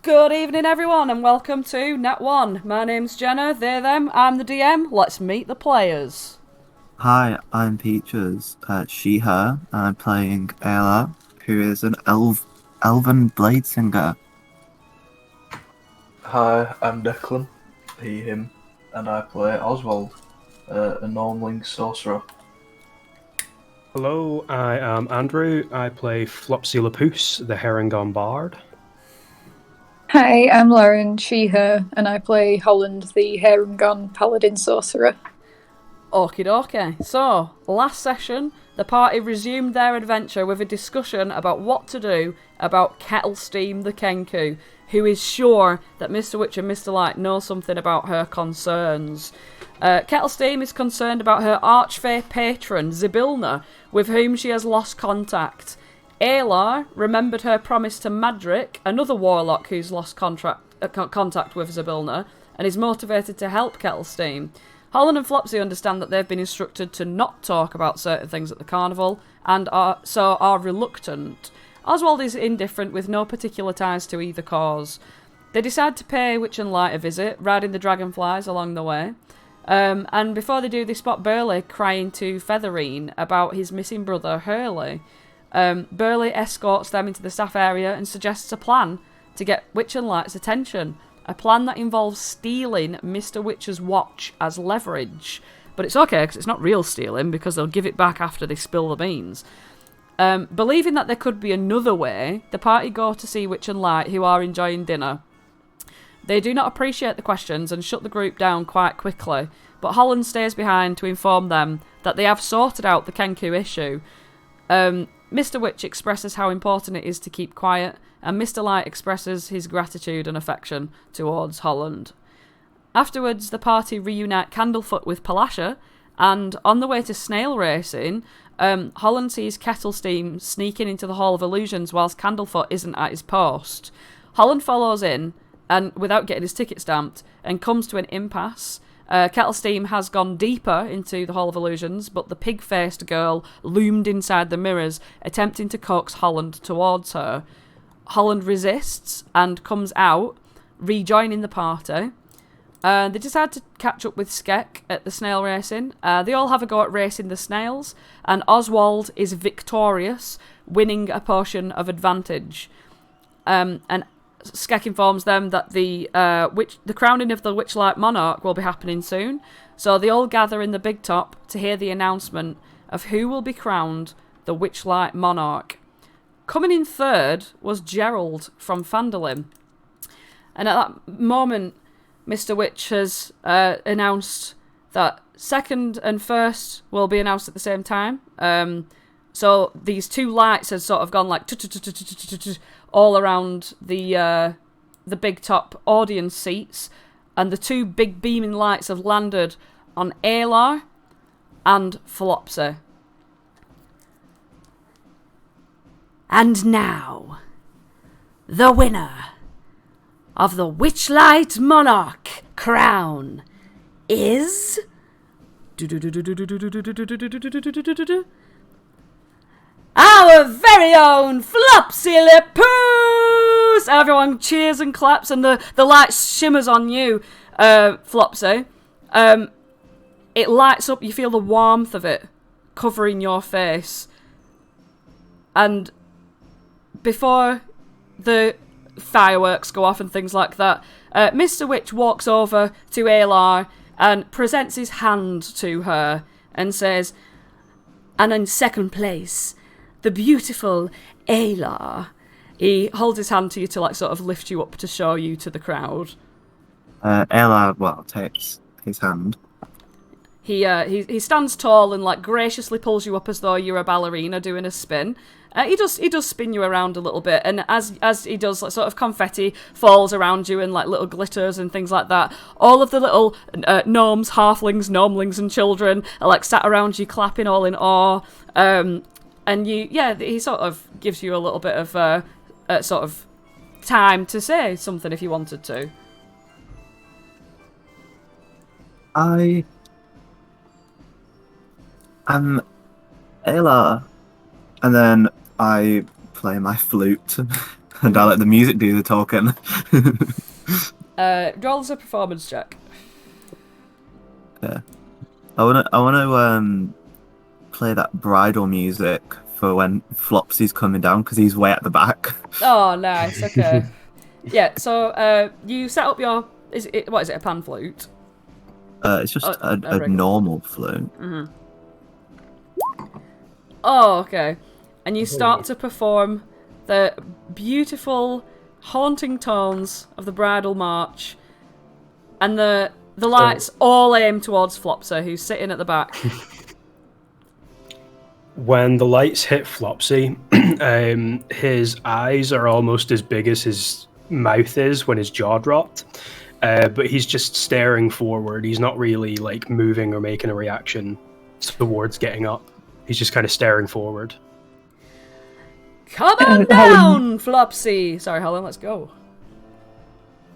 Good evening, everyone, and welcome to Net 1. My name's Jenna, they, them, I'm the DM. Let's meet the players. Hi, I'm Peaches, she, her, and I'm playing Aelar, who is an elven Bladesinger. Hi, I'm Declan, he, him, and I play Oswald, a Gnomeling Sorcerer. Hello, I am Andrew. I play Flopsy the Harengon Bard. Hi, I'm Lauren, she, her, and I play Holland, the Harengon Paladin Sorcerer. Okie dokie. So, last session, the party resumed their adventure with a discussion about what to do about Kettlesteam the Kenku, who is sure that Mr. Witch and Mr. Light know something about her concerns. Kettlesteam is concerned about her archfey patron, Zybilna, with whom she has lost contact. Aelar remembered her promise to Madrick, another warlock who's lost contact with Zybilna, and is motivated to help Kettlesteam. Holland and Flopsy understand that they've been instructed to not talk about certain things at the carnival, and are reluctant. Oswald is indifferent with no particular ties to either cause. They decide to pay Witch and Light a visit, riding the dragonflies along the way. And before they do, they spot Burley crying to Featherine about his missing brother, Hurley. Burley escorts them into the staff area and suggests a plan to get Witch and Light's attention. A plan that involves stealing Mr. Witch's watch as leverage. But it's okay, because it's not real stealing, because they'll give it back after they spill the beans. Believing that there could be another way, the party go to see Witch and Light, who are enjoying dinner. They do not appreciate the questions and shut the group down quite quickly, but Holland stays behind to inform them that they have sorted out the Kenku issue. Mr. Witch expresses how important it is to keep quiet, and Mr. Light expresses his gratitude and affection towards Holland. Afterwards, the party reunite Candlefoot with Palasha, and on the way to snail racing, Holland sees Kettlesteam sneaking into the Hall of Illusions whilst Candlefoot isn't at his post. Holland follows in, and without getting his ticket stamped, and comes to an impasse. Kettlesteam has gone deeper into the Hall of Illusions, but the pig-faced girl loomed inside the mirrors, attempting to coax Holland towards her. Holland resists and comes out, rejoining the party. They decide to catch up with Skek at the snail racing. They all have a go at racing the snails, and Oswald is victorious, winning a portion of advantage. And Skek informs them that the crowning of the Witchlight monarch will be happening soon, so they all gather in the big top to hear the announcement of who will be crowned the Witchlight monarch. Coming in third was Gerald from Phandalin, and at that moment, Mr. Witch has announced that second and first will be announced at the same time. So these two lights have sort of gone like all around the big top audience seats, and the two big beaming lights have landed on Aelar and Flopsy. And now, the winner of the Witchlight Monarch crown is our very own Flopsy Poos! Everyone cheers and claps, and the light shimmers on you, Flopsy. It lights up, you feel the warmth of it covering your face. And before the fireworks go off and things like that, Mr. Witch walks over to Aelar and presents his hand to her and says, "And in second place, the beautiful Aelar." He holds his hand to you to like sort of lift you up to show you to the crowd. Aelar, takes his hand. He stands tall and like graciously pulls you up as though you're a ballerina doing a spin. He does spin you around a little bit, and as he does, like, sort of confetti falls around you and like little glitters and things like that. All of the little gnomes, halflings, gnomelings, and children are like sat around you, clapping all in awe. And he sort of gives you a little bit of sort of time to say something if you wanted to. I am Aelar, and then I play my flute. and I let the music do the talking. Roll us a performance check. Yeah. I wanna play that bridal music for when Flopsy's coming down because he's way at the back. Oh, nice. Okay. Yeah. So you set up your what is it? A pan flute? It's just a normal flute. Mm-hmm. Oh, okay. And you start to perform the beautiful, haunting tones of the bridal march, and the lights all aim towards Flopsy, who's sitting at the back. When the lights hit Flopsy, his eyes are almost as big as his mouth is when his jaw dropped. But he's just staring forward. He's not really like moving or making a reaction towards getting up. He's just kind of staring forward. Come on down, Flopsy! Sorry, Holland, let's go.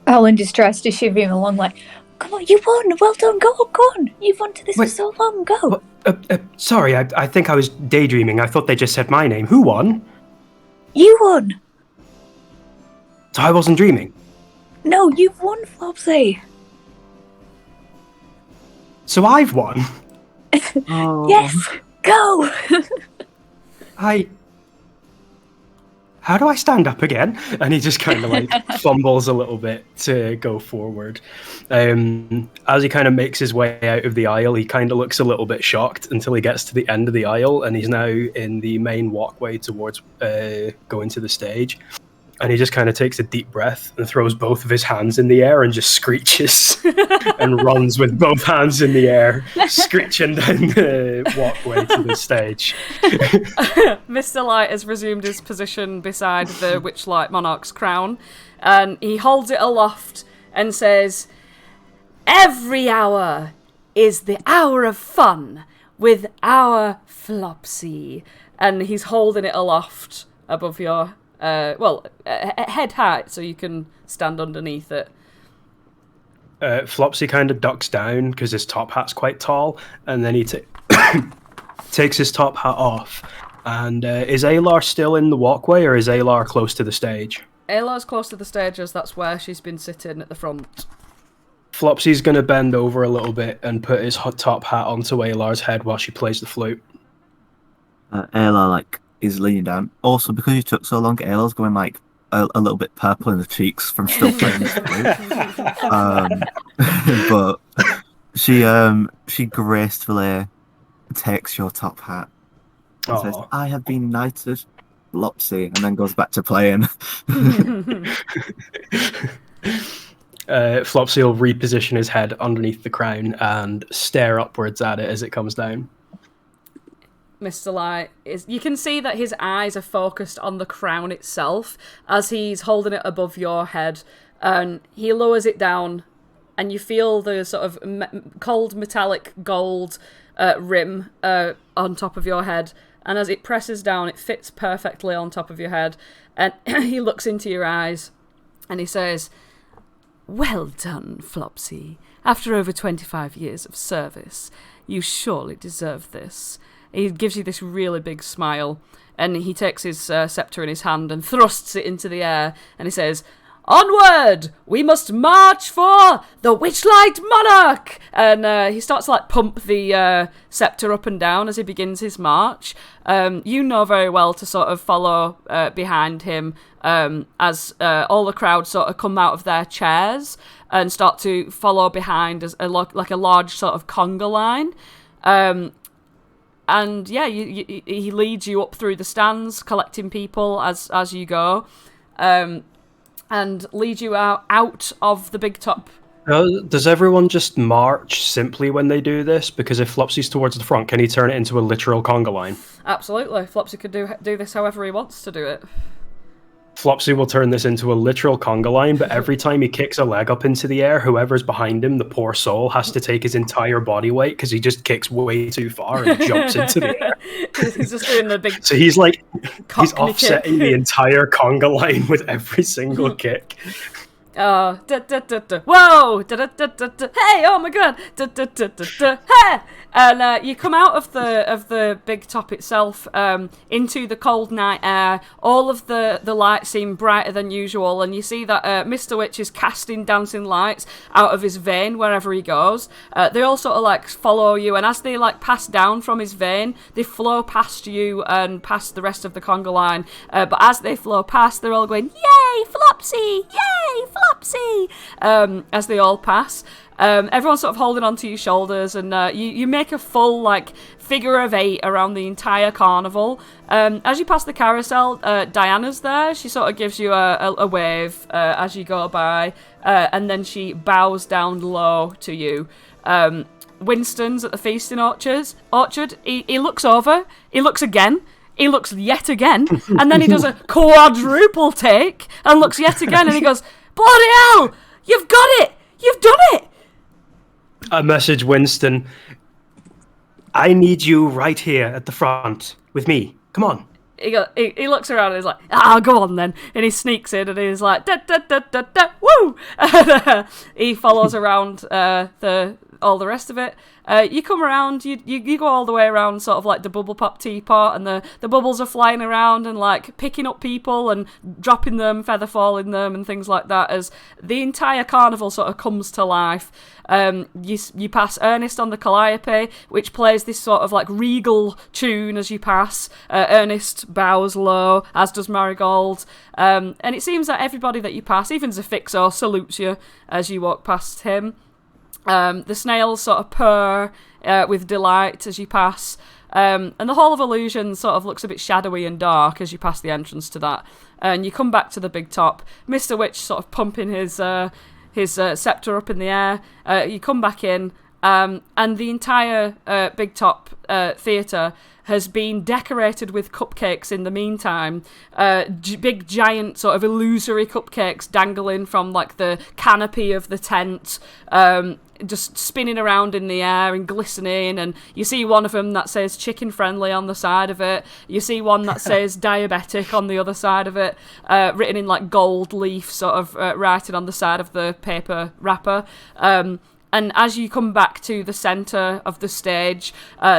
Holland just tries to shiv him along like, come on, you won! Well done, go on! You've wanted this for so long, go! Sorry, I think I was daydreaming. I thought they just said my name. Who won? You won! So I wasn't dreaming? No, you've won, Flopsy! So I've won? Oh. Yes! Go! How do I stand up again? And he just kind of like fumbles a little bit to go forward. As he kind of makes his way out of the aisle, he kind of looks a little bit shocked until he gets to the end of the aisle, and he's now in the main walkway towards going to the stage. And he just kind of takes a deep breath and throws both of his hands in the air and just screeches and runs with both hands in the air, screeching down the walkway to the stage. Mr. Light has resumed his position beside the Witchlight Monarch's crown, and he holds it aloft and says, "Every hour is the hour of fun with our Flopsy." And he's holding it aloft above your head height, so you can stand underneath it. Flopsy kind of ducks down because his top hat's quite tall, and then he takes his top hat off. And is Aelar still in the walkway, or is Aelar close to the stage? Aelar's close to the stage, as that's where she's been sitting at the front. Flopsy's going to bend over a little bit and put his top hat onto Aelar's head while she plays the flute. Aelar is leaning down. Also, because you took so long, Aelar's going a little bit purple in the cheeks from still playing this flute. But she gracefully takes your top hat and says, "I have been knighted, Flopsy," and then goes back to playing. Flopsy will reposition his head underneath the crown and stare upwards at it as it comes down. Mr. Light you can see that his eyes are focused on the crown itself as he's holding it above your head, and he lowers it down, and you feel the sort of cold metallic gold rim on top of your head, and as it presses down, it fits perfectly on top of your head, and he looks into your eyes and he says, "Well done, Flopsy. After over 25 years of service, you surely deserve this." He gives you this really big smile, and he takes his scepter in his hand and thrusts it into the air, and he says, "Onward! We must march for the Witchlight Monarch!" And he starts to pump the scepter up and down as he begins his march. You know very well to sort of follow behind him as all the crowd sort of come out of their chairs and start to follow behind as like a large sort of conga line. And yeah, he leads you up through the stands, collecting people as you go, and leads you out of the big top. Does everyone just march simply when they do this? Because if Flopsy's towards the front, can he turn it into a literal conga line? Absolutely, Flopsy could do this however he wants to do it. Flopsy will turn this into a literal conga line, but every time he kicks a leg up into the air, whoever's behind him, the poor soul, has to take his entire body weight because he just kicks way too far and jumps into the air. He's just doing the big. So he's offsetting the entire conga line with every single kick. Whoa! Hey! Oh my god! Hey! And you come out of the big top itself into the cold night air. All of the lights seem brighter than usual, and you see that Mr. Witch is casting dancing lights out of his vein wherever he goes. They all sort of like follow you, and as they like pass down from his vein, they flow past you and past the rest of the conga line. But as they flow past, they're all going, "Yay, Flopsy! Yay, Flopsy!" As they all pass. Everyone's sort of holding onto your shoulders, and you make a full like figure of 8 around the entire carnival. As you pass the carousel, Diana's there. She sort of gives you a wave as you go by, and then she bows down low to you. Winston's at the feasting orchard. He looks over. He looks again. He looks yet again, and then he does a quadruple take and looks yet again, and he goes, "Bloody hell! You've got it! You've done it!" I message Winston. I need you right here at the front with me. Come on. He looks around and he's like, go on then. And he sneaks in and he's like, da da da da da, woo! He follows around all the rest of it. You come around, you go all the way around sort of like the bubble pop teapot, and the bubbles are flying around and like picking up people and dropping them, feather falling them and things like that as the entire carnival sort of comes to life. You pass Ernest on the calliope, which plays this sort of like regal tune as you pass. Ernest bows low, as does Marigold. And it seems that everybody that you pass, even Zafixo, salutes you as you walk past him. The snails sort of purr with delight as you pass. And the Hall of Illusion sort of looks a bit shadowy and dark as you pass the entrance to that. And you come back to the big top. Mr. Witch sort of pumping his scepter up in the air. You come back in, and the entire big top theatre has been decorated with cupcakes in the meantime. Big, giant, sort of illusory cupcakes dangling from, like, the canopy of the tent, just spinning around in the air and glistening, and you see one of them that says chicken friendly on the side of it. You see one that says diabetic on the other side of it, written in, like, gold leaf, sort of writing on the side of the paper wrapper. And as you come back to the centre of the stage,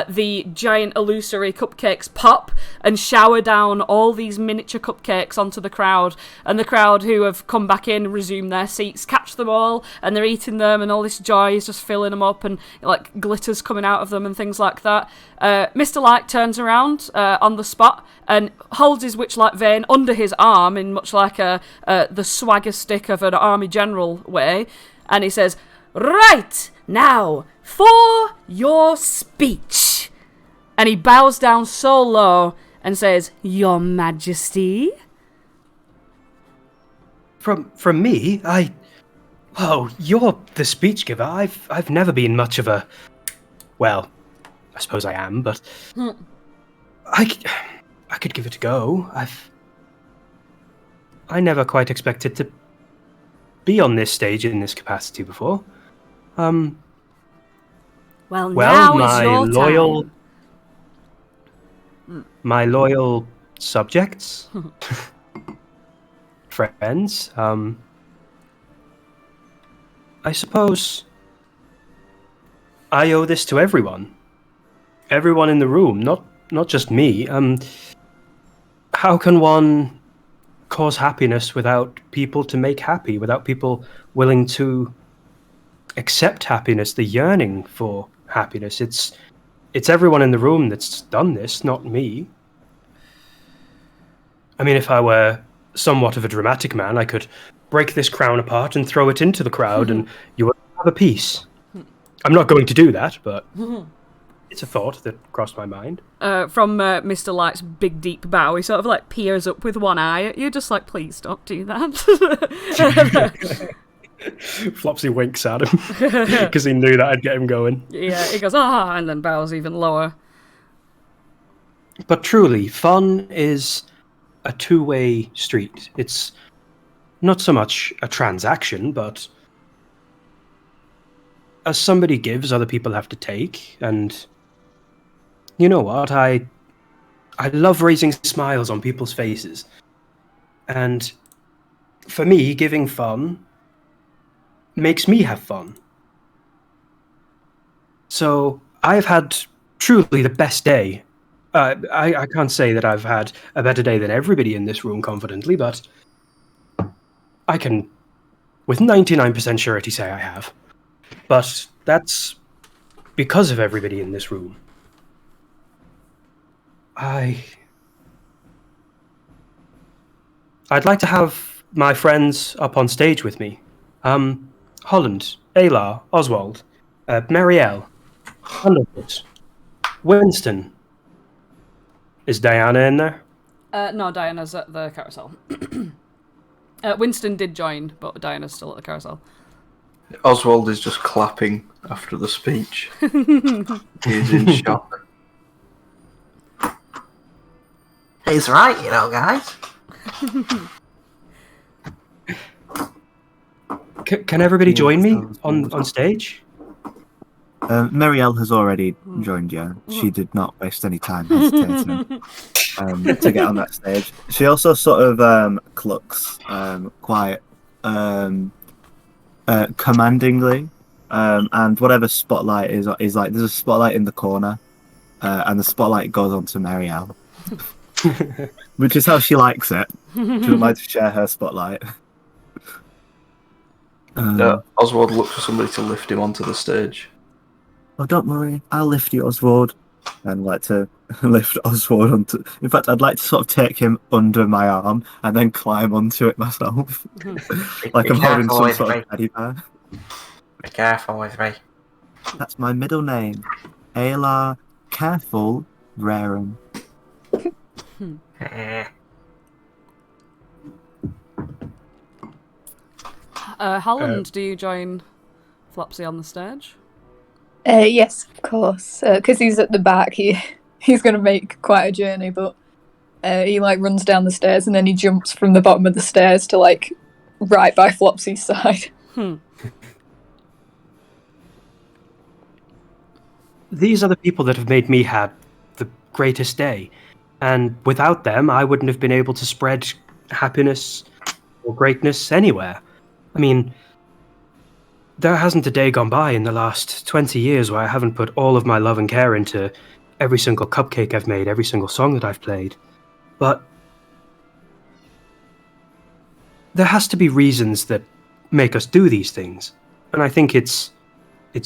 the giant illusory cupcakes pop and shower down all these miniature cupcakes onto the crowd. And the crowd who have come back in resume their seats, catch them all, and they're eating them, and all this joy is just filling them up, and like glitters coming out of them and things like that. Mr. Light turns around on the spot and holds his Witchlight vein under his arm in much like the swagger stick of an army general way, and he says, "Right, now, for your speech." And he bows down so low and says, "Your Majesty." From me, oh, you're the speech giver. I've never been much of a, well, I suppose I am, but I could give it a go. I never quite expected to be on this stage in this capacity before. Well, now my is your loyal, time. my loyal subjects, friends. I suppose I owe this to everyone in the room, not just me. How can one cause happiness without people to make happy? Without people willing to accept happiness, the yearning for happiness. It's everyone in the room that's done this, not me. I mean, if I were somewhat of a dramatic man, I could break this crown apart and throw it into the crowd, and you would have a piece. I'm not going to do that, but it's a thought that crossed my mind. From Mr. Light's big deep bow, he sort of like peers up with one eye at you, just like, please don't do that. Flopsy winks at him because he knew that I'd get him going. Yeah, he goes, and then bows even lower. But truly, fun is a two-way street. It's not so much a transaction, but as somebody gives, other people have to take. And you know what? I love raising smiles on people's faces. And for me, giving fun makes me have fun. So I've had truly the best day. I can't say that I've had a better day than everybody in this room confidently, but I can, with 99% surety, say I have. But that's because of everybody in this room. I'd like to have my friends up on stage with me. Holland, Aelar, Oswald, Marielle, Holland, Winston. Is Diana in there? No, Diana's at the carousel. Winston did join, but Diana's still at the carousel. Oswald is just clapping after the speech. He's in shock. He's right, you know, guys. Can everybody join me on stage? Marielle has already joined you. She did not waste any time hesitating to get on that stage. She also sort of clucks quite commandingly, and whatever spotlight is like, there's a spotlight in the corner, and the spotlight goes on to Marielle, which is how she likes it. She would like to share her spotlight. Oswald looks for somebody to lift him onto the stage. Oh, don't worry, I'll lift you, Oswald. And like to lift Oswald onto. In fact, I'd like to sort of take him under my arm and then climb onto it myself, like I'm holding some sort of teddy bear. Be careful with me. That's my middle name, Aelar. Careful, Raren. Holland, do you join Flopsy on the stage? Yes, of course. Because he's at the back, he's going to make quite a journey, but he like runs down the stairs and then he jumps from the bottom of the stairs to like right by Flopsy's side. These are the people that have made me have the greatest day, and without them, I wouldn't have been able to spread happiness or greatness anywhere. I mean, there hasn't a day gone by in the last 20 years where I haven't put all of my love and care into every single cupcake I've made, every single song that I've played. But there has to be reasons that make us do these things. And I think it's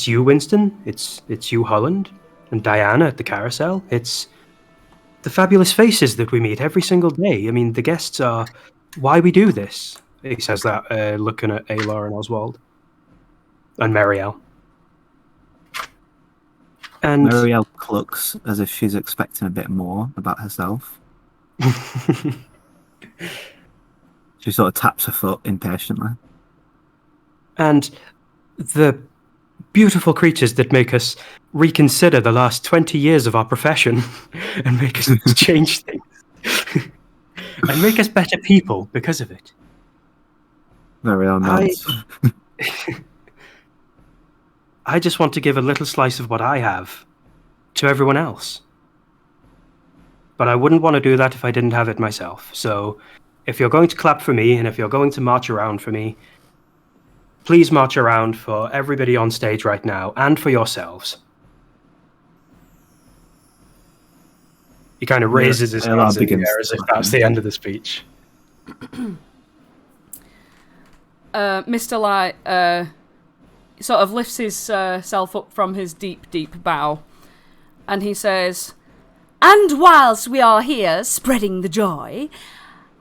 you, Winston, it's you, Holland, and Diana at the carousel. It's the fabulous faces that we meet every single day. I mean, the guests are why we do this. He says that looking at Aelar and Oswald. And Marielle. And Marielle clucks as if she's expecting a bit more about herself. She sort of taps her foot impatiently. And the beautiful creatures that make us reconsider the last 20 years of our profession and make us change things. And make us better people because of it. Marielle nods. I just want to give a little slice of what I have to everyone else. But I wouldn't want to do that if I didn't have it myself. So if you're going to clap for me and if you're going to march around for me, please march around for everybody on stage right now and for yourselves. He kind of raises his hands in the air as if that's the end of the speech. Mr. Light sort of lifts his self up from his deep, deep bow, and he says, "And whilst we are here spreading the joy,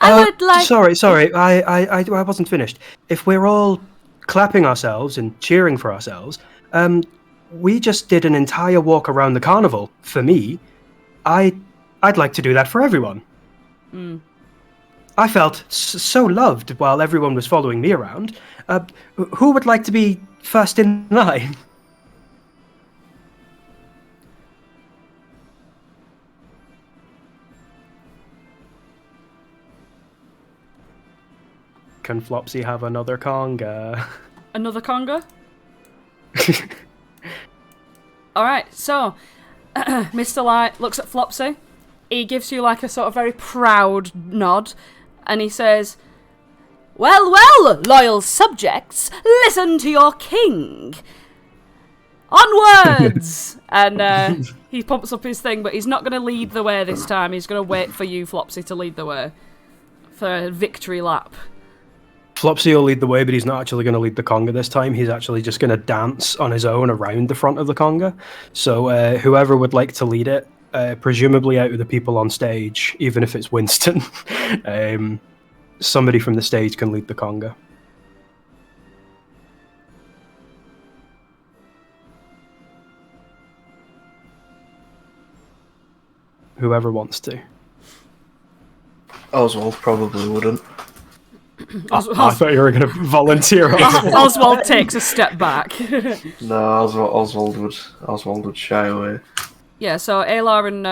I would like..." Sorry, I wasn't finished. If we're all clapping ourselves and cheering for ourselves, we just did an entire walk around the carnival. For me, I'd like to do that for everyone. I felt so loved while everyone was following me around. Who would like to be first in line? Can Flopsy have another conga? Another conga? Alright, so Mr. Light looks at Flopsy. He gives you like a sort of very proud nod, and he says, Well, well, loyal subjects, listen to your king. Onwards! And he pumps up his thing, but he's not going to lead the way this time. He's going to wait for you, Flopsy, to lead the way for a victory lap. Flopsy will lead the way, but he's not actually going to lead the conga this time. He's actually just going to dance on his own around the front of the conga. So whoever would like to lead it, presumably out of the people on stage, even if it's Winston, somebody from the stage can lead the conga. Whoever wants to. Oswald probably wouldn't. I thought you were going to volunteer. Oswald takes a step back. No, Oswald would shy away. Yeah, so Aelar and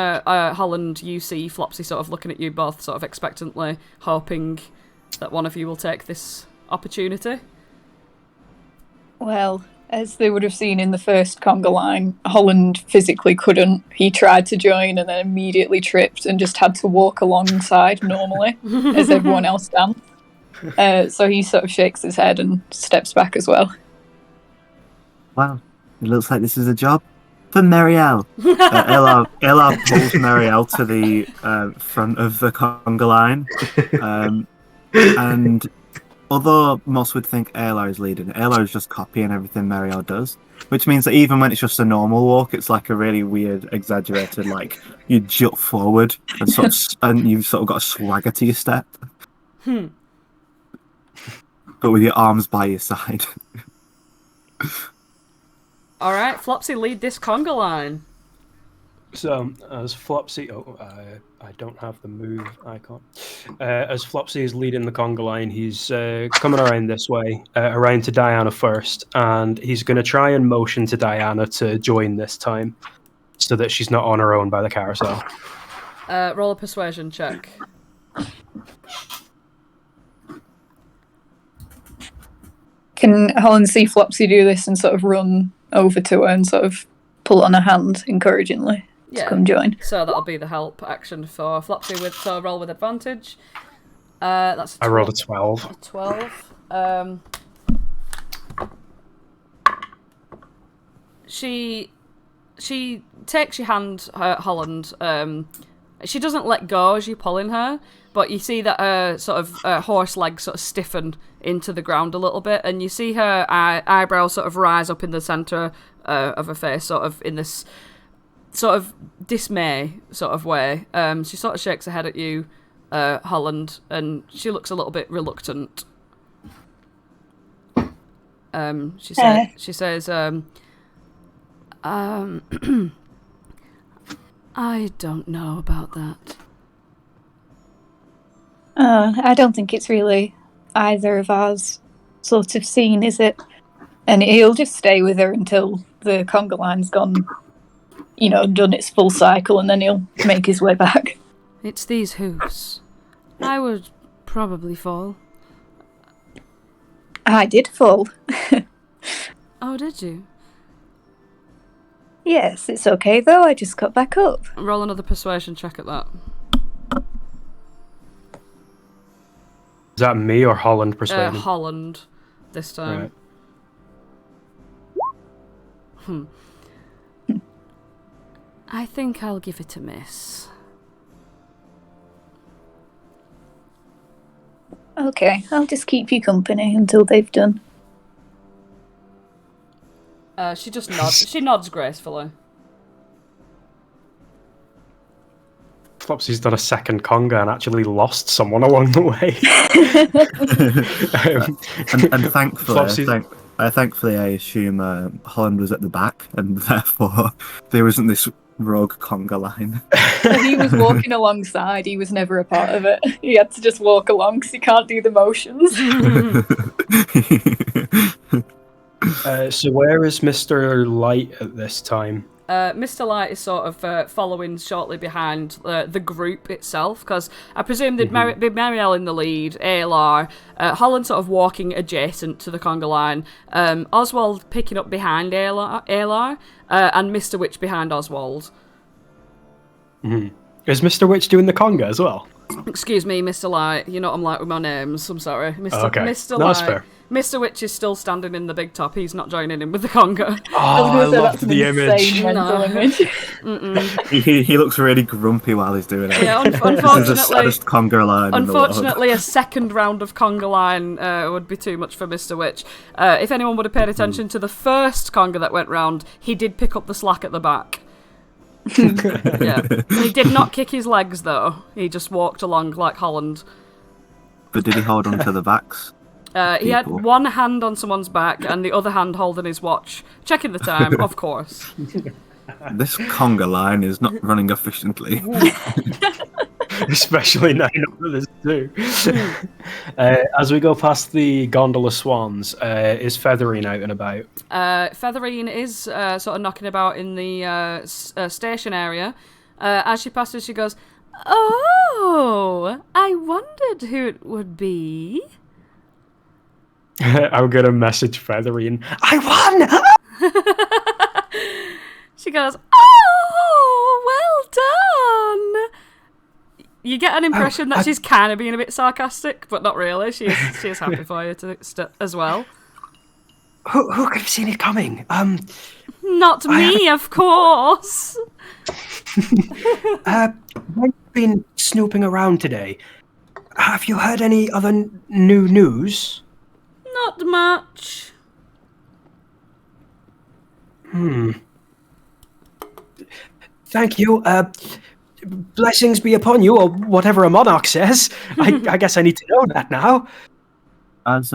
Holland, you see Flopsy sort of looking at you both, sort of expectantly, hoping that one of you will take this opportunity. Well, as they would have seen in the first conga line, Holland physically couldn't. He tried to join and then immediately tripped and just had to walk alongside normally, as everyone else done. So he sort of shakes his head and steps back as well. Wow, it looks like this is a job for Marielle. Aelar pulls Marielle to the front of the conga line. And although most would think Aelar is leading, Aelar is just copying everything Marielle does. Which means that even when it's just a normal walk, it's like a really weird, exaggerated, like, you jut forward and you've sort of got a swagger to your step. But with your arms by your side. Alright, Flopsy, lead this conga line. So, as Flopsy... Oh, I don't have the move icon. As Flopsy is leading the conga line, he's coming around this way, around to Diana first, and he's going to try and motion to Diana to join this time, so that she's not on her own by the carousel. Roll a persuasion check. Can Holland see Flopsy do this and sort of run over to her and sort of pull on her hand encouragingly to come join? So that'll be the help action for Flopsy so roll with advantage. That's I rolled a 12. A 12. She takes your hand, Holland. She doesn't let go as you're pulling her, but you see that her sort of horse legs sort of stiffen into the ground a little bit, and you see her eyebrows sort of rise up in the centre of her face, sort of in this sort of dismay sort of way. She sort of shakes her head at you, Holland, and she looks a little bit reluctant. She says, I don't know about that. I don't think it's really either of ours sort of scene, is it? And he'll just stay with her until the conga line's gone, done its full cycle, and then he'll make his way back. It's these hoofs. I would probably fall. I did fall. Oh, did you? Yes, it's okay though, I just got back up. Roll another persuasion check at that. Is that me or Holland persuading? Holland, this time. Right. I think I'll give it a miss. Okay, I'll just keep you company until they've done. She just nods. She nods gracefully. Flopsy's done a second conga and actually lost someone along the way. And thankfully, I assume Holland was at the back, and therefore there wasn't this rogue conga line. He was walking alongside. He was never a part of it. He had to just walk along because he can't do the motions. So where is Mr. Light at this time? Mr. Light is sort of following shortly behind the group itself, because I presume there'd be Marielle in the lead, Aelar, Holland sort of walking adjacent to the conga line, Oswald picking up behind Aelar, and Mr. Witch behind Oswald. Mm-hmm. Is Mr. Witch doing the conga as well? Excuse me, Mr. Light. You know what I'm like with my names. I'm sorry. Okay. Mr. No, that's Light. fair. Mr. Witch is still standing in the big top. He's not joining in with the conga. Oh, I loved the image. Mental No. image. He looks really grumpy while he's doing it. Yeah, This is the unfortunately, saddest conga line in the world. unfortunately, a second round of conga line would be too much for Mr. Witch. If anyone would have paid attention to the first conga that went round, he did pick up the slack at the back. Yeah, he did not kick his legs though. He just walked along like Holland. But did he hold on to the backs? He had People. one hand on someone's back and the other hand holding his watch, checking the time, of course. This conga line is not running efficiently. Especially now that there's two. As we go past the gondola swans, is Featherine out and about? Featherine is sort of knocking about in the station area. As she passes, she goes, "Oh, I wondered who it would be." I'm gonna message Featherine. I won! She goes, "Oh, well done." You get an impression that she's kind of being a bit sarcastic, but not really. She is happy for you as well. Who could have seen it coming? Not me, of course. When you've been snooping around today, have you heard any other new news? Not much. Thank you. Blessings be upon you, or whatever a monarch says. I guess I need to know that now. As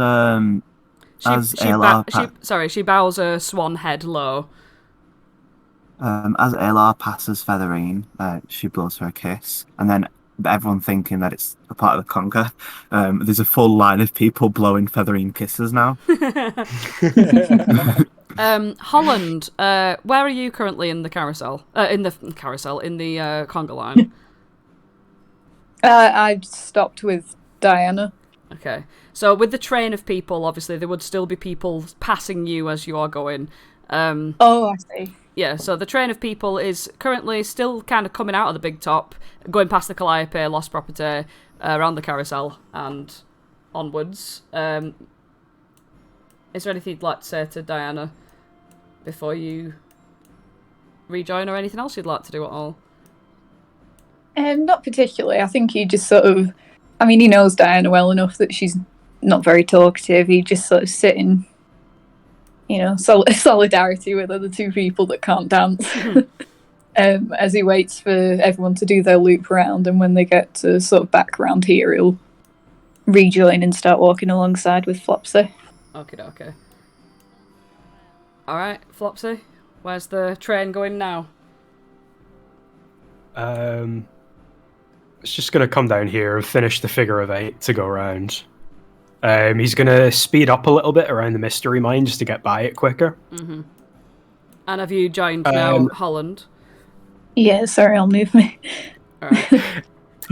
Aelar She bows her swan head low. as Aelar passes Featherine, she blows her a kiss, and then everyone thinking that it's a part of the conga, there's a full line of people blowing Featherine kisses now. Holland, where are you currently in the carousel? In the conga line. I've stopped with Diana. Okay, so with the train of people, obviously there would still be people passing you as you are going. Oh, I see. Yeah, so the train of people is currently still kind of coming out of the big top, going past the Calliope, Lost Property, around the carousel, and onwards. Is there anything you'd like to say to Diana before you rejoin, or anything else you'd like to do at all? Not particularly. I think he just sort of... I mean, he knows Diana well enough that she's not very talkative. He just sort of sitting, solidarity with other two people that can't dance. As he waits for everyone to do their loop around, and when they get to sort of back around here, he'll rejoin and start walking alongside with Flopsy. Okay. Alright, Flopsy, where's the train going now? It's just going to come down here and finish the figure of 8 to go round. He's going to speed up a little bit around the mystery mine just to get by it quicker. Mm-hmm. And have you joined now, Holland? Yeah, sorry, I'll move me. Alright.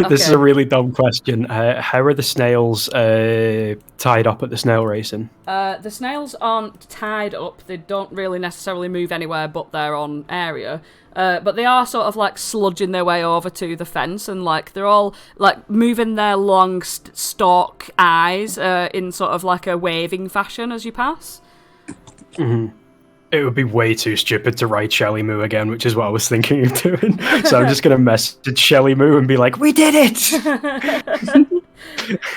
This is a really dumb question. How are the snails tied up at the snail racing? The snails aren't tied up. They don't really necessarily move anywhere but their own area. But they are sort of like sludging their way over to the fence, and like they're all like moving their long stalk eyes in sort of like a waving fashion as you pass. Mm-hmm. It would be way too stupid to write Shelly Moo again, which is what I was thinking of doing. So I'm just going to message Shelly Moo and be like, "We did it!"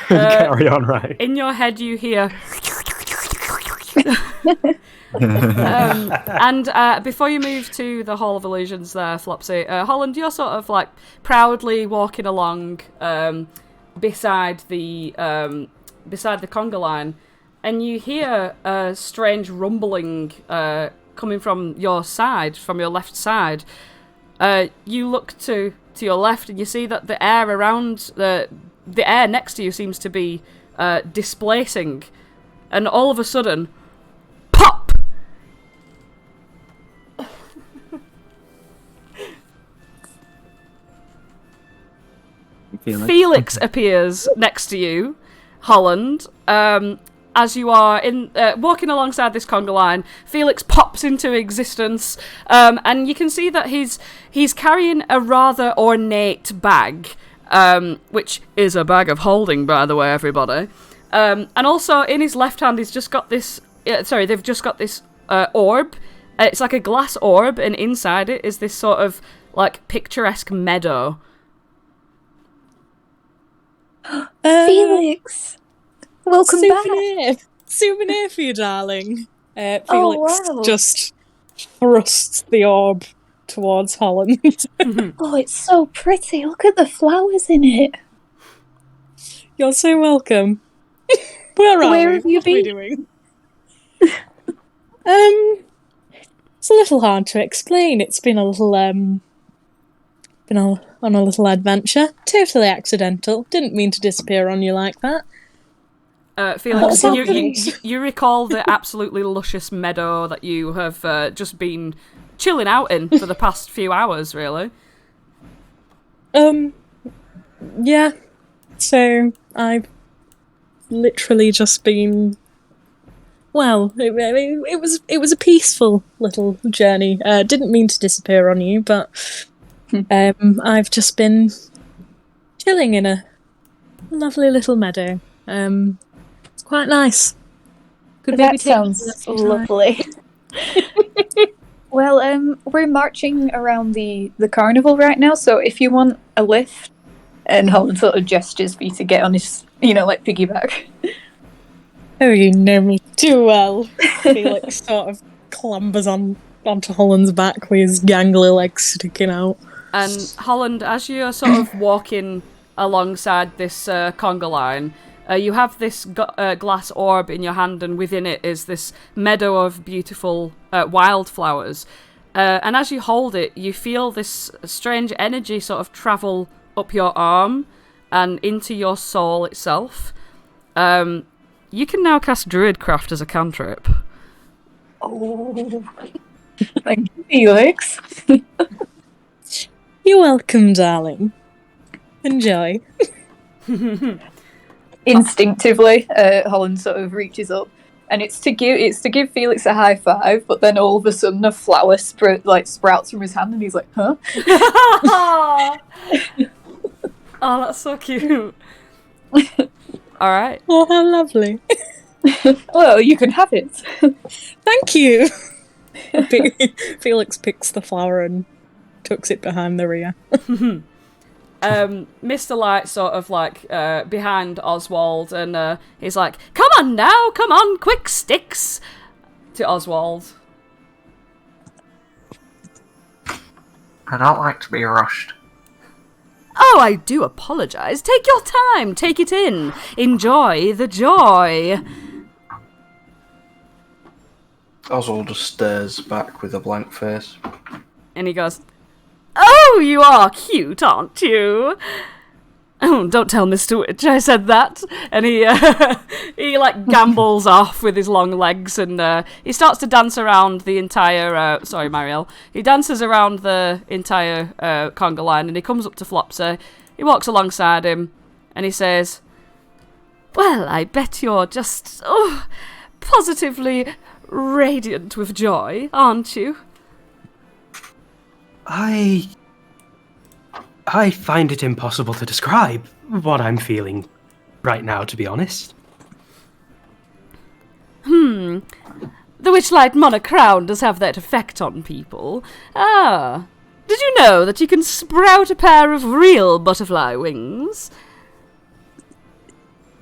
Carry on, right? In your head, you hear. And before you move to the Hall of Illusions there, Flopsy, Holland, you're sort of like proudly walking along beside the conga line, and you hear a strange rumbling coming from your side, from your left side. You look to your left and you see that the air around the air next to you seems to be displacing, and all of a sudden, pop! Felix appears next to you, Holland. As you are walking alongside this conga line, Felix pops into existence, and you can see that he's carrying a rather ornate bag. which is a bag of holding, by the way, everybody. And also, in his left hand, he's just got this... they've just got this orb. It's like a glass orb, and inside it is this sort of, like, picturesque meadow. Felix! Welcome back! Souvenir for you, darling. Felix wow. just thrusts the orb towards Holland. Oh, it's so pretty. Look at the flowers in it. You're so welcome. Where have you What are we been? doing? It's a little hard to explain. It's been a little on a little adventure. Totally accidental. Didn't mean to disappear on you like that. Felix, What's happening? you recall the absolutely luscious meadow that you have just been chilling out in for the past few hours, really? Yeah. So I've literally just been. Well, it was a peaceful little journey. Didn't mean to disappear on you, but I've just been chilling in a lovely little meadow. It's quite nice. Could maybe That take sounds lovely. Well, we're marching around the carnival right now, so if you want a lift, and Holland sort of gestures for you to get on his, like piggyback. Oh, you know me too well. Felix sort of clambers onto Holland's back with his gangly legs sticking out. And Holland, as you're sort of walking alongside this conga line, you have this glass orb in your hand, and within it is this meadow of beautiful wildflowers. And as you hold it, you feel this strange energy sort of travel up your arm and into your soul itself. You can now cast Druidcraft as a cantrip. Oh, thank you, Felix. You're welcome, darling. Enjoy. Instinctively, Holland sort of reaches up, and it's to give Felix a high five. But then all of a sudden, a flower sprouts from his hand, and he's like, "Huh?" Oh, that's so cute. All right. Oh, how lovely. Well, you can have it. Thank you. Felix picks the flower and tucks it behind the rear. Mr. Light sort of behind Oswald, and he's like, "Come on now, come on, quick sticks!" to Oswald. I don't like to be rushed. Oh, I do apologise. Take your time, take it in. Enjoy the joy. Oswald just stares back with a blank face. And he goes, "Oh, you are cute, aren't you?" "Oh, don't tell Mr. Witch I said that." And he gambles off with his long legs, and he starts to dance around the entire... sorry, Marielle. He dances around the entire conga line, and he comes up to Flopsy. He walks alongside him, and he says, "Well, I bet you're just positively radiant with joy, aren't you?" I find it impossible to describe what I'm feeling right now, to be honest. The Witchlight Monocrown does have that effect on people. Ah, did you know that you can sprout a pair of real butterfly wings?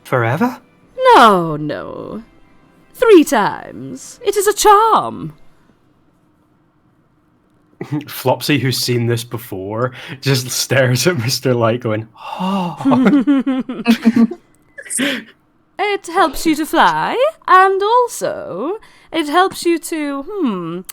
Forever? No. 3 times. It is a charm. Flopsy, who's seen this before, just stares at Mr. Light going, "Oh." It helps you to fly, and also it helps you to,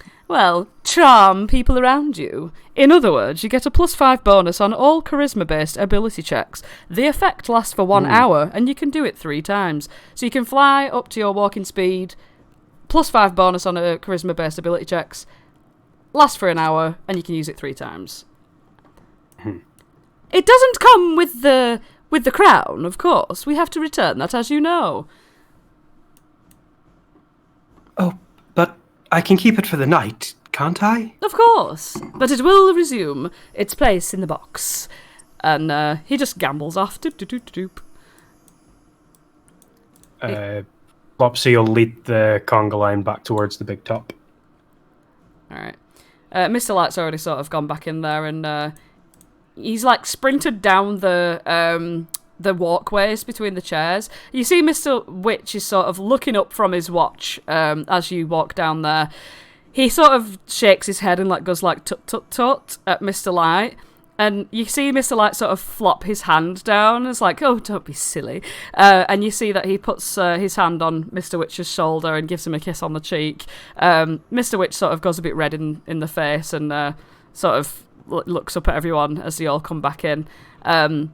charm people around you. In other words, you get a +5 bonus on all charisma-based ability checks. The effect lasts for 1 hour, and you can do it 3 times. So you can fly up to your walking speed, +5 bonus on a charisma-based ability checks, lasts for an hour, and you can use it 3 times. It doesn't come with the crown, of course. We have to return that, as you know. Oh, but I can keep it for the night, can't I? Of course, but it will resume its place in the box. and he just gambles off. Doop, doop, doop, doop. Flopsy will lead the conga line back towards the big top. Alright. Mr. Light's already sort of gone back in there, and he's like sprinted down the walkways between the chairs. You see Mr. Witch is sort of looking up from his watch as you walk down there. He sort of shakes his head and like goes like tut tut tut at Mr. Light. And you see Mr. Light sort of flop his hand down. It's like, oh, don't be silly. And you see that he puts his hand on Mr. Witch's shoulder and gives him a kiss on the cheek. Mr. Witch sort of goes a bit red in the face and sort of looks up at everyone as they all come back in. And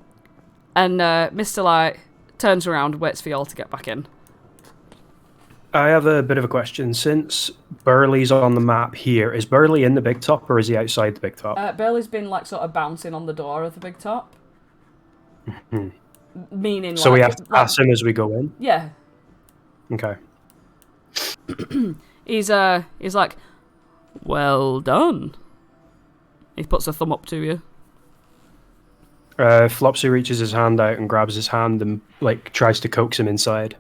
Mr. Light turns around and waits for you all to get back in. I have a bit of a question. Since Burley's on the map here, is Burley in the big top or is he outside the big top? Burley's been like sort of bouncing on the door of the big top. Meaning, so we have to pass him as we go in? Yeah. Okay. He's like, well done. He puts a thumb up to you. Flopsy reaches his hand out and grabs his hand and like tries to coax him inside.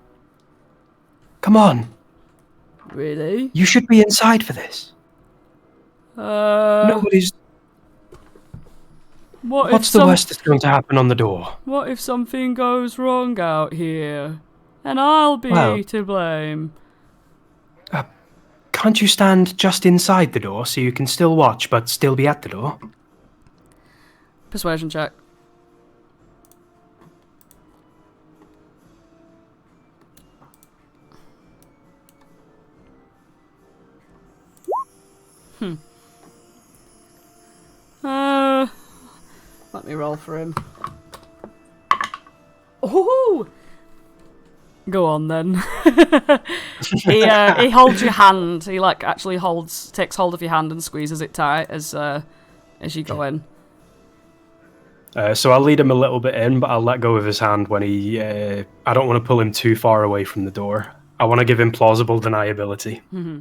Come on. Really? You should be inside for this. Nobody's... What's the worst that's going to happen on the door? What if something goes wrong out here? And I'll be to blame. Can't you stand just inside the door so you can still watch but still be at the door? Persuasion check. Let me roll for him. Oh! Go on then. He holds your hand. He like actually takes hold of your hand and squeezes it tight as you go in. So I'll lead him a little bit in, but I'll let go of his hand when he... I don't want to pull him too far away from the door. I want to give him plausible deniability. Mm-hmm.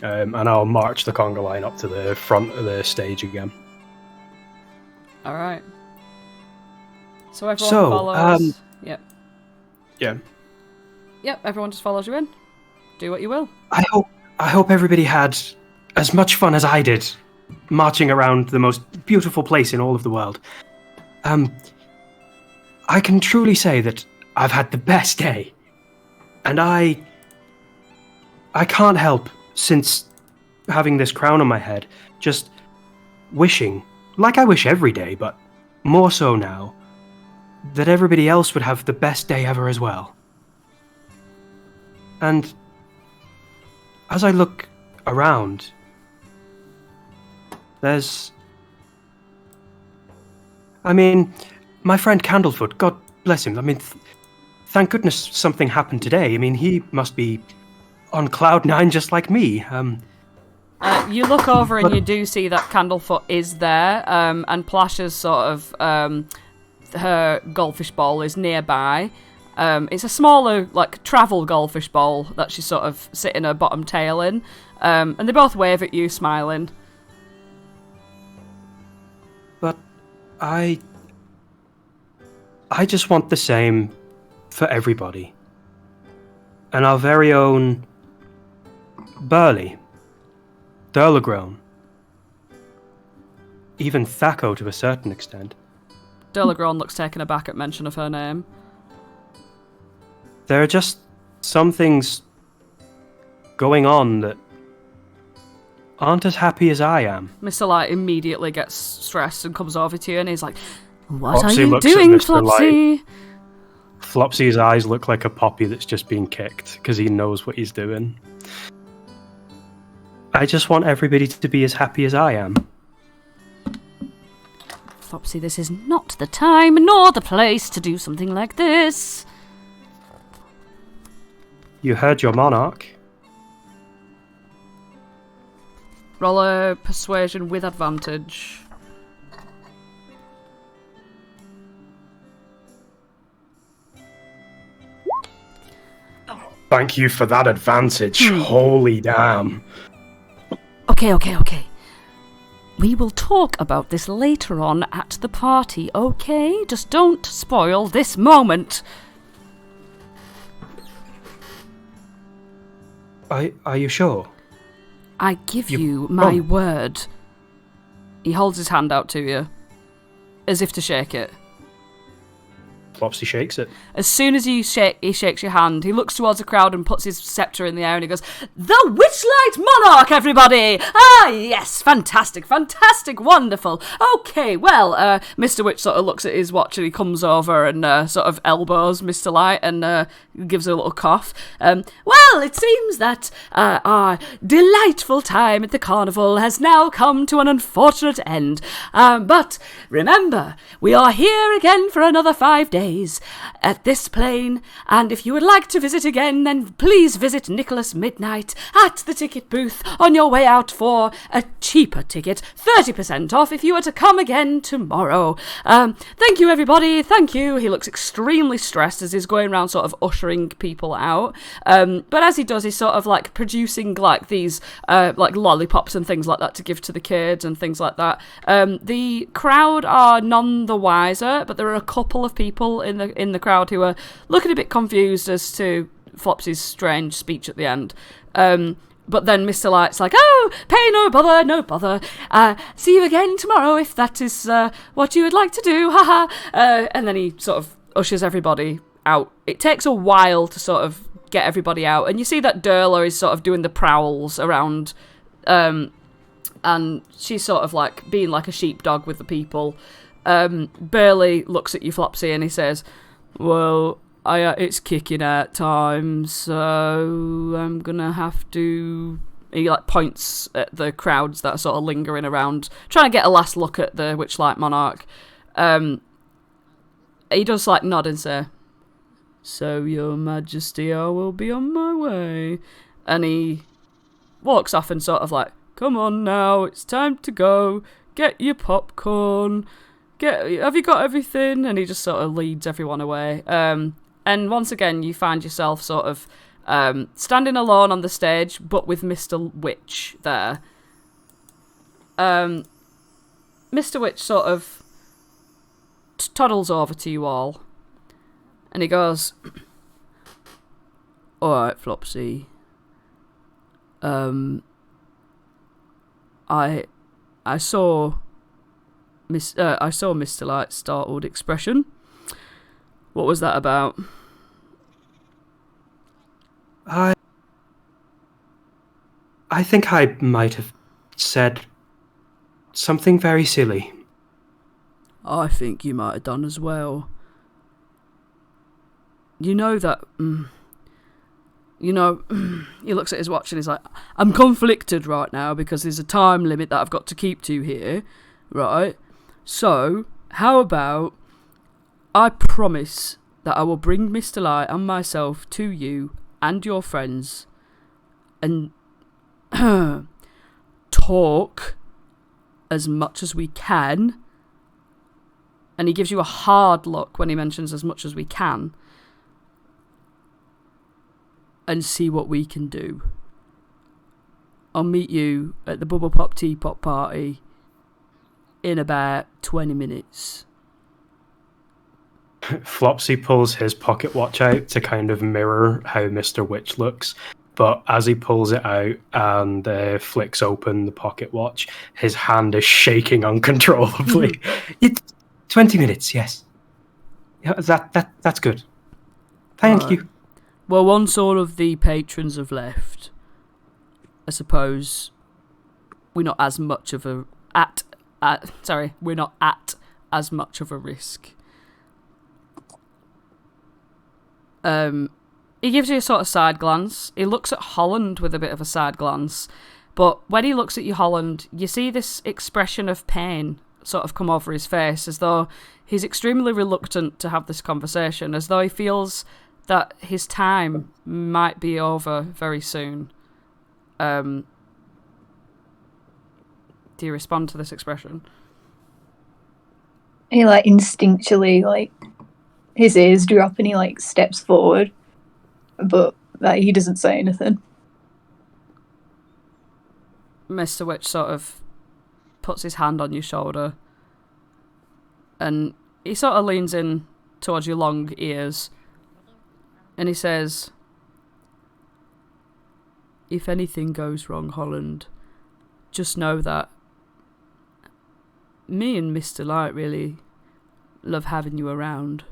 And I'll march the conga line up to the front of the stage again. Alright. So everyone follows... Yep. Yeah. Yep, everyone just follows you in. Do what you will. I hope everybody had as much fun as I did marching around the most beautiful place in all of the world. I can truly say that I've had the best day. And I can't help, since having this crown on my head, just wishing, like I wish every day, but more so now, that everybody else would have the best day ever as well. And as I look around, there's... I mean, my friend Candlefoot, God bless him, I mean, thank goodness something happened today. I mean, he must be on cloud 9 just like me. You look over and you do see that Candlefoot is there, and Plash's sort of... her goldfish ball is nearby. It's a smaller, like, travel goldfish ball that she's sort of sitting her bottom tail in. And they both wave at you, smiling. But I just want the same for everybody. And our very own Burley, Durlagrone, even Thaco to a certain extent. Durlagrone looks taken aback at mention of her name. There are just some things going on that aren't as happy as I am. Mr. Light immediately gets stressed and comes over to you and he's like, what Flopsy are you looks at doing, Mr. Flopsy? Flopsy's eyes look like a poppy that's just been kicked because he knows what he's doing. I just want everybody to be as happy as I am. Flopsy, this is not the time nor the place to do something like this. You heard your monarch. Roll a persuasion with advantage. Thank you for that advantage. Holy damn. Okay. we will talk about this later on at the party, okay? Just don't spoil this moment. Are you sure? I give you my word. He holds his hand out to you, as if to shake it. Flopsy shakes it. As soon as he shakes your hand, he looks towards the crowd and puts his sceptre in the air and he goes, "The Witchlight Monarch, everybody! Ah, yes, fantastic, fantastic, wonderful. Okay, well, Mr. Witch sort of looks at his watch and he comes over and sort of elbows Mr. Light and gives a little cough. Well, it seems that our delightful time at the carnival has now come to an unfortunate end. But remember, we are here again for another 5 days at this plane, and if you would like to visit again, then please visit Nicholas Midnight at the ticket booth on your way out for a cheaper ticket, 30% off if you were to come again tomorrow. Thank you, everybody, thank you." He looks extremely stressed as he's going around sort of ushering people out, but as he does, he's sort of like producing like these like lollipops and things like that to give to the kids and things like that. The crowd are none the wiser, but there are a couple of people in the crowd who are looking a bit confused as to Flopsy's strange speech at the end. But then Mr. Light's like, "Oh, pay no bother, no bother. See you again tomorrow if that is what you would like to do, haha." And then he sort of ushers everybody out. It takes a while to sort of get everybody out, and you see that Durla is sort of doing the prowls around, and she's sort of like being like a sheepdog with the people. Burley looks at you, Flopsy, and he says, "Well, it's kicking out time, so I'm gonna have to..." He like points at the crowds that are sort of lingering around, trying to get a last look at the Witchlight Monarch. He does like nod and say, "So, Your Majesty, I will be on my way." And he walks off and sort of like, "Come on now, it's time to go. Get your popcorn. Have you got everything?" And he just sort of leads everyone away. And once again, you find yourself sort of standing alone on the stage, but with Mr. Witch there. Mr. Witch sort of toddles over to you all, and he goes, "Alright, Flopsy. I saw Mr. Light's startled expression. What was that about?" I think I might have said something very silly. I think you might have done as well. You know that... he looks at his watch and he's like, "I'm conflicted right now because there's a time limit that I've got to keep to here, right? So, how about I promise that I will bring Mr. Light and myself to you and your friends and talk as much as we can." And he gives you a hard look when he mentions "as much as we can." "And see what we can do. I'll meet you at the Bubble Pop Teapot party in about 20 minutes. Flopsy pulls his pocket watch out to kind of mirror how Mr. Witch looks, but as he pulls it out and flicks open the pocket watch, his hand is shaking uncontrollably. 20 minutes, yes. Yeah, that's good. Thank you. Well, once all of the patrons have left, I suppose we're not as much of a we're not at as much of a risk. He gives you a sort of side glance. He looks at Holland with a bit of a side glance, but when he looks at you, Holland, you see this expression of pain sort of come over his face, as though he's extremely reluctant to have this conversation, as though he feels that his time might be over very soon. Do you respond to this expression? He like instinctually, like his ears drop and he like steps forward, but like he doesn't say anything. Mr. Witch sort of puts his hand on your shoulder, and he sort of leans in towards your long ears, and he says, "If anything goes wrong, Holland, just know that me and Mr. Light really love having you around.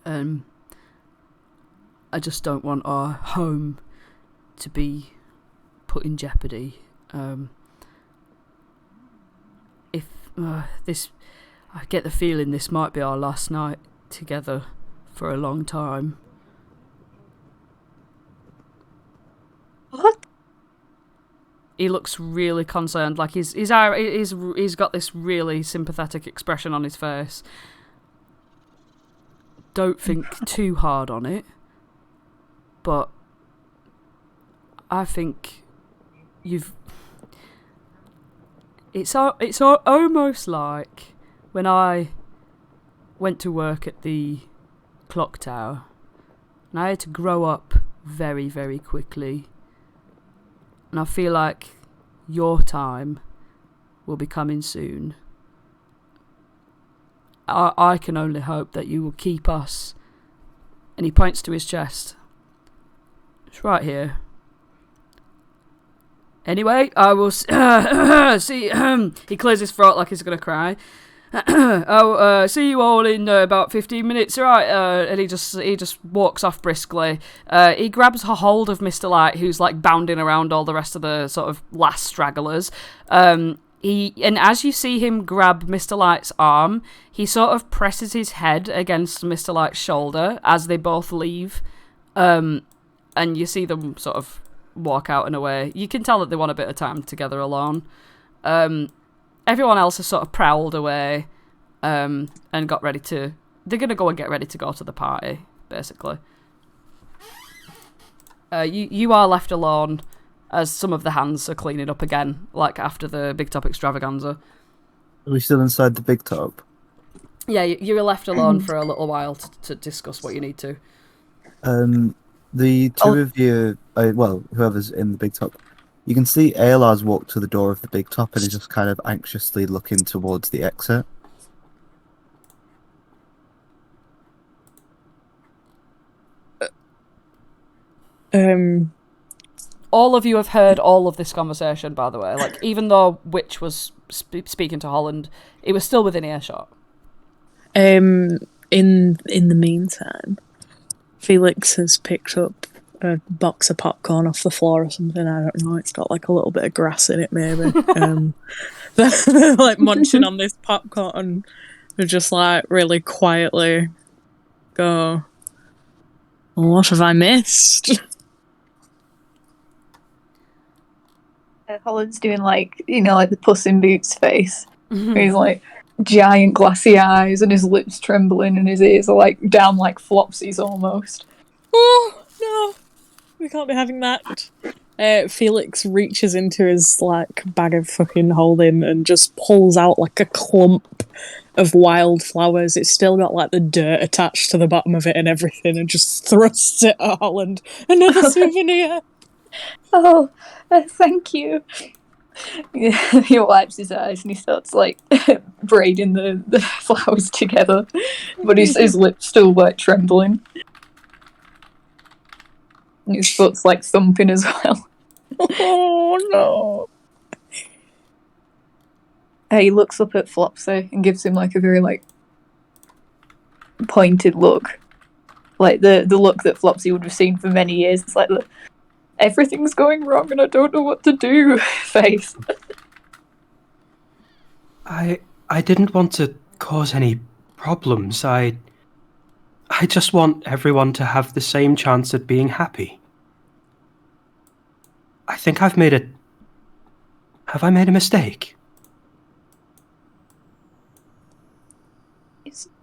I just don't want our home to be put in jeopardy. If this, I get the feeling this might be our last night together for a long time." What? He looks really concerned, like he's got this really sympathetic expression on his face. Don't think too hard on it, but I think it's almost like when I went to work at the clock tower, and I had to grow up very, very quickly. And I feel like your time will be coming soon. I can only hope that you will keep us. And he points to his chest. It's right here. Anyway, I will see. He clears his throat like he's going to cry. I'll see you all in about 15 minutes, right? And he just walks off briskly. He grabs a hold of Mr. Light, who's like bounding around all the rest of the sort of last stragglers. And as you see him grab Mr. Light's arm, he sort of presses his head against Mr. Light's shoulder as they both leave. And you see them sort of walk out and away. You can tell that they want a bit of time together alone. Everyone else has sort of prowled away and got ready to... They're going to go and get ready to go to the party, basically. You are left alone as some of the hands are cleaning up again, like after the Big Top extravaganza. Are we still inside the Big Top? Yeah, you were left alone for a little while to discuss what you need to. The two of you... well, whoever's in the Big Top... You can see Aelar's walked to the door of the Big Top and is just kind of anxiously looking towards the exit. All of you have heard all of this conversation, by the way. Like, even though Witch was speaking to Holland, it was still within earshot. In the meantime, Felix has picked up a box of popcorn off the floor or something. I don't know. It's got like a little bit of grass in it, maybe. They're like munching on this popcorn. They're just like really quietly go, well, what have I missed? Holland's doing like, like the Puss in Boots face. He's like giant glassy eyes and his lips trembling and his ears are like down like Flopsy's almost. Oh, no. We can't be having that. Felix reaches into his like bag of fucking holding and just pulls out like a clump of wildflowers. It's still got like the dirt attached to the bottom of it and everything, and just thrusts it at Holland. Another souvenir. Oh, thank you. He wipes his eyes and he starts like braiding the flowers together, but his lips still like trembling. And his foot's like thumping as well. Oh no. He looks up at Flopsy and gives him like a very like pointed look. Like the look that Flopsy would have seen for many years. It's like the everything's going wrong and I don't know what to do face. I didn't want to cause any problems. I just want everyone to have the same chance at being happy. I think Have I made a mistake?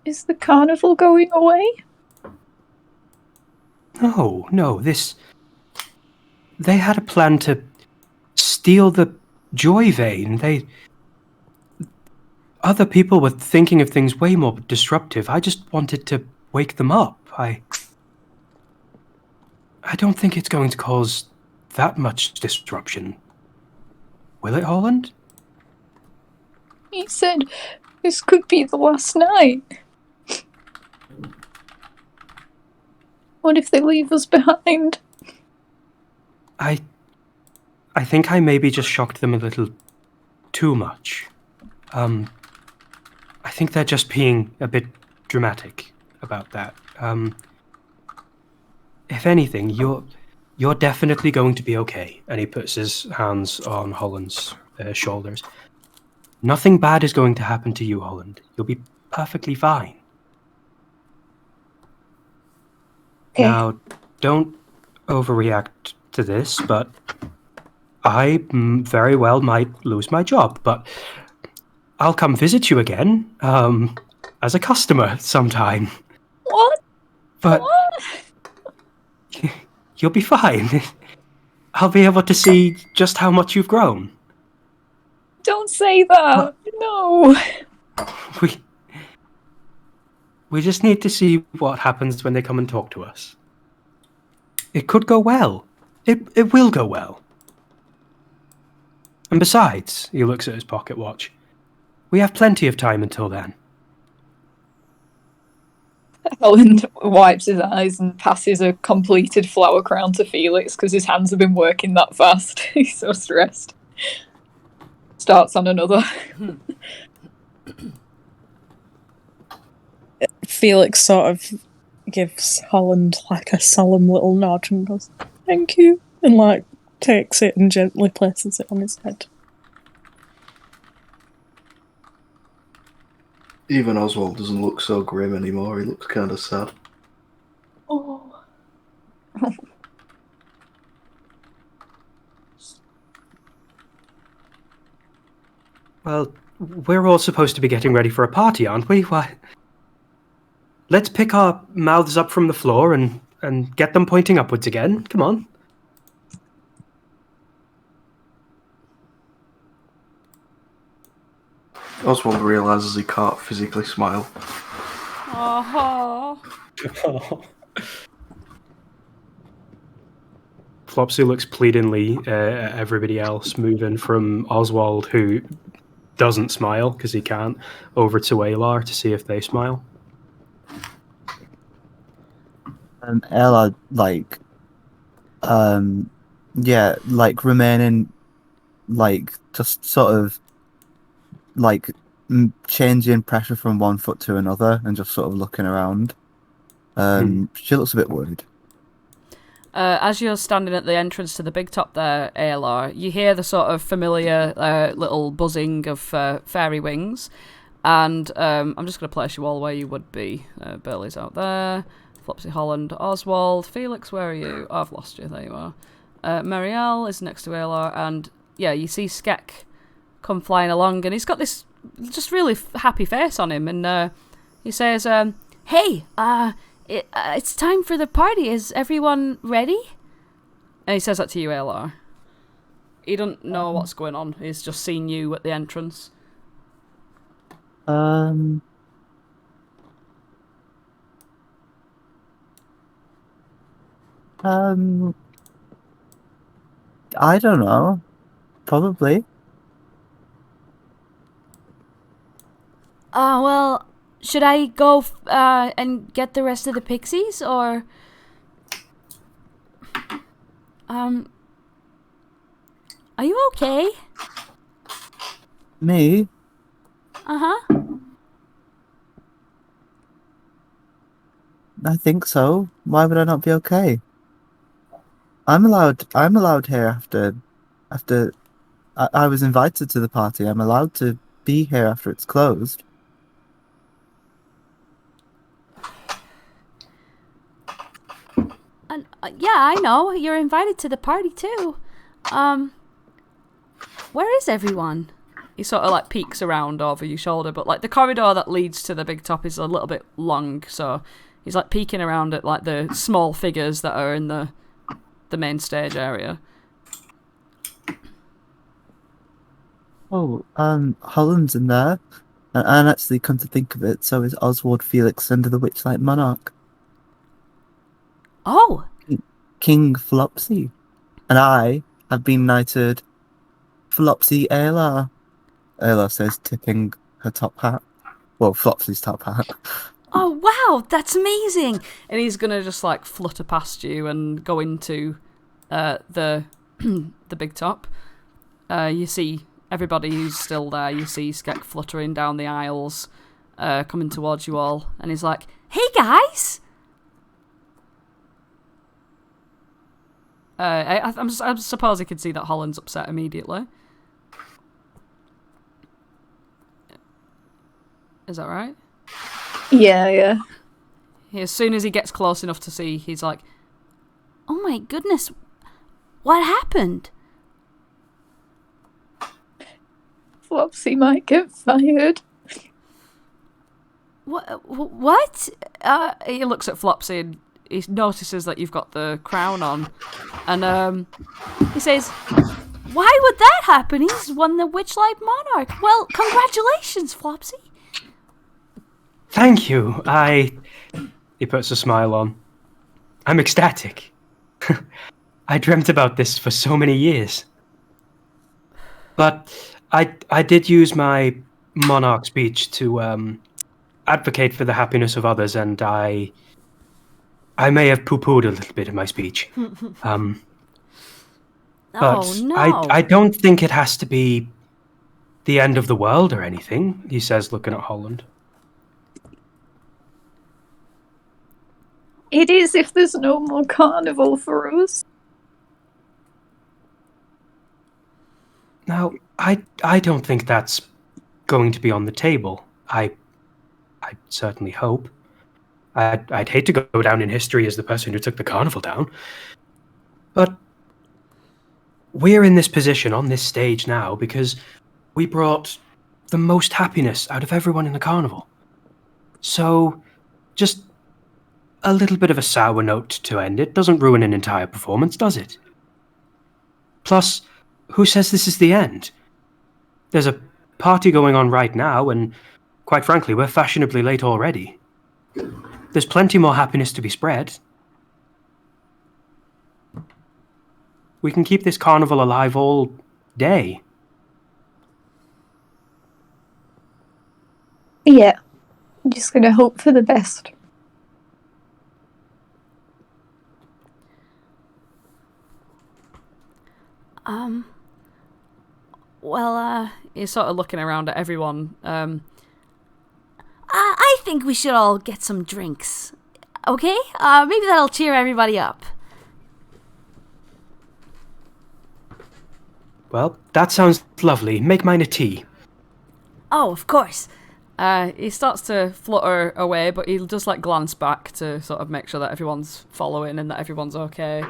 Is the carnival going away? No, they had a plan to steal the joy vein. Other people were thinking of things way more disruptive. I just wanted to wake them up. I don't think it's going to cause that much disruption. Will it, Holland? He said this could be the last night. What if they leave us behind? I think I maybe just shocked them a little too much. I think they're just being a bit dramatic about that. If anything, you're definitely going to be okay. And he puts his hands on Holland's shoulders. Nothing bad is going to happen to you, Holland. You'll be perfectly fine. Okay. Now, don't overreact to this, but I very well might lose my job, but I'll come visit you again, as a customer sometime. What? But What? you'll be fine. I'll be able to see just how much you've grown. Don't say that. No. We just need to see what happens when they come and talk to us. It could go well. It will go well. And besides, he looks at his pocket watch, we have plenty of time until then. Holland wipes his eyes and passes a completed flower crown to Felix because his hands have been working that fast. He's so stressed. Starts on another. Felix sort of gives Holland like a solemn little nod and goes, "Thank you," and like takes it and gently places it on his head. Even Oswald doesn't look so grim anymore. He looks kind of sad. Oh. Well, we're all supposed to be getting ready for a party, aren't we? Why? Let's pick our mouths up from the floor and get them pointing upwards again. Come on. Oswald realises he can't physically smile. Oh. Flopsy looks pleadingly at everybody else, moving from Oswald, who doesn't smile because he can't, over to Aelar to see if they smile. Aelar, remaining, just sort of, changing pressure from one foot to another and just sort of looking around. She looks a bit worried. As you're standing at the entrance to the big top there, Aelar, you hear the sort of familiar little buzzing of fairy wings, and I'm just going to place you all where you would be. Burley's out there, Flopsy, Holland, Oswald, Felix, where are you? Oh, I've lost you, there you are. Marielle is next to Aelar, and yeah, you see Skek come flying along, and he's got this just really happy face on him, and he says, "Hey, it's time for the party. Is everyone ready?" And he says that to you, Aelar. He doesn't know what's going on. He's just seen you at the entrance. I don't know. Probably. Well, should I go and get the rest of the pixies, or are you okay? Me? Uh-huh. I think so. Why would I not be okay? I'm allowed here after I was invited to the party. I'm allowed to be here after it's closed. And yeah, I know. You're invited to the party too. Where is everyone? He sort of like peeks around over your shoulder, but like the corridor that leads to the big top is a little bit long, so he's like peeking around at like the small figures that are in the main stage area. Oh, Holland's in there. And actually, come to think of it, so is Oswald, Felix, under the Witchlight Monarch. Oh! King Flopsy. And I have been knighted Flopsy Aelar. Aelar says, tipping her top hat. Well, Flopsy's top hat. Oh, wow, that's amazing! And he's gonna just, like, flutter past you and go into the the big top. You see everybody who's still there. You see Skek fluttering down the aisles, coming towards you all. And he's like, hey, guys! I suppose he could see that Holland's upset immediately. Is that right? Yeah. As soon as he gets close enough to see, he's like, oh my goodness, what happened? Flopsy might get fired. What? He looks at Flopsy and he notices that you've got the crown on. And he says, why would that happen? He's won the Witchlight Monarch. Well, congratulations, Flopsy. Thank you. He puts a smile on. I'm ecstatic. I dreamt about this for so many years. But I did use my monarch speech to advocate for the happiness of others, and I may have poo-pooed a little bit in my speech. But Oh, no. I don't think it has to be the end of the world or anything, he says, looking at Holland. It is if there's no more carnival for us. Now, I don't think that's going to be on the table. I certainly hope. I'd hate to go down in history as the person who took the carnival down. But we're in this position on this stage now because we brought the most happiness out of everyone in the carnival. So, just a little bit of a sour note to end it doesn't ruin an entire performance, does it? Plus, who says this is the end? There's a party going on right now, and quite frankly, we're fashionably late already. There's plenty more happiness to be spread. We can keep this carnival alive all day. Yeah. I'm just gonna hope for the best. Well, he's sort of looking around at everyone. I think we should all get some drinks. Okay? Maybe that'll cheer everybody up. Well, that sounds lovely. Make mine a tea. Oh, of course. He starts to flutter away, but he'll just like glance back to sort of make sure that everyone's following and that everyone's okay.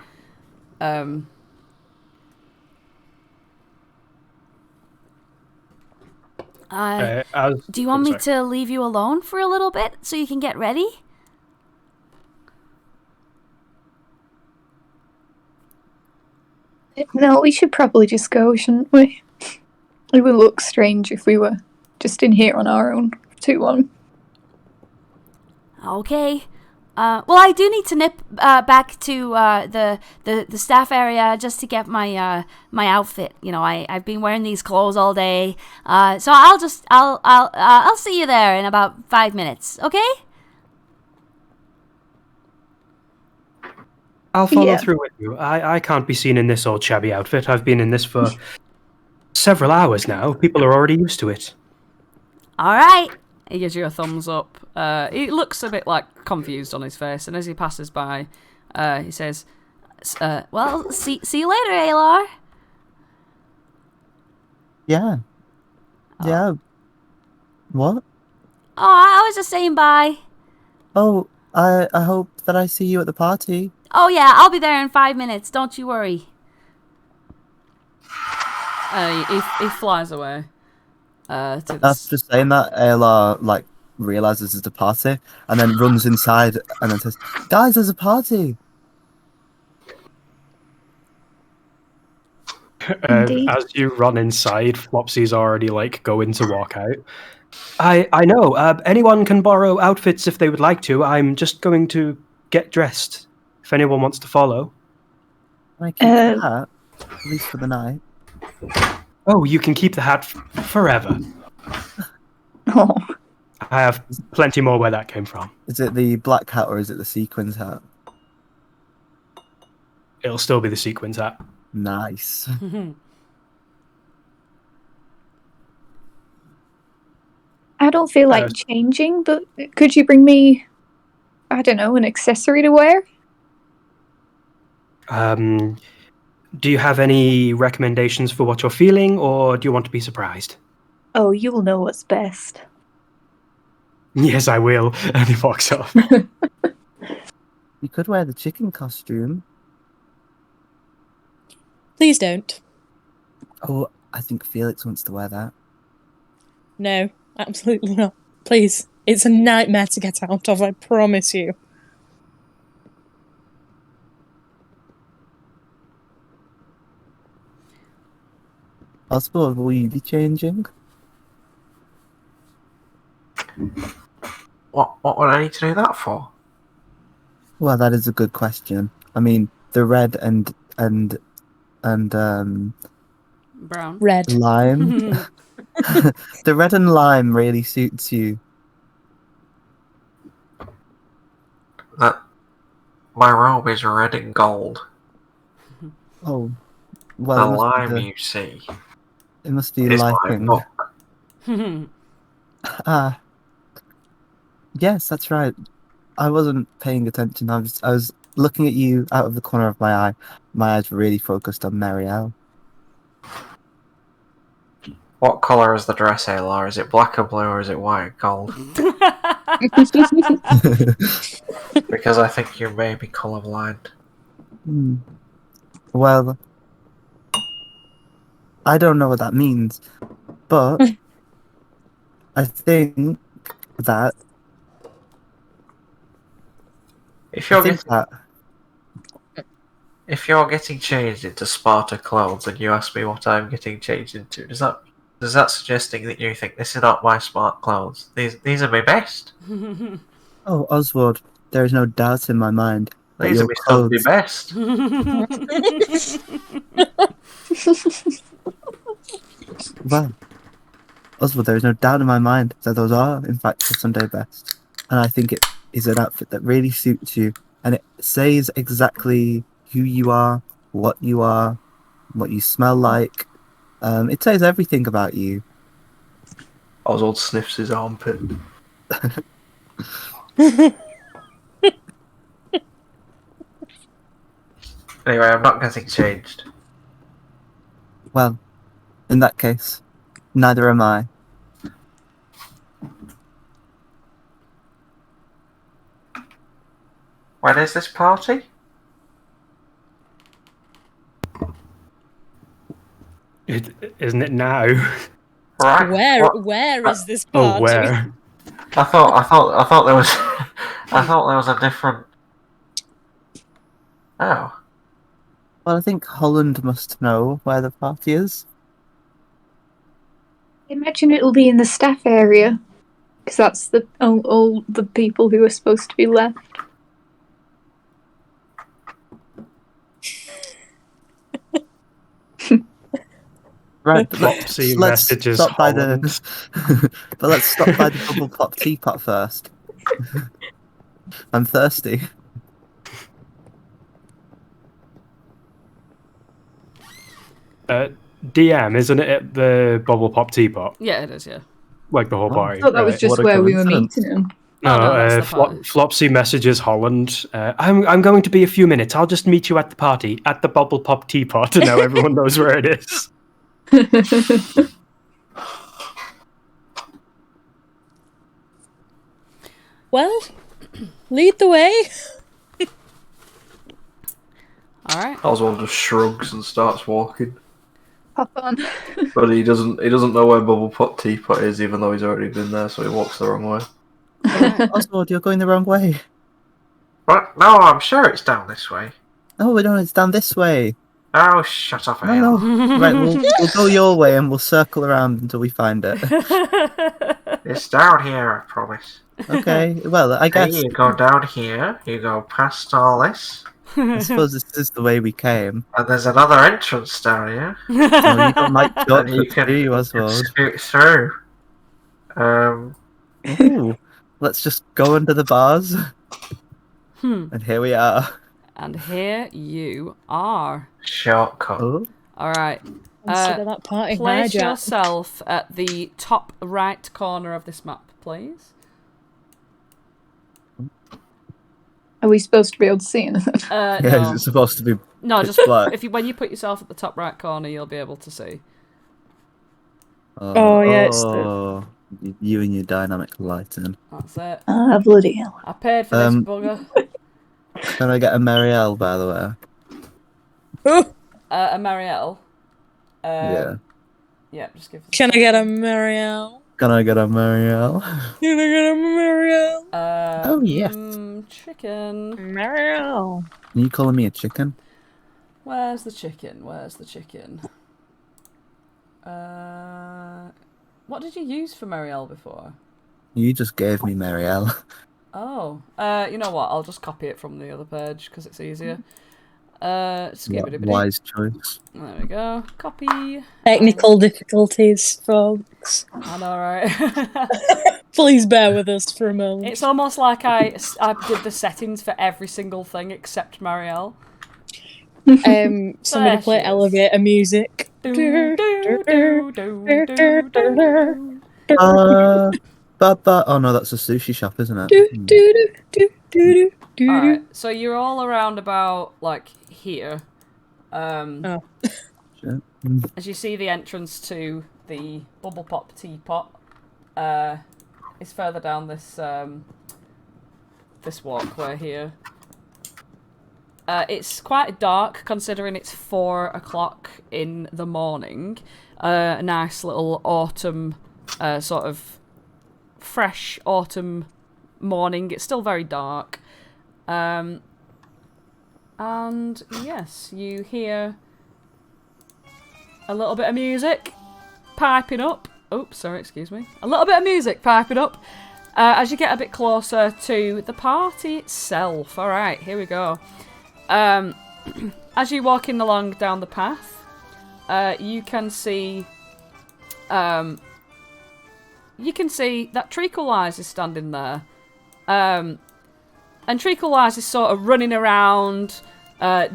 Do you want me to leave you alone for a little bit so you can get ready? No, we should probably just go, shouldn't we? It would look strange if we were just in here on our own for too long. Okay. Well, I do need to nip back to the staff area just to get my my outfit. You know, I've been wearing these clothes all day. So I'll see you there in about 5 minutes. Okay? I'll follow through with you. I can't be seen in this old shabby outfit. I've been in this for several hours now. People are already used to it. All right. He gives you a thumbs up. He looks a bit like confused on his face, and as he passes by, he says, "Well, see you later, Aelar." Yeah. Yeah. What? Oh, I was just saying bye. Oh, I hope that I see you at the party. Oh yeah, I'll be there in 5 minutes. Don't you worry. He flies away. After saying that, Aelar like realizes there's a party and then runs inside and then says, "Guys, there's a party." As you run inside, Flopsy's already like going to walk out. I know. Anyone can borrow outfits if they would like to. I'm just going to get dressed. If anyone wants to follow. I keep that, at least for the night. Oh, you can keep the hat forever. Oh, I have plenty more where that came from. Is it the black hat or is it the sequins hat? It'll still be the sequins hat. Nice. I don't feel like Uh, changing, but could you bring me, I don't know, an accessory to wear? Do you have any recommendations for what you're feeling, or do you want to be surprised? Oh, you'll know what's best. Yes, I will. And he walks off. You could wear the chicken costume. Please don't. Oh, I think Felix wants to wear that. No, absolutely not. Please. It's a nightmare to get out of, I promise you. Oswald, will you be changing? What would I need to do that for? Well, that is a good question. I mean, the red and Brown. Red. lime. The red and lime really suits you. That my robe is red and gold. Oh, The well, lime you see it must be is my lighting. book. Ah, yes, that's right. I wasn't paying attention. I was looking at you out of the corner of my eye. My eyes were really focused on Marielle. What colour is the dress, Aelar? Is it black or blue or is it white and gold? Because I think you may be colourblind. Hmm. Well, I don't know what that means, but I think that If I you're think getting, that if you're getting changed into Sparta clothes and you ask me what I'm getting changed into, does that suggesting that you think this is not my smart clothes? These are my best. oh, Oswald, there is no doubt in my mind that These are your my Sunday clothes. best. Well, Oswald, there is no doubt in my mind that those are, in fact, your Sunday best. And I think it is an outfit that really suits you. And it says exactly who you are, what you smell like. It says everything about you. Oswald sniffs his armpit. Anyway, I'm not getting changed. Well, in that case, neither am I. When is this party? Isn't it now? Right. Where is this Oh, party? where? I thought there was I thought there was a different. Oh. Well, I think Holland must know where the party is. Imagine it'll be in the staff area, because that's the all the people who are supposed to be left. Right, Flopsy let's messages stop by Holland. but let's stop by the bubble pop teapot first. I'm thirsty. DM, isn't it at the bubble pop teapot? Yeah, it is, yeah. Like the whole Oh. party. I thought that was right? just what a where we were coincidence. meeting him. Oh, no, that's the party. Flopsy messages Holland. I'm going to be a few minutes. I'll just meet you at the party at the bubble pop teapot, and now everyone knows where it is. Well, lead the way. Alright. Oswald just shrugs and starts walking. Hop on. But he doesn't know where Bubble Pop Teapot is, even though he's already been there, so he walks the wrong way. Oswald, you're going the wrong way. What? No, I'm sure it's down this way. Oh, no, it's down this way. Oh, shut up, No, Aelar. no. Right, we'll go your way and we'll circle around until we find it. It's down here, I promise. Okay, well, I Okay, guess. you go down here, you go past all this, I suppose this is the way we came. And there's another entrance down here. Oh, you got Mike And shortcuts, do you, Oswald? scoot through. Ooh, let's just go under the bars. And here we are. And here you are. Shortcut. Oh, Alright. Consider that party Place hijack. yourself at the top right corner of this map, please. Are we supposed to be able to see anything? yeah, No. is it supposed to be No, pitch just black? when you put yourself at the top right corner, you'll be able to see. Oh, yeah, it's the- Oh, you and your dynamic lighting. That's it. Ah, bloody hell. I paid for this bugger. Can I get a Marielle, by the way? Oh, A Marielle. Yeah. Yeah, just give. can I get a Marielle? Can I get a Marielle? Can I get a Marielle? Oh, yes. Chicken. Marielle. Are you calling me a chicken? Where's the chicken? Where's the chicken? What did you use for Marielle before? You just gave me Marielle. Oh, you know what? I'll just copy it from the other page because it's easier. Skibbity-bitty. Wise choice. There we go. Copy. Technical difficulties, folks. I know, right? Please bear with us for a moment. It's almost like I did the settings for every single thing except Marielle. Somebody There play she is. elevator music. Do, do, do, do, do, do. Oh no, that's a sushi shop, isn't it? Alright, so you're all around about, like, here. Oh. Shit. As you see the entrance to the Bubble Pop Teapot, is further down this, this walkway here. It's quite dark, considering it's 4 o'clock in the morning. A nice little autumn, sort of fresh autumn morning. It's still very dark. And yes, you hear a little bit of music piping up. Oops, sorry, excuse me. A little bit of music piping up as you get a bit closer to the party itself. Alright, here we go. As you're walking along down the path, you can see that Treacle-Wise is standing there. And Treacle-Wise is sort of running around,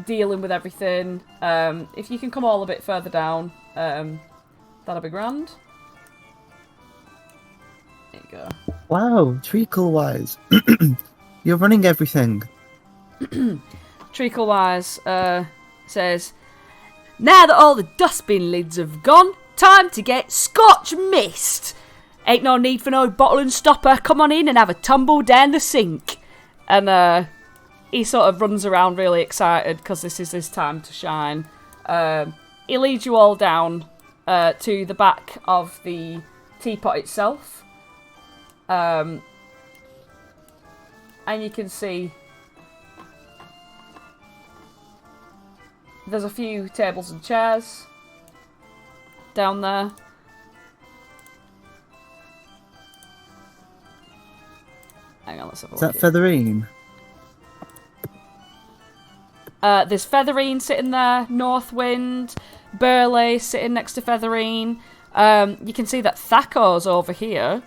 dealing with everything. If you can come all a bit further down, that'll be grand. There you go. Wow, Treacle-Wise. You're running everything. Treacle-Wise says, "Now that all the dustbin lids have gone, time to get Scotch Mist. Ain't no need for no bottle and stopper. Come on in and have a tumble down the sink." And he sort of runs around really excited because this is his time to shine. He leads you all down to the back of the teapot itself. And you can see there's a few tables and chairs down there. Hang on, let's have a Is look that here. Featherine? There's Featherine sitting there, Northwind, Burley sitting next to Featherine. You can see that Thaco's over here,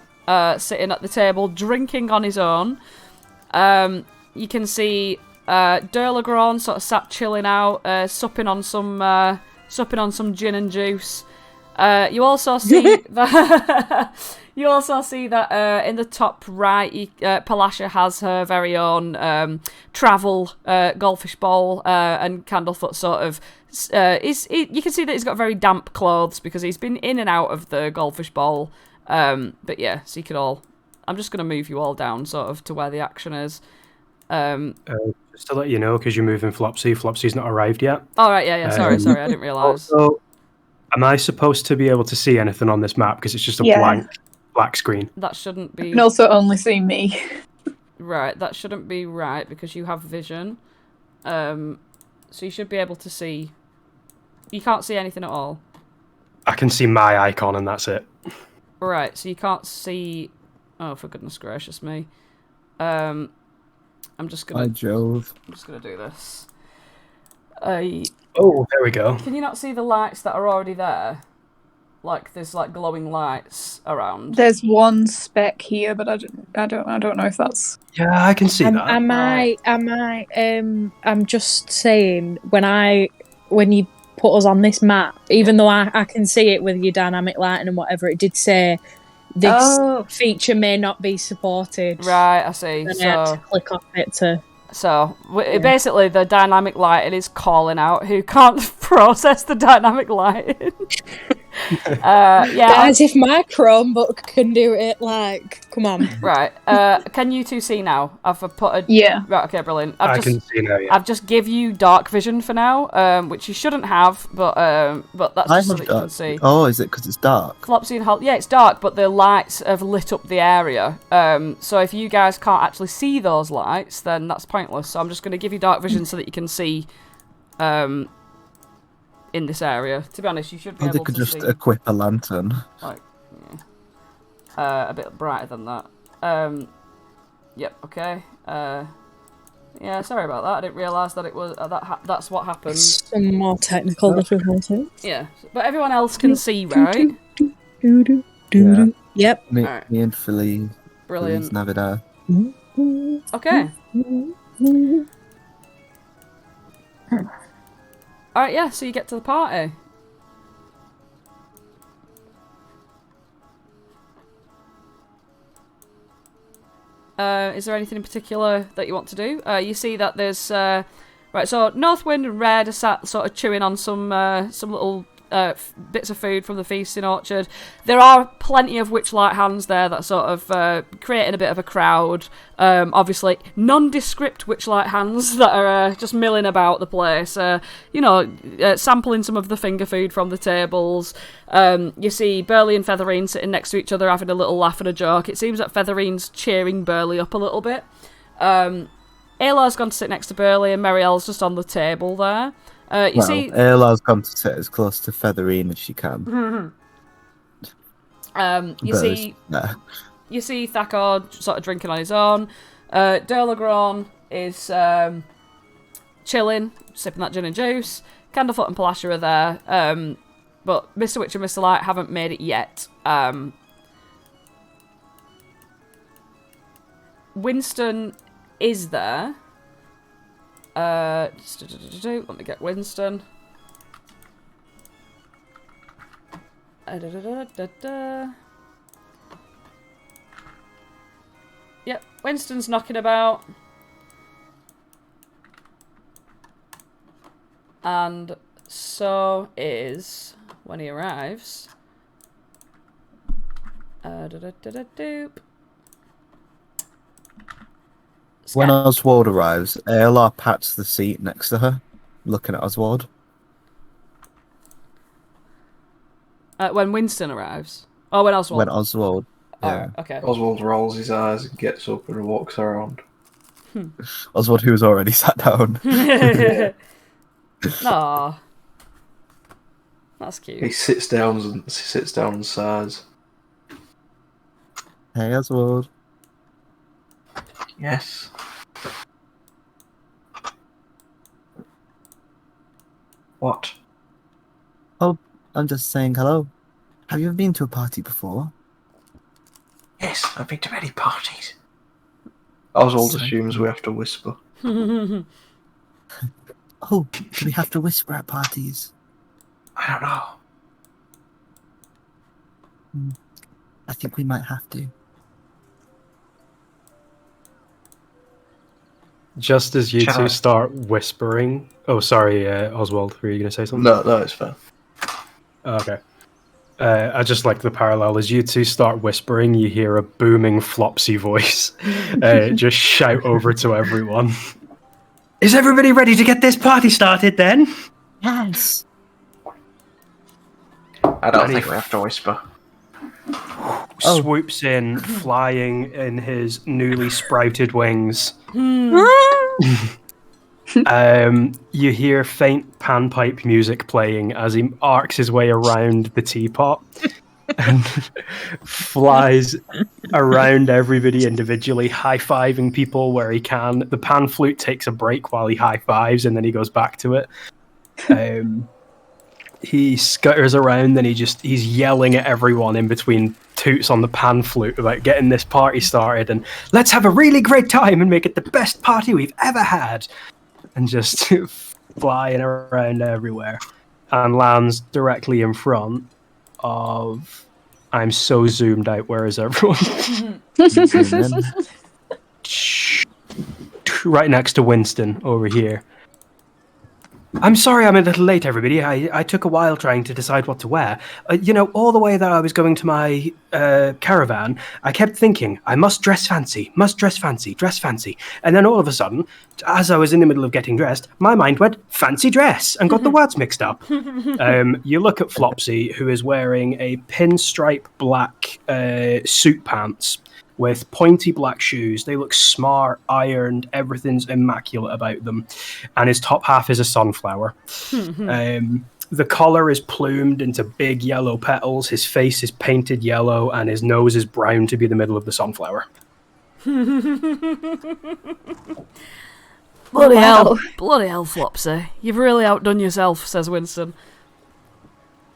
sitting at the table, drinking on his own. You can see Durlagron sort of sat chilling out, supping on some gin and juice. You also see that in the top right, Palasha has her very own travel goldfish bowl, and Candlefoot sort of you can see that he's got very damp clothes because he's been in and out of the goldfish bowl. But yeah, so you could all. I'm just going to move you all down sort of to where the action is. Just to let you know, because you're moving Flopsy. Flopsy's not arrived yet. All right, yeah, sorry, I didn't realise. Also, am I supposed to be able to see anything on this map? Because it's just a Yeah. black screen. That shouldn't be You can also only see me. right. That shouldn't be right because you have vision. So you should be able to see. You can't see anything at all. I can see my icon, and that's it. Right, so you can't see. Oh, for goodness gracious me. I'm just By gonna Jove. do this. Oh, there we go. Can you not see the lights that are already there? Like there's like glowing lights around. There's one speck here, but I don't know if that's. Yeah, I can see that. I'm just saying when you put us on this map, even though I can see it with your dynamic lighting and whatever, it did say this feature may not be supported. Right, I see. And I had to click off it to. So basically, the dynamic lighting is calling out who can't process the dynamic lighting. Guys, if my Chromebook can do it, like, come on. Right. Can you two see now? I've put a... Yeah. Right, okay, brilliant. I can see now, yeah. I've just give you dark vision for now, which you shouldn't have, but that's just so that you can see. Oh, is it because it's dark? Flopsy and Hallie, yeah, it's dark, but the lights have lit up the area. So if you guys can't actually see those lights, then that's pointless. So I'm just going to give you dark vision so that you can see in this area. To be honest, you should be able to see. They could just equip a lantern. Like, a bit brighter than that. Yep, okay. Yeah, sorry about that. I didn't realise that it was that's what happened. Some more technical difficulties. Yeah, but everyone else can see, right? Yeah. Yep. Me Alright. and Philly. Brilliant. Navidad. Okay. Alright, yeah, so you get to the party. Is there anything in particular that you want to do? You see that there's... right, so Northwind and Red are sat sort of chewing on some little bits of food from the feasting orchard. There are plenty of Witchlight hands there that sort of creating a bit of a crowd. Obviously, nondescript Witchlight hands that are just milling about the place. Sampling some of the finger food from the tables. You see Burley and Featherine sitting next to each other having a little laugh and a joke. It seems that Featherine's cheering Burley up a little bit. Aelar's gone to sit next to Burley and Meriel's just on the table there. You see, Aelar's gone to sit as close to Featherine as she can. You see Thakor sort of drinking on his own. Durlagron is chilling, sipping that gin and juice. Candlefoot and Palasha are there, but Mr. Witch and Mr. Light haven't made it yet. Winston is there. Let me get Winston. Yep, Winston's knocking about. And so is, when he arrives... When Oswald arrives, Aelar pats the seat next to her, looking at Oswald. When Winston arrives? Oh, when Oswald. When Oswald. Yeah. Oh, okay. Oswald rolls his eyes and gets up and walks around. Oswald, who was already sat down. Aw. That's cute. He sits down and sighs. Hey, Oswald. Yes. What? Oh, I'm just saying hello. Have you ever been to a party before? Yes, I've been to many parties. Oswald assumes we have to whisper. Oh, do we have to whisper at parties? I don't know. I think we might have to. Just as you two start whispering... Oh, sorry, Oswald, were you going to say something? No, it's fine. Okay. I just like the parallel. As you two start whispering, you hear a booming Flopsy voice just shout over to everyone. Is everybody ready to get this party started then? Yes. I don't think we have to whisper. Swoops in, flying in his newly sprouted wings. You hear faint panpipe music playing as he arcs his way around the teapot. and flies around everybody individually, high-fiving people where he can. The pan flute takes a break while he high-fives, and then he goes back to it. He scutters around, and he's yelling at everyone in between toots on the pan flute about getting this party started, and let's have a really great time and make it the best party we've ever had, and just flying around everywhere, and lands directly in front of... I'm so zoomed out. Where is everyone? Right next to Winston over here. I'm sorry I'm a little late, everybody. I took a while trying to decide what to wear. All the way that I was going to my caravan, I kept thinking, I must dress fancy, dress fancy. And then all of a sudden, as I was in the middle of getting dressed, my mind went, fancy dress, and got the words mixed up. You look at Flopsy, who is wearing a pinstripe black suit pants with pointy black shoes. They look smart, ironed, everything's immaculate about them. And his top half is a sunflower. The collar is plumed into big yellow petals, his face is painted yellow, and his nose is brown to be the middle of the sunflower. Bloody hell, Flopsy. You've really outdone yourself, says Winston.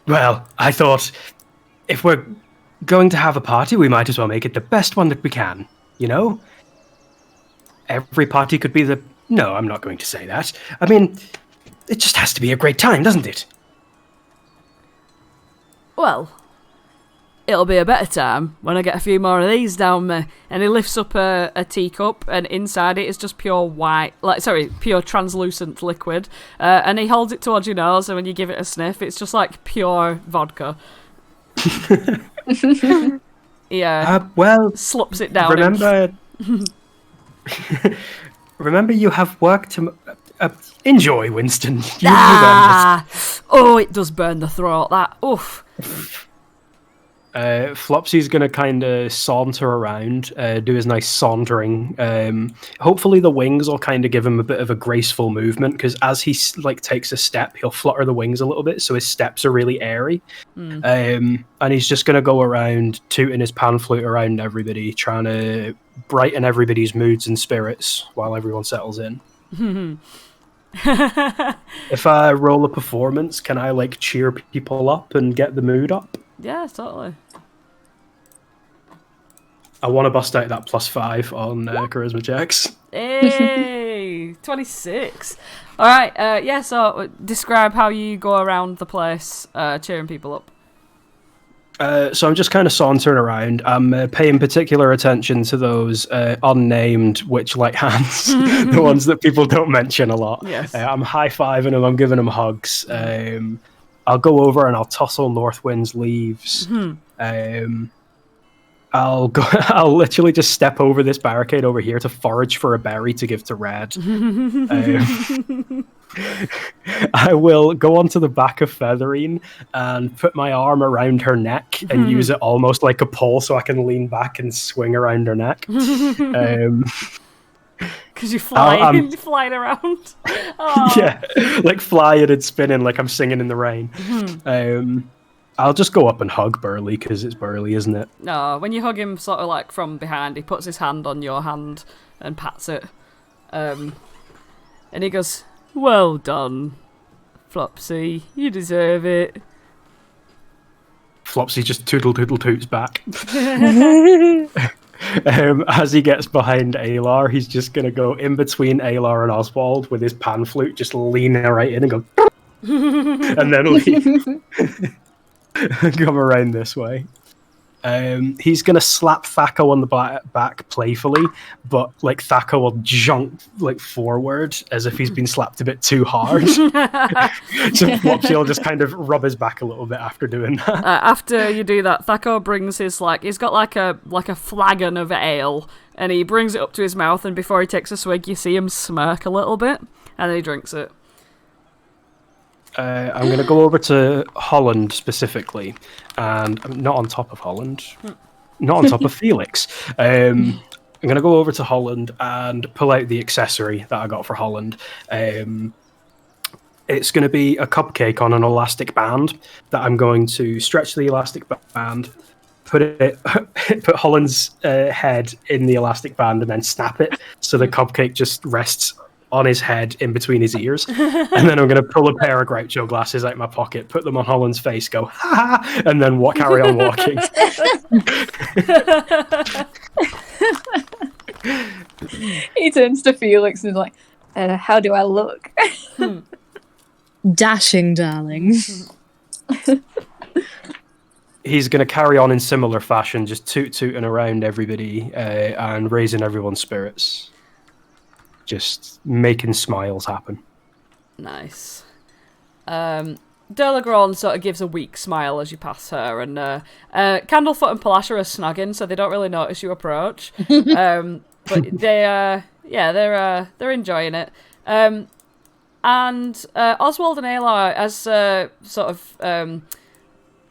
Well, I thought, if we're going to have a party, we might as well make it the best one that we can, Every party could be No, I'm not going to say that. I mean, it just has to be a great time, doesn't it? Well, it'll be a better time when I get a few more of these down me. And he lifts up a teacup, and inside it is just pure pure translucent liquid. And he holds it towards your nose, and when you give it a sniff, it's just like pure vodka. Yeah. Slops it down. Remember, you have work to enjoy, Winston. Oh, it does burn the throat. That oof. Flopsy's going to kind of saunter around, do his nice sauntering. Hopefully the wings will kind of give him a bit of a graceful movement, because as he takes a step, he'll flutter the wings a little bit, so his steps are really airy. And he's just going to go around tooting his pan flute around everybody, trying to brighten everybody's moods and spirits while everyone settles in. If I roll a performance, can I cheer people up and get the mood up? Yeah, totally. I want to bust out that +5 on charisma checks. Hey, 26. All right. So describe how you go around the place, cheering people up. So I'm just kind of sauntering around. I'm paying particular attention to those unnamed Witchlight hands, the ones that people don't mention a lot. Yes. I'm high-fiving them. I'm giving them hugs. I'll go over and I'll tussle Northwind's leaves. I'll literally just step over this barricade over here to forage for a berry to give to Red. I will go onto the back of Featherine and put my arm around her neck and use it almost like a pole so I can lean back and swing around her neck. Because you're flying around. Oh. Yeah, flying and spinning like I'm singing in the rain. I'll just go up and hug Burley because it's Burley, isn't it? No, when you hug him sort of from behind, he puts his hand on your hand and pats it. And he goes, "Well done, Flopsy. You deserve it." Flopsy just tootle toots back. As he gets behind Aelar, he's just going to go in between Aelar and Oswald with his pan flute, just leaning right in and go, and then leave. Come around this way. He's going to slap Thaco on the back playfully, but Thaco will jump forward as if he's been slapped a bit too hard. So Flopsy will just kind of rub his back a little bit after doing that. After you do that, Thaco brings his he's got a flagon of ale, and he brings it up to his mouth, and before he takes a swig, you see him smirk a little bit, and then he drinks it. I'm going to go over to Holland specifically, and I'm not on top of Holland, not on top of Felix. I'm going to go over to Holland and pull out the accessory that I got for Holland. It It's going to be a cupcake on an elastic band that I'm going to stretch the elastic band, put Holland's head in the elastic band, and then snap it so the cupcake just rests on his head in between his ears. And then I'm going to pull a pair of Groucho glasses out of my pocket, put them on Holland's face, go, ha ha, and then carry on walking. He turns to Felix and is like, how do I look? Dashing, darling. He's going to carry on in similar fashion, just tooting around everybody and raising everyone's spirits. Just making smiles happen. Nice. Delagron sort of gives a weak smile as you pass her, and Candlefoot and Palasha are snogging, so they don't really notice you approach. But they're enjoying it. And Oswald and Aelar, as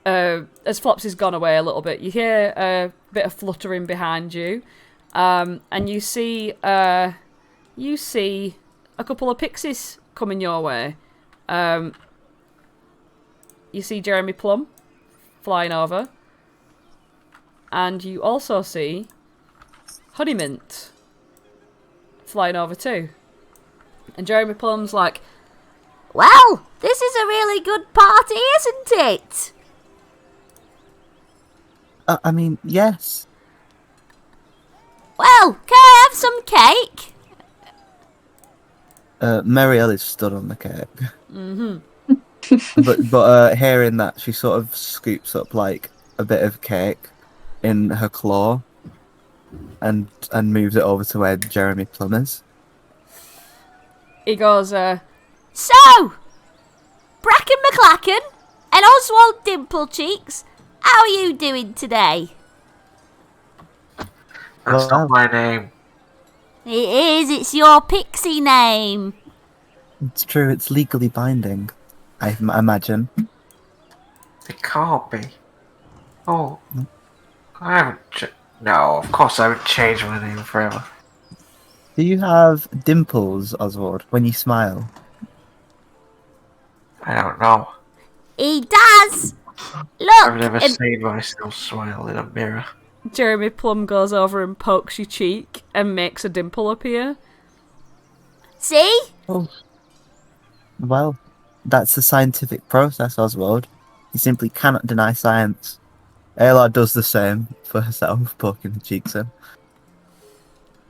as Flopsy's gone away a little bit, you hear a bit of fluttering behind you, and you see a couple of pixies coming your way. You see Jeremy Plum flying over, and you also see Honeymint flying over too. And Jeremy Plum's like, well, this is a really good party, isn't it? I mean, yes. Well, can I have some cake? Marielle is stood on the cake. Mm-hmm. but hearing that, she sort of scoops up like a bit of cake in her claw and moves it over to where Jeremy Plum is. He goes, So, Bracken McLacken and Oswald Dimplecheeks, how are you doing today? That's not my name. It is, it's your pixie name. It's true, it's legally binding, I imagine. It can't be. Oh, I haven't. No, of course I would change my name forever. Do you have dimples, Oswald, when you smile? I don't know. He does. Look. I've never seen myself smile in a mirror. Jeremy Plum goes over and pokes your cheek and makes a dimple appear. See? Oh. Well, that's the scientific process, Oswald. You simply cannot deny science. Aelar does the same for herself, poking the cheeks in.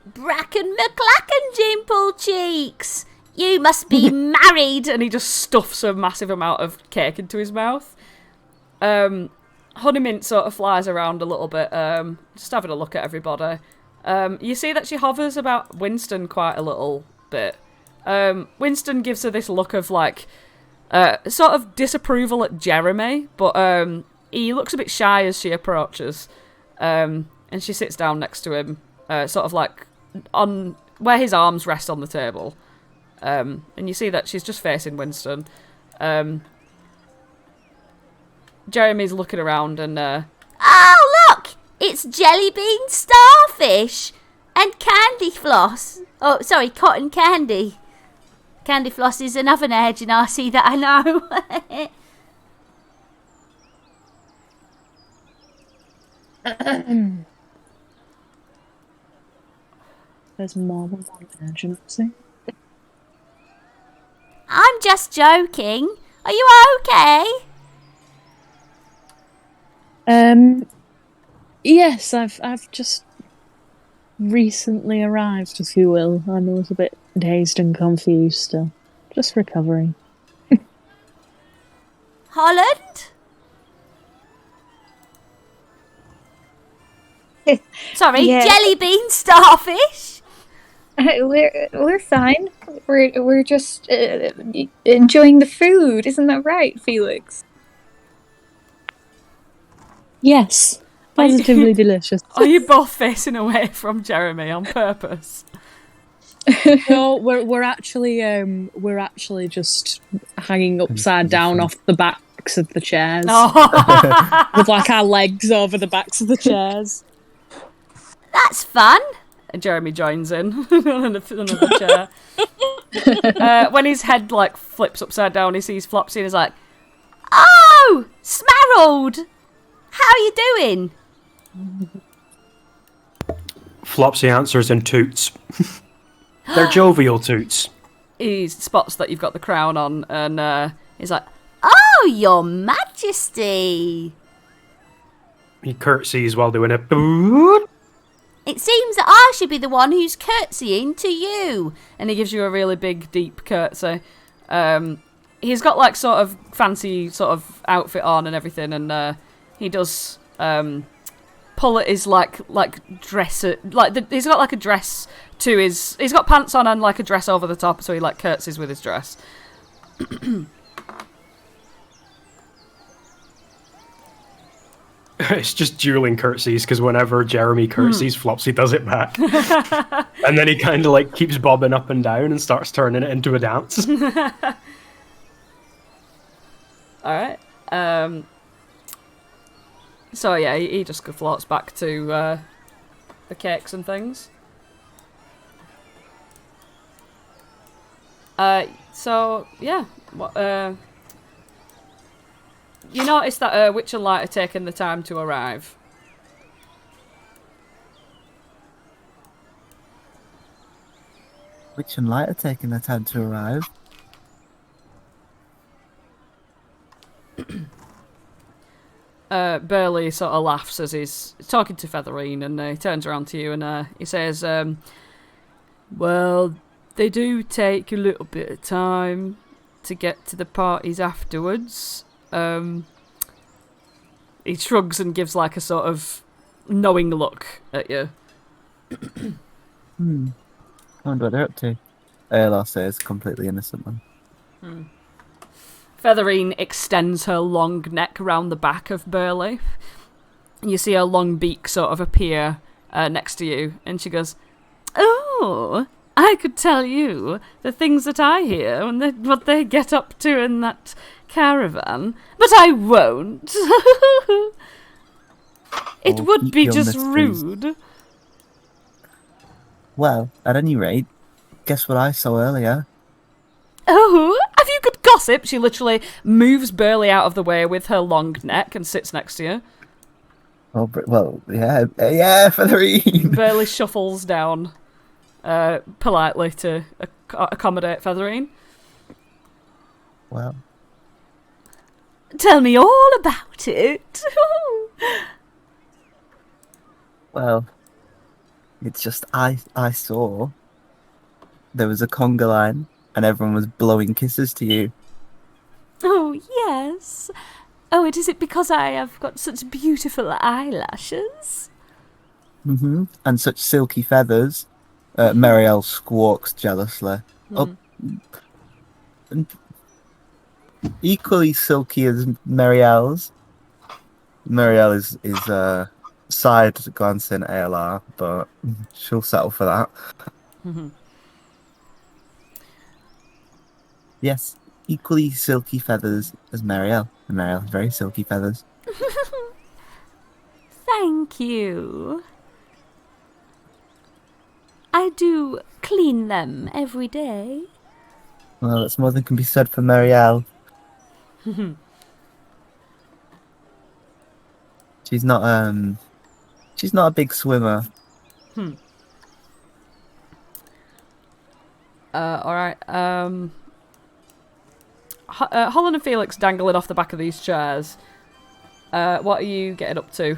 Bracken McLacken Dimplecheeks, you must be married. And he just stuffs a massive amount of cake into his mouth. Honeymint sort of flies around a little bit, just having a look at everybody. You see that she hovers about Winston quite a little bit. Winston gives her this look of like sort of disapproval at Jeremy, but he looks a bit shy as she approaches, and she sits down next to him, sort of like on where his arms rest on the table, and you see that she's just facing Winston. Jeremy's looking around and oh look, it's Jellybean Starfish and Candy Floss. Oh, sorry, Cotton Candy. Candy Floss is another Genasi that I know. There's more than one urgency. I'm just joking. Are you okay? Yes, I've just recently arrived, if you will. I'm a little bit dazed and confused still. Just recovering. Holland? Sorry, Yeah. Jellybean Starfish? We're fine. We're just enjoying the food, isn't that right, Felix? Yes, positively delicious. are you both facing away from Jeremy on purpose? No, we're actually just hanging upside down off the backs of the chairs, with like our legs over the backs of the chairs. That's fun. And Jeremy joins in on another chair. When his head like flips upside down, he sees Flopsy and is like, "Oh, Smarald, how are you doing?" Flopsy answers in toots. They're jovial toots. He spots that you've got the crown on, and he's like, Oh, your majesty. He curtsies while doing a boot. It seems that I should be the one who's curtsying to you. and he gives you a really big, deep curtsy. He's got like sort of fancy sort of outfit on and everything, and he does pull at his like dress, he's got like a dress to his. He's got pants on and like a dress over the top, so he like curtsies with his dress. It's just dueling curtsies, because whenever Jeremy curtsies, Flopsy does it back. And then he kind of like keeps bobbing up and down and starts turning it into a dance. Alright. So yeah, he just floats back to the cakes and things. So yeah, you notice that Witchlight are taking the time to arrive. Witchlight are taking their time to arrive. Burley sort of laughs as he's talking to Featherine, and he turns around to you and he says, well, they do take a little bit of time to get to the parties afterwards. He shrugs and gives like a sort of knowing look at you. I wonder what they're up to. Aelar says completely innocently. Featherine extends her long neck round the back of Burley. You see her long beak sort of appear next to you, and she goes, "Oh, I could tell you the things that I hear and what they get up to in that caravan, but I won't." It Oh, would keep be your just mysteries. rude. Well, at any rate, guess what I saw earlier? Oh, have you good gossip? She literally moves Burley out of the way with her long neck and sits next to you. Oh, well, yeah, Featherine. Burley shuffles down politely to accommodate Featherine. Well, Tell me all about it. well, it's just I saw there was a conga line and everyone was blowing kisses to you. Oh, yes. Oh, is it because I have got such beautiful eyelashes? And such silky feathers. Marielle squawks jealously. Oh, and equally silky as Marielle's. Marielle is side glancing at Aelar, but she'll settle for that. Yes, equally silky feathers as Marielle. And Marielle has very silky feathers. Thank you. I do clean them every day. Well, that's more than can be said for Marielle. She's not a big swimmer. Alright, Holland and Felix dangling off the back of these chairs. What are you getting up to?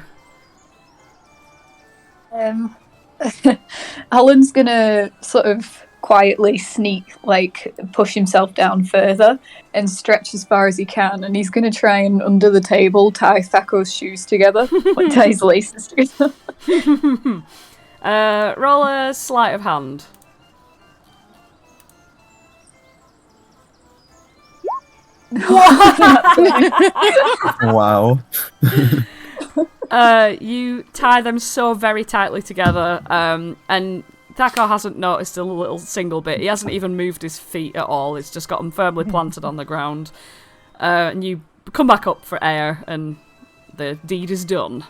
Holland's gonna sort of quietly sneak, like push himself down further and stretch as far as he can, and he's gonna try and under the table tie Thaco's shoes together, like tie his laces together. Roll a sleight of hand. Wow. You tie them so very tightly together, and Thaco hasn't noticed a little single bit. He hasn't even moved his feet at all. It's just got them firmly planted on the ground. And you come back up for air, and the deed is done.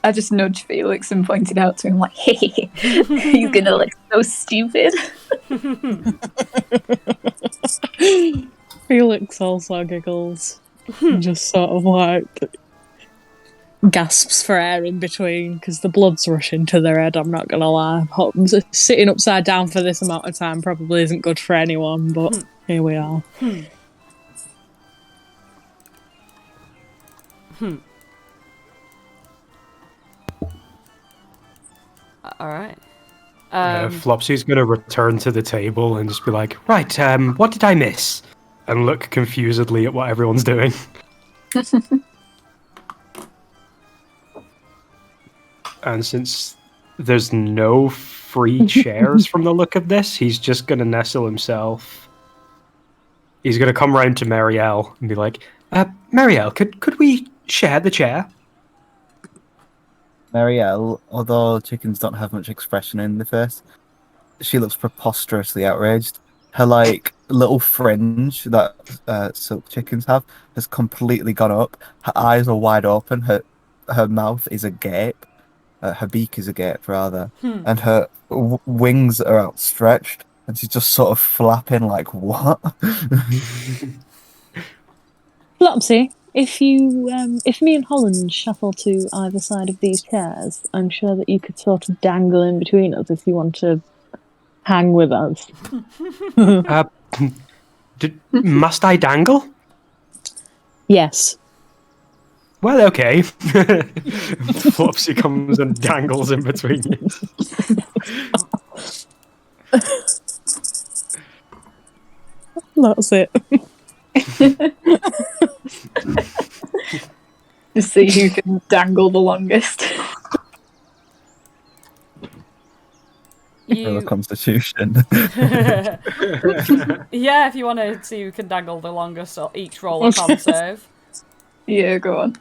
I just nudged Felix and pointed out to him, like, hey, he's gonna look so stupid. Felix also giggles. Just sort of like gasps for air in between because the blood's rushing to their head, I'm not gonna lie. Sitting upside down for this amount of time probably isn't good for anyone, but here we are. Alright. Flopsy's going to return to the table and just be like, right, what did I miss? And look confusedly at what everyone's doing. And since there's no free chairs from the look of this, he's just going to nestle himself. He's going to come round to Marielle and be like, Marielle, could we share the chair? Marielle, although chickens don't have much expression in the face, she looks preposterously outraged. Her, like, little fringe that silk chickens have has completely gone up. Her eyes are wide open. Her mouth is agape. Her beak is agape, rather. And her wings are outstretched. And she's just sort of flapping like, what? Flopsy, if me and Holland shuffle to either side of these chairs, I'm sure that you could sort of dangle in between us if you want to hang with us. Must I dangle? Yes. Well, okay. Flopsy comes and dangles in between you. That's it. To see who can dangle the longest. For the Constitution. Yeah, if you want to see who can dangle the longest, or each roll a con save. Yeah, go on.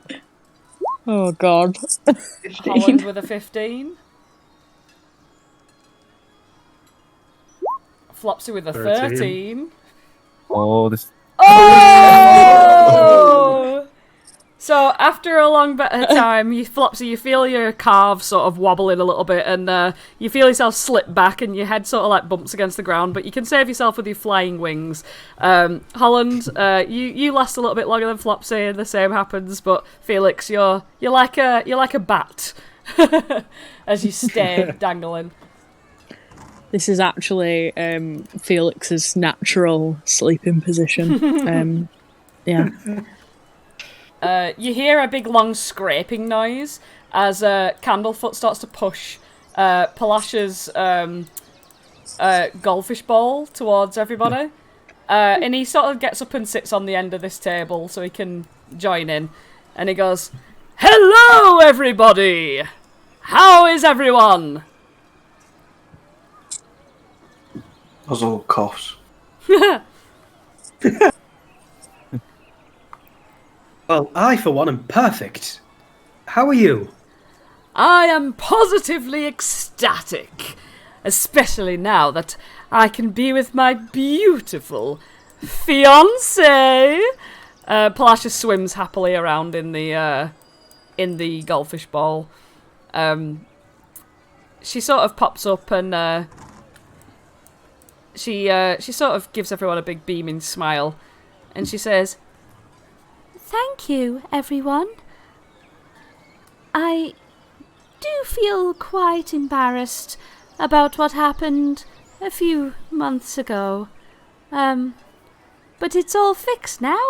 Oh god. 15. Holland with a 15. Flopsy with a 13. Oh, this. Oh! So after a long bit of time, Flopsy, you feel your calves sort of wobbling a little bit, and you feel yourself slip back, and your head sort of like bumps against the ground. But you can save yourself with your flying wings. Holland, you last a little bit longer than Flopsy, and the same happens. But Felix, you're like a bat as you stay dangling. This is actually Felix's natural sleeping position. Yeah. You hear a big long scraping noise as Candlefoot starts to push Palash's goldfish bowl towards everybody. And he sort of gets up and sits on the end of this table so he can join in. And he goes, "Hello, everybody! How is everyone?" Oswald coughs. Well, I, for one, am perfect. How are you? I am positively ecstatic, especially now that I can be with my beautiful fiancé. Palasha swims happily around in the goldfish bowl. She sort of pops up and she sort of gives everyone a big beaming smile, and she says, Thank you, everyone. I do feel quite embarrassed about what happened a few months ago. But it's all fixed now.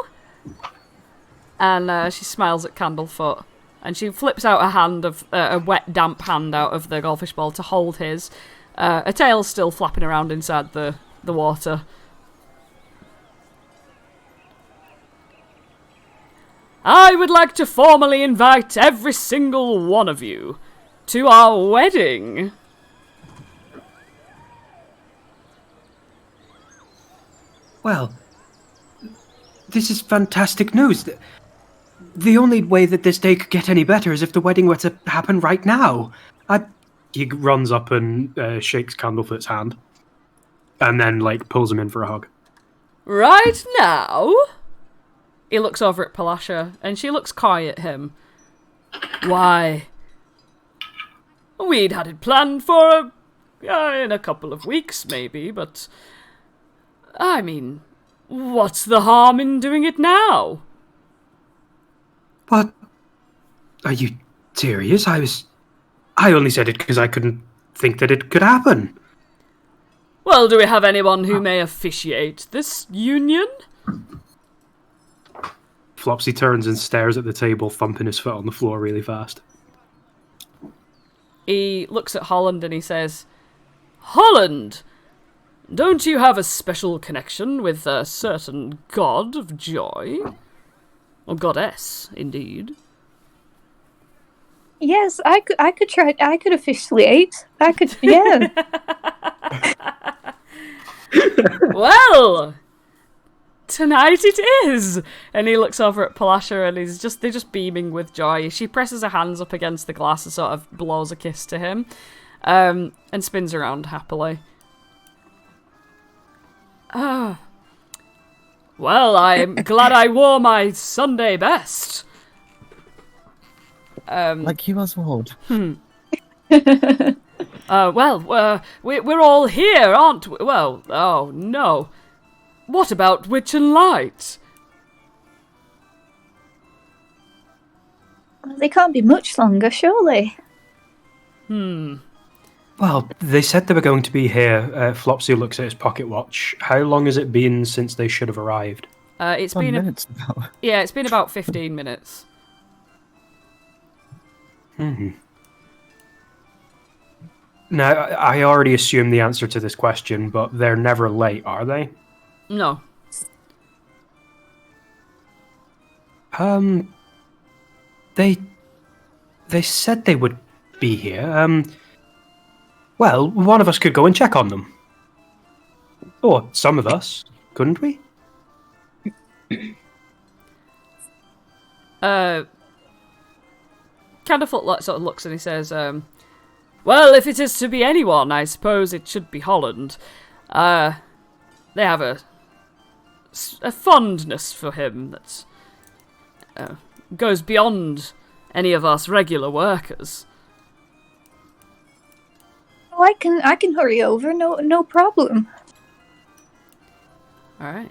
And she smiles at Candlefoot, and she flips out a hand of a wet, damp hand out of the goldfish bowl to hold his. A tail's still flapping around inside the water. I would like to formally invite every single one of you to our wedding. Well, this is fantastic news. The only way that this day could get any better is if the wedding were to happen right now. He runs up and shakes Candlefoot's hand, and then pulls him in for a hug. Right now? He looks over at Palasha, and she looks coy at him. Why, We'd had it planned for in a couple of weeks, maybe, but I mean, what's the harm in doing it now? What? Are you serious? I only said it because I couldn't think that it could happen. Well, do we have anyone who may officiate this union? Flopsy turns and stares at the table, thumping his foot on the floor really fast. He looks at Holland and he says, Holland, don't you have a special connection with a certain god of joy? Or goddess, indeed. Yes, I could try. I could officiate. I could, yeah. Well, tonight it is. And he looks over at Palasha and they're just beaming with joy. She presses her hands up against the glass and sort of blows a kiss to him, and spins around happily. Well, I'm glad I wore my Sunday best. Like you, Oswald. We're all here, aren't we? Well, oh no. What about Witchlight? They can't be much longer, surely. Well, they said they were going to be here. Flopsy looks at his pocket watch. How long has it been since they should have arrived? It's 10 been minutes now. Yeah, it's been about 15 minutes. Now, I already assumed the answer to this question, but they're never late, are they? No. They said they would be here. Well, one of us could go and check on them. Or some of us, couldn't we? Candlefoot sort of looks and he says, well, if it is to be anyone, I suppose it should be Holland. They have a fondness for him that goes beyond any of us regular workers. Oh, I can hurry over. No problem. All right.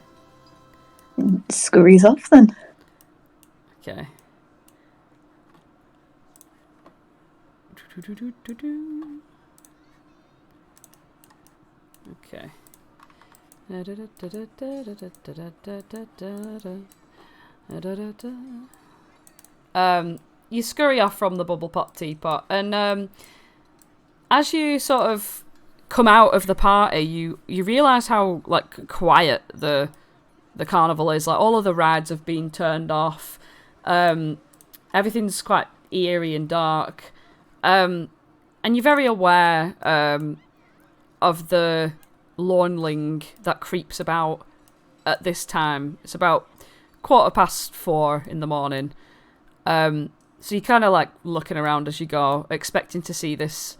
Scurries off then. Okay. Okay. You scurry off from the bubble pop teapot, and as you sort of come out of the party, you realise how like quiet the carnival is. Like all of the rides have been turned off. Everything's quite eerie and dark. And you're very aware of the Gnomeling that creeps about at this time. It's about 4:15 in the morning. So you're kind of like looking around as you go, expecting to see this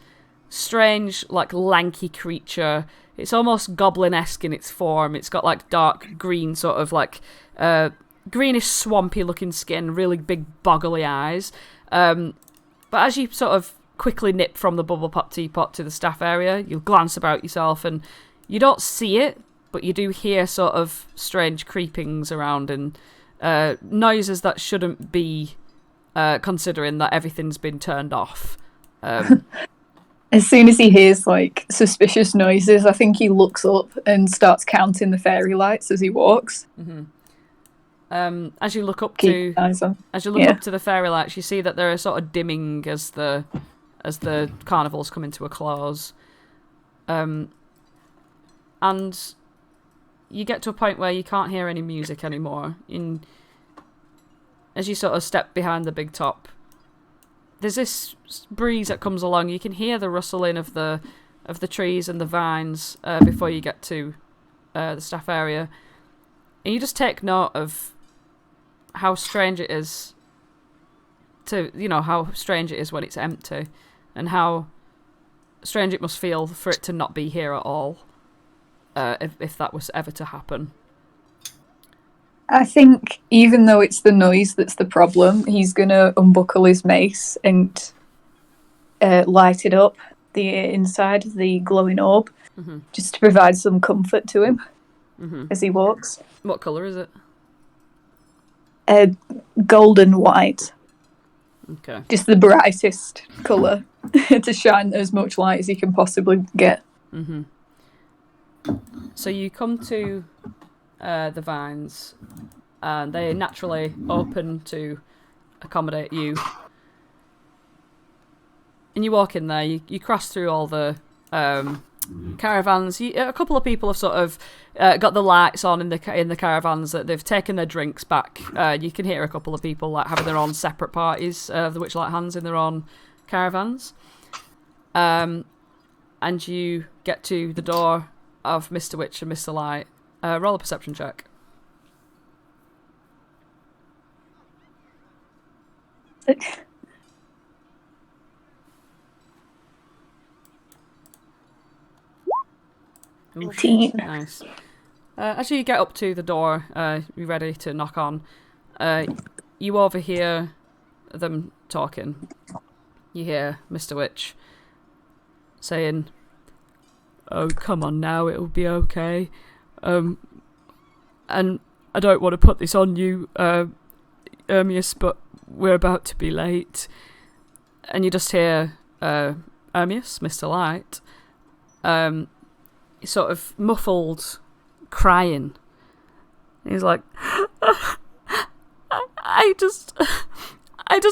strange, like lanky creature. It's almost goblin-esque in its form. It's got like dark green, sort of like greenish, swampy looking skin, really big, boggly eyes. But as you sort of quickly nip from the bubble pop teapot to the staff area, you'll glance about yourself and you don't see it, but you do hear sort of strange creepings around and noises that shouldn't be, considering that everything's been turned off. As soon as he hears like suspicious noises, I think he looks up and starts counting the fairy lights as he walks. Mm-hmm. As you look up Keep eyes on. up to the fairy lights, you see that they're sort of dimming as the carnival's coming to a close. And you get to a point where you can't hear any music anymore. As you sort of step behind the big top, there's this breeze that comes along. You can hear the rustling of the trees and the vines before you get to the staff area, and you just take note of how strange it is how strange it is when it's empty, and how strange it must feel for it to not be here at all. If that was ever to happen. I think even though it's the noise that's the problem, he's gonna unbuckle his mace and lighted up the inside of the glowing orb, just to provide some comfort to him as he walks. What colour is it? Golden white. Okay. Just the brightest colour to shine as much light as you can possibly get. So you come to the vines, and they naturally open to accommodate you. And you walk in there, you cross through all the caravans. A couple of people have sort of got the lights on in the caravans. That they've taken their drinks back. You can hear a couple of people like having their own separate parties of the Witchlight hands in their own caravans. And you get to the door of Mr. Witch and Mr. Light. Roll a perception check. Oof, 18. nice. As you get up to the door, you're ready to knock on. You overhear them talking. You hear Mr. Witch saying, "Oh, come on now, it'll be okay. And I don't want to put this on you, Ermius, but we're about to be late." And you just hear Ermius, Mr. Light, sort of muffled crying. He's like, I just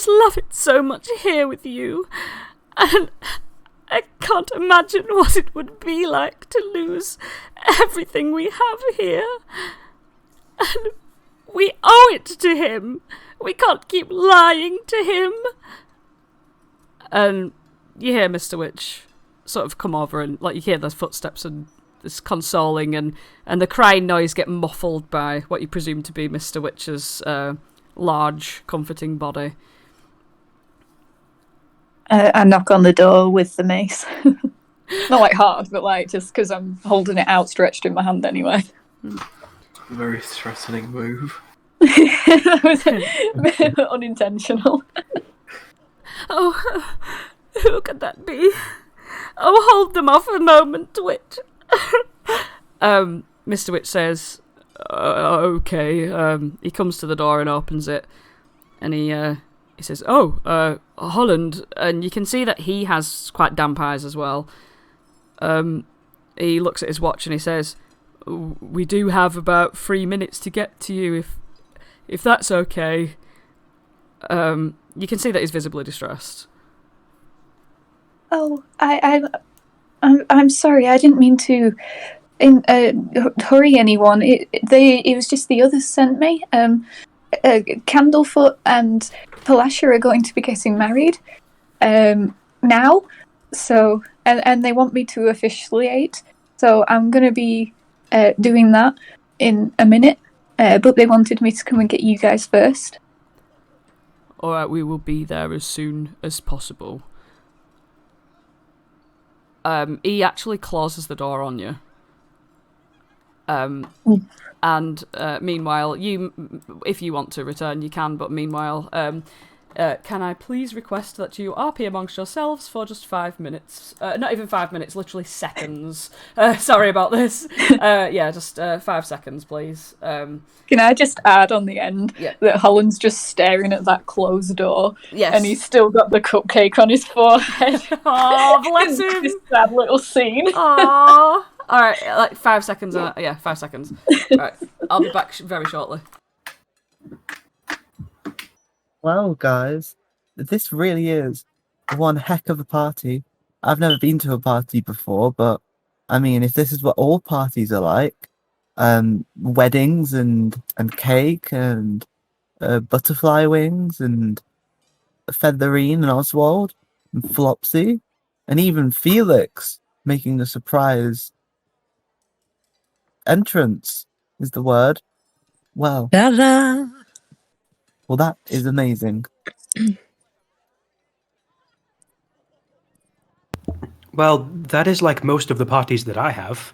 love it so much here with you, and I can't imagine what it would be like to lose everything we have here. And we owe it to him. We can't keep lying to him. And you hear Mr. Witch sort of come over, and like you hear those footsteps and this consoling, and the crying noise get muffled by what you presume to be Mr. Witch's large, comforting body. I knock on the door with the mace. Not like hard, but like just because I'm holding it outstretched in my hand anyway. Very threatening move. That was unintentional. Oh, who could that be? Oh, hold them off a moment, Witch. Mr. Witch says, okay. He comes to the door and opens it, and he says, "Oh, Holland," and you can see that he has quite damp eyes as well. He looks at his watch and he says, "We do have about 3 minutes to get to you, if that's okay." You can see that he's visibly distressed. Oh, I'm sorry. I didn't mean to hurry anyone. It was just the others sent me. Candlefoot and Palasha are going to be getting married now, so and they want me to officiate. So I'm going to be doing that in a minute. But they wanted me to come and get you guys first. All right, we will be there as soon as possible. He actually closes the door on you. And meanwhile, you, if you want to return, you can. But meanwhile, can I please request that you RP amongst yourselves for just 5 minutes? Not even 5 minutes, literally seconds. Sorry about this. Yeah, just 5 seconds, please. Can I just add on the end that Holland's just staring at that closed door, and he's still got the cupcake on his forehead. Oh, bless him! This sad little scene. Oh. All right, like 5 seconds. 5 seconds. All right, I'll be back very shortly. Well, guys, this really is one heck of a party. I've never been to a party before, but I mean, if this is what all parties are like, weddings and cake and butterfly wings and Featherine and Oswald and Flopsy and even Felix making a surprise entrance is the word. Well, Ta-da! Well, that is amazing. Well, that is like most of the parties that I have.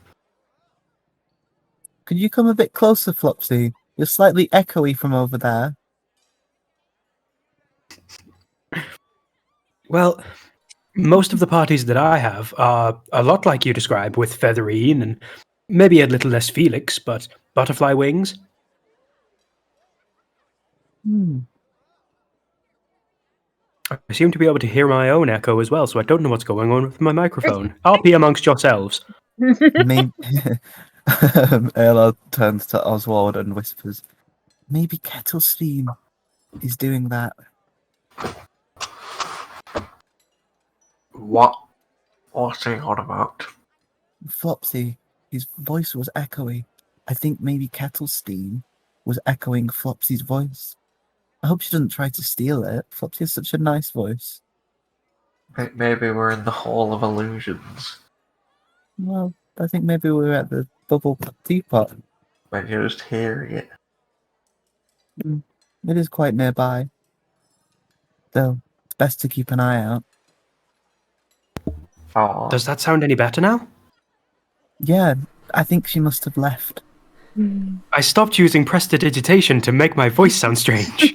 Could you come a bit closer, Flopsy? You're slightly echoey from over there. Well, Most of the parties that I have are a lot like you describe, with featherine and maybe a little less Felix, but butterfly wings. I seem to be able to hear my own echo as well, so I don't know what's going on with my microphone. RP amongst yourselves. Maybe Aelar turns to Oswald and whispers, "Maybe Kettle Steam is doing that." What? What's he on about? Flopsy, his voice was echoey. I think maybe Kettle Steam was echoing Flopsy's voice. I hope she doesn't try to steal it. Flopsy has such a nice voice. Maybe we're in the Hall of Illusions. Well, I think maybe we're at the bubble teapot. When you're just hearing it. It is quite nearby. Though, it's best to keep an eye out. Oh, Does that sound any better now? Yeah, I think she must have left. I stopped using prestidigitation to make my voice sound strange.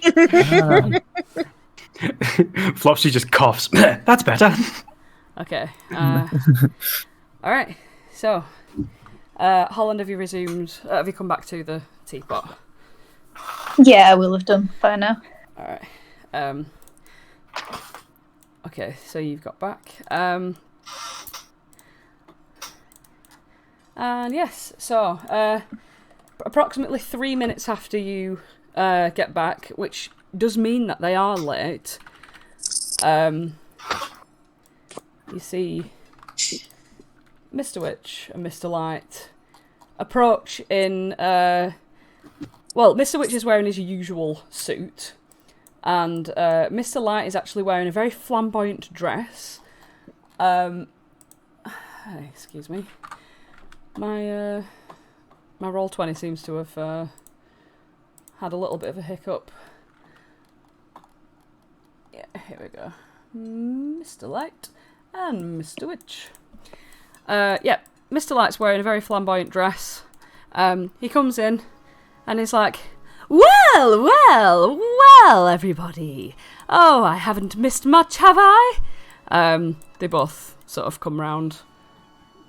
Flopsy just coughs. That's better. Okay. Alright, so, Holland, have you resumed? Have you come back to the teapot? Yeah, I will have done by now. Alright. Okay, so you've got back. And yes, so, approximately 3 minutes after you get back, which does mean that they are late, you see Mr. Witch and Mr. Light approach in, well, Mr. Witch is wearing his usual suit, and Mr. Light is actually wearing a very flamboyant dress. Excuse me. My Roll20 seems to have had a little bit of a hiccup. Yeah, here we go. Mr. Light and Mr. Witch. Yeah, Mr. Light's wearing a very flamboyant dress. He comes in and he's like, "Well, well, well, everybody. Oh, I haven't missed much, have I?" They both sort of come round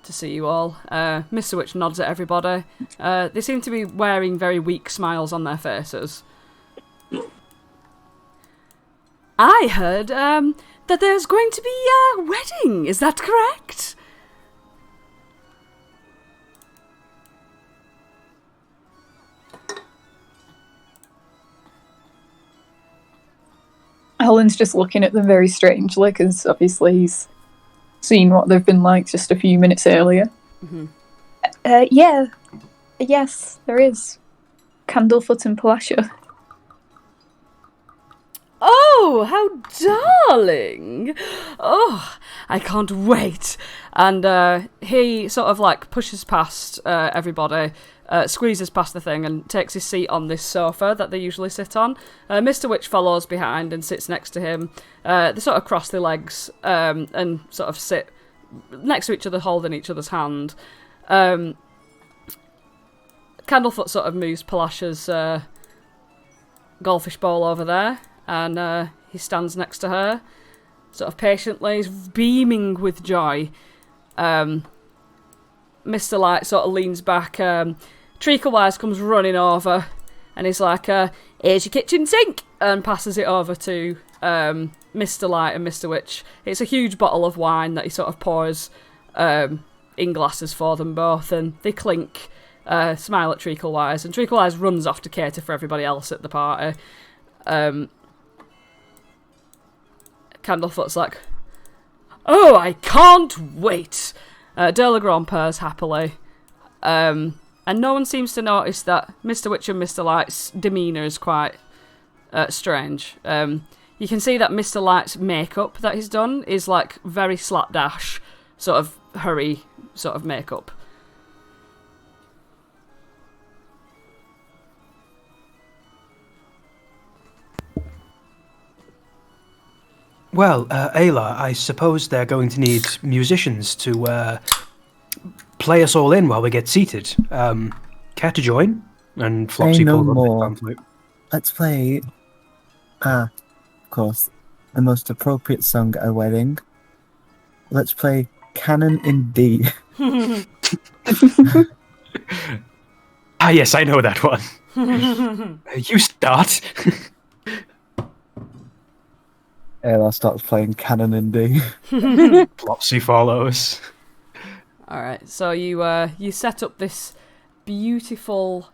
to see you all. Mr. Witch nods at everybody. They seem to be wearing very weak smiles on their faces. I heard that there's going to be a wedding. Is that correct? Holland's just looking at them very strangely because obviously he's seen what they've been like just a few minutes earlier. Mm-hmm. Yeah. Yes, there is. Candlefoot and Palasha. Oh, how darling! Oh, I can't wait. And he sort of like pushes past everybody, squeezes past the thing and takes his seat on this sofa that they usually sit on. Mr. Witch follows behind and sits next to him. They sort of cross their legs and sort of sit next to each other, holding each other's hand. Candlefoot sort of moves Palasha's goldfish bowl over there, and he stands next to her, sort of patiently. He's beaming with joy. Mr. Light sort of leans back. Treaclewise comes running over, and he's like, "Here's your kitchen sink," and passes it over to Mr. Light and Mr. Witch. It's a huge bottle of wine that he sort of pours in glasses for them both, and they clink, smile at Treaclewise, and Treaclewise runs off to cater for everybody else at the party. Candlefoot's like, "Oh, I can't wait." Delagron purrs happily. And no one seems to notice that Mr. Witch and Mr. Light's demeanour is quite strange. You can see that Mr. Light's makeup that he's done is like very slapdash, sort of hurry sort of makeup. Well, Aelar, I suppose they're going to need musicians to play us all in while we get seated. Care to join? And Flopsy no pulls on more. the pan flute. Let's play, of course, the most appropriate song at a wedding. let's play Canon in D. Ah, yes, I know that one. You start. Aelar starts playing Canon in D. Flopsy follows. All right, so you set up this beautiful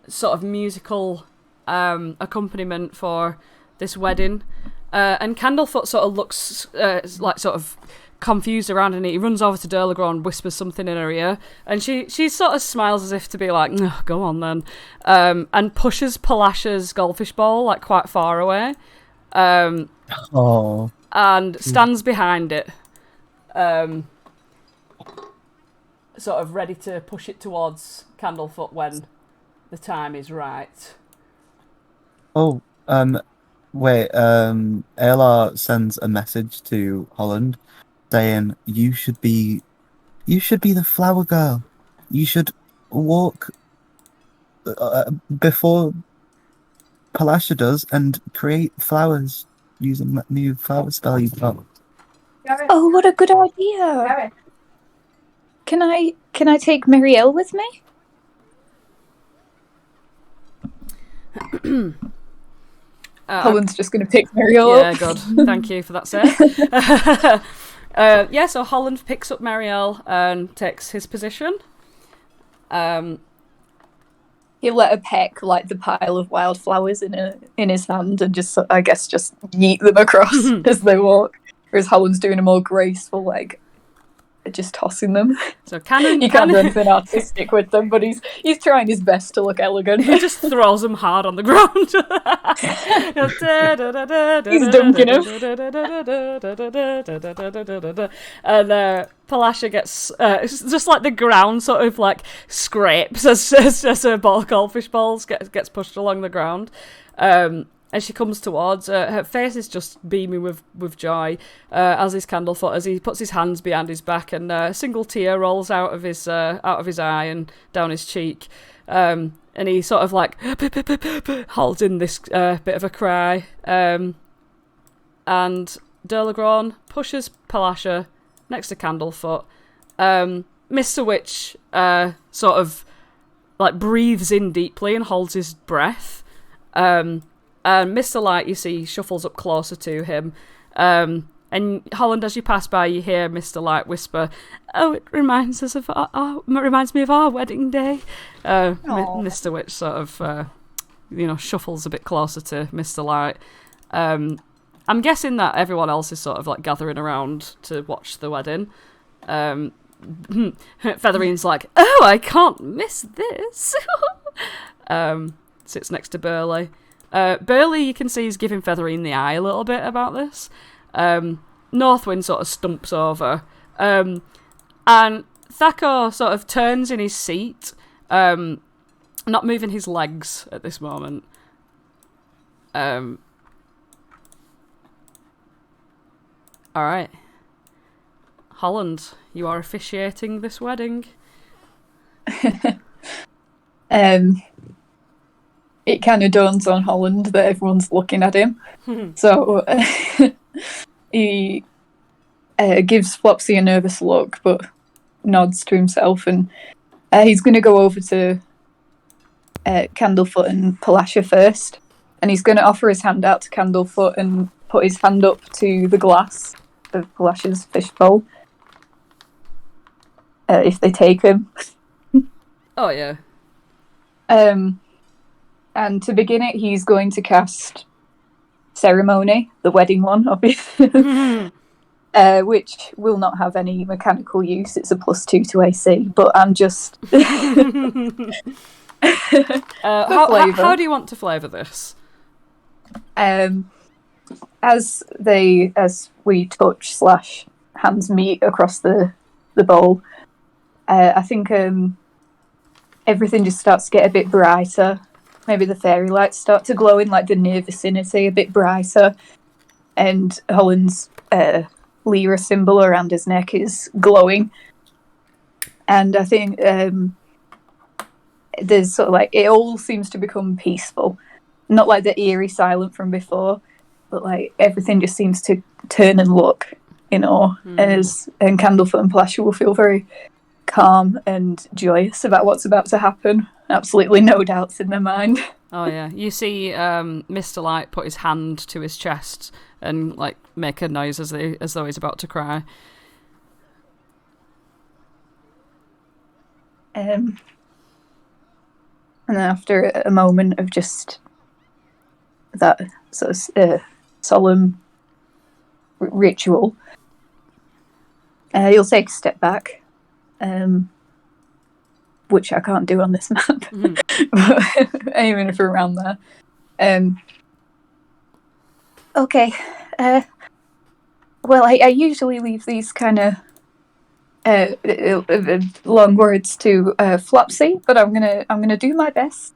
sort of musical accompaniment for this wedding, and Candlefoot sort of looks like sort of confused around, and he runs over to Derligron and whispers something in her ear, and she sort of smiles as if to be like, "Oh, go on then," and pushes Palasha's goldfish bowl like quite far away, and stands behind it, sort of ready to push it towards Candlefoot when the time is right. Oh, wait, Aelar sends a message to Holland saying, you should be the flower girl. You should walk before Palasha does and create flowers using that new flower spell you've got. Oh, what a good idea! Can I take Mirielle with me? Holland's just going to pick Mirielle up. Yeah, good. Thank you for that, sir. So Holland picks up Marielle and takes his position. He'll let her peck like the pile of wildflowers in his hand and just yeet them across as they walk. Whereas Holland's doing a more graceful, like, just tossing them. So Cannon... You can't do anything artistic with them, but he's trying his best to look elegant. He just throws them hard on the ground. He's dunking them. And Palasha gets... it's just like the ground sort of like scrapes as her goldfish balls gets pushed along the ground. As she comes towards, her face is just beaming with joy, as is Candlefoot, as he puts his hands behind his back, and a single tear rolls out of his eye and down his cheek, and he sort of like holds in this bit of a cry, and Derligron pushes Palasha next to Candlefoot. Mr. Witch sort of like breathes in deeply and holds his breath. And Mr. Light, you see, shuffles up closer to him. And Holland, as you pass by, you hear Mr. Light whisper, "Oh, it reminds me of our wedding day." Mr. Witch sort of, shuffles a bit closer to Mr. Light. I'm guessing that everyone else is sort of like gathering around to watch the wedding. Featherine's like, "Oh, I can't miss this." Sits next to Burley. Burley, you can see, is giving Featherine the eye a little bit about this. Northwind sort of stumps over. And Thacker sort of turns in his seat, not moving his legs at this moment. Alright. Holland, you are officiating this wedding. It kind of dawns on Holland that everyone's looking at him. So he gives Flopsy a nervous look, but nods to himself, and he's going to go over to Candlefoot and Palasha first, and he's going to offer his hand out to Candlefoot and put his hand up to the glass of Palasha's fishbowl. If they take him. Oh, yeah. And to begin it, he's going to cast Ceremony, the wedding one, obviously, which will not have any mechanical use. It's a +2 to AC, but I'm just... how do you want to flavour this? As we touch / hands meet across the bowl, I think everything just starts to get a bit brighter. Maybe the fairy lights start to glow in like the near vicinity a bit brighter, and Holland's Lyra symbol around his neck is glowing. And I think there's sort of like, it all seems to become peaceful. Not like the eerie silent from before, but like everything just seems to turn and look in awe, and Candlefoot and Palasha will feel very calm and joyous about what's about to happen. Absolutely no doubts in their mind. Oh yeah, you see Mr. Light put his hand to his chest and like make a noise as though he's about to cry. And then after a moment of just that sort of solemn ritual, you'll take a step back, which I can't do on this map, but even if we're around there. Okay. Well, I usually leave these kind of long words to Flopsy, but I'm gonna do my best.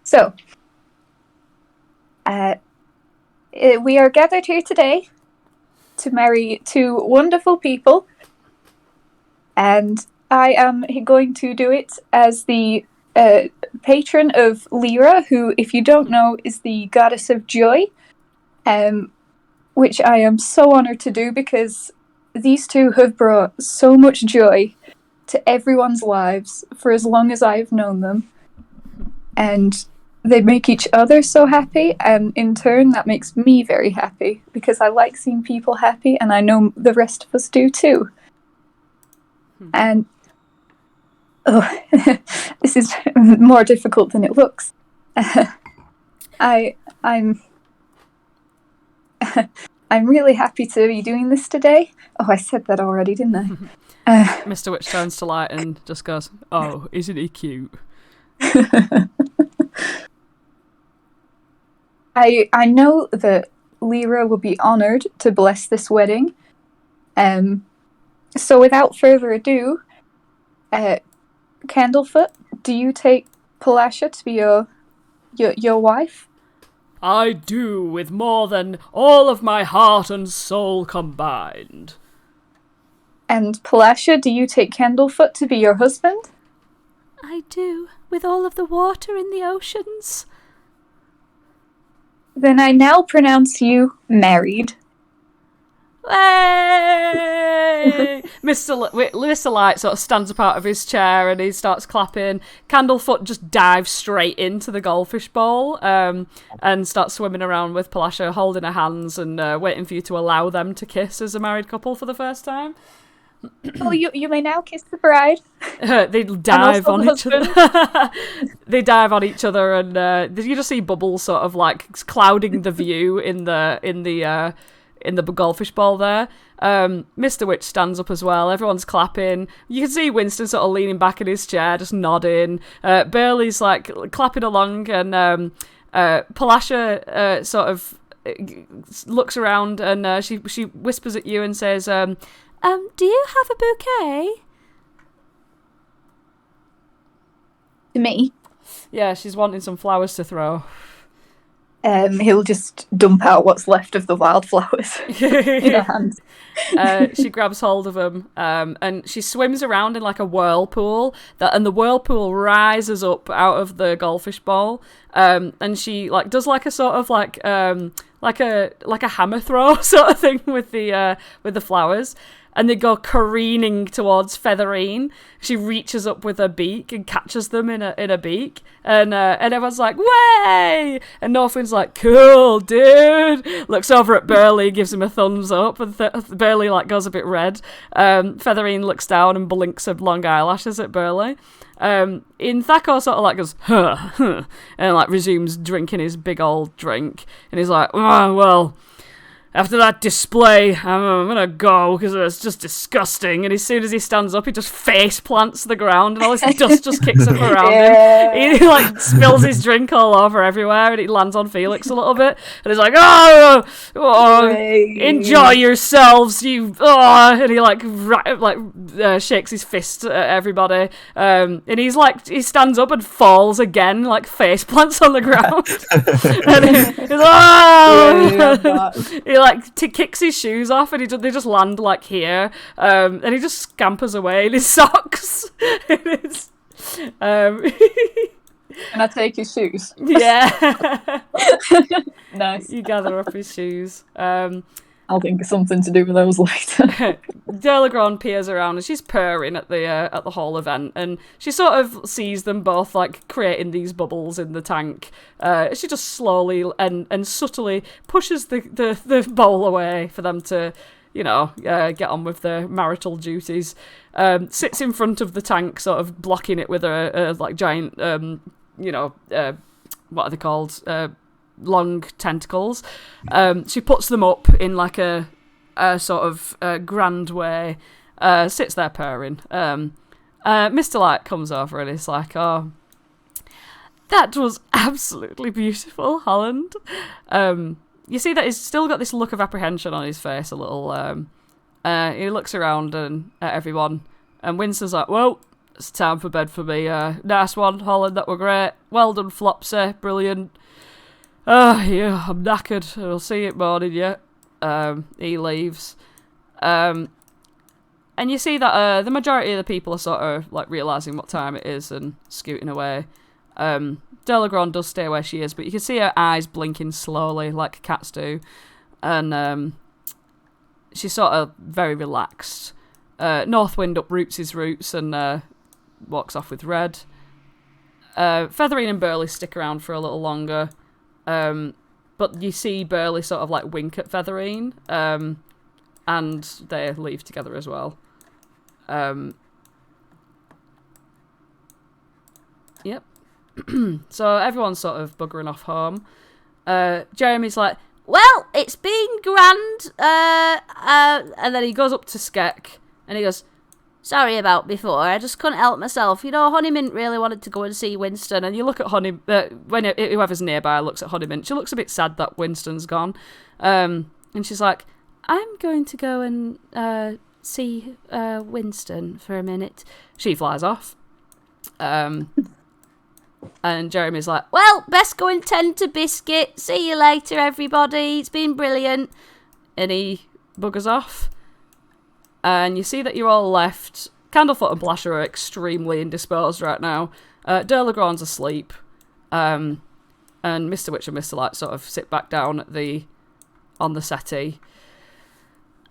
So, we are gathered here today to marry two wonderful people, and I am going to do it as the patron of Lyra, who, if you don't know, is the goddess of joy, which I am so honoured to do because these two have brought so much joy to everyone's lives for as long as I've known them. And they make each other so happy, and in turn that makes me very happy because I like seeing people happy, and I know the rest of us do too. And this is more difficult than it looks. I'm really happy to be doing this today. Oh, I said that already, didn't I? Mr. Witch turns to Light and just goes, "Oh, isn't he cute?" I know that Lyra will be honoured to bless this wedding. So without further ado, Candlefoot, do you take Palasha to be your wife? I do, with more than all of my heart and soul combined. And Palasha, do you take Candlefoot to be your husband? I do, with all of the water in the oceans. Then I now pronounce you married. Hey! Mr. Light sort of stands up out of his chair and he starts clapping. Candlefoot just dives straight into the goldfish bowl and starts swimming around with Palasha, holding her hands and waiting for you to allow them to kiss as a married couple for the first time. Oh, you may now kiss the bride. They dive on each other. They dive on each other, and you just see bubbles sort of like clouding the view in the goldfish bowl there. Mr. Witch stands up as well. Everyone's clapping. You can see Winston sort of leaning back in his chair, just nodding. Burley's like clapping along, and Palasha sort of looks around and she whispers at you and says, "Do you have a bouquet?" To me? Yeah, she's wanting some flowers to throw. He'll just dump out what's left of the wildflowers in her hands. She grabs hold of them, and she swims around in like a whirlpool. And the whirlpool rises up out of the goldfish bowl. And she like does like a sort of like a hammer throw sort of thing with the flowers. And they go careening towards Featherine. She reaches up with her beak and catches them in a beak. And everyone's like, "Way!" And Northwind's like, "Cool, dude." Looks over at Burley, gives him a thumbs up, and Burley like goes a bit red. Featherine looks down and blinks her long eyelashes at Burley. In Thakor sort of like goes, huh, and like resumes drinking his big old drink. And he's like, "Oh, well, after that display, I'm gonna go because it's just disgusting." And as soon as he stands up, he just face plants the ground, and all this dust just kicks up around him. He like spills his drink all over everywhere, and it lands on Felix a little bit. And he's like, "Oh, enjoy yourselves, you!" Oh, and he like shakes his fist at everybody. And he stands up and falls again, like face plants on the ground. And he's like, he like kicks his shoes off, and they just land like here, and he just scampers away in his socks. Can I take his shoes? Yeah. Nice. You gather up his shoes. I'll think of something to do with those later. Delagron peers around and she's purring at the whole event, and she sort of sees them both like creating these bubbles in the tank. She just slowly and subtly pushes the bowl away for them to, get on with their marital duties. Sits in front of the tank, sort of blocking it with a like giant, what are they called? Long tentacles. She puts them up in like a sort of grand way. Sits there purring. Mr. Light comes over and it's like, "Oh, that was absolutely beautiful, Holland." You see that he's still got this look of apprehension on his face a little. He looks around and at everyone, and Winston's like, "Well, it's time for bed for me. Nice one, Holland, that were great. Well done, Flopsy, brilliant. Yeah, I'm knackered. I'll see you at morning, yeah." He leaves. And you see that the majority of the people are sort of like realising what time it is and scooting away. Delagron does stay where she is, but you can see her eyes blinking slowly like cats do. And she's sort of very relaxed. Northwind uproots his roots and walks off with Red. Featherine and Burley stick around for a little longer. But you see Burley sort of like wink at Featherine, and they leave together as well. Yep. So everyone's sort of buggering off home. Jeremy's like, "Well, it's been grand." And then he goes up to Skek and he goes, "Sorry about before, I just couldn't help myself. Honeymint really wanted to go and see Winston." And you look at whoever's nearby looks at Honeymint. She looks a bit sad that Winston's gone. And she's like, "I'm going to go and see Winston for a minute." She flies off. And Jeremy's like, "Well, best go and tend to Biscuit. See you later, everybody. It's been brilliant." And he buggers off. And you see that you're all left. Candlefoot and Blasher are extremely indisposed right now. Delagron's asleep. And Mr. Witch and Mr. Light sort of sit back down on the settee.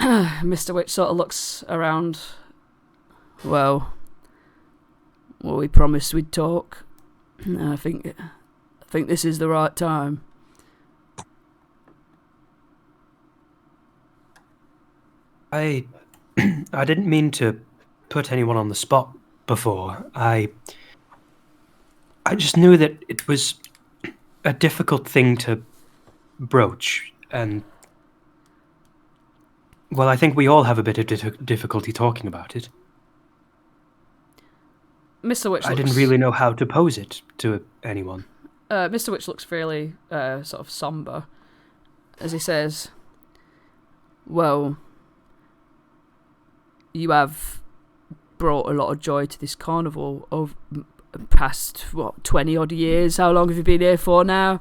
Mr. Witch sort of looks around. Well, we promised we'd talk. I think this is the right time. I didn't mean to put anyone on the spot before. I just knew that it was a difficult thing to broach, and well, I think we all have a bit of difficulty talking about it. Mr. Witch I didn't really know how to pose it to anyone. Mr. Witch looks fairly sort of somber as he says, "Well, you have brought a lot of joy to this carnival over past, 20 odd years. How long have you been here for now?"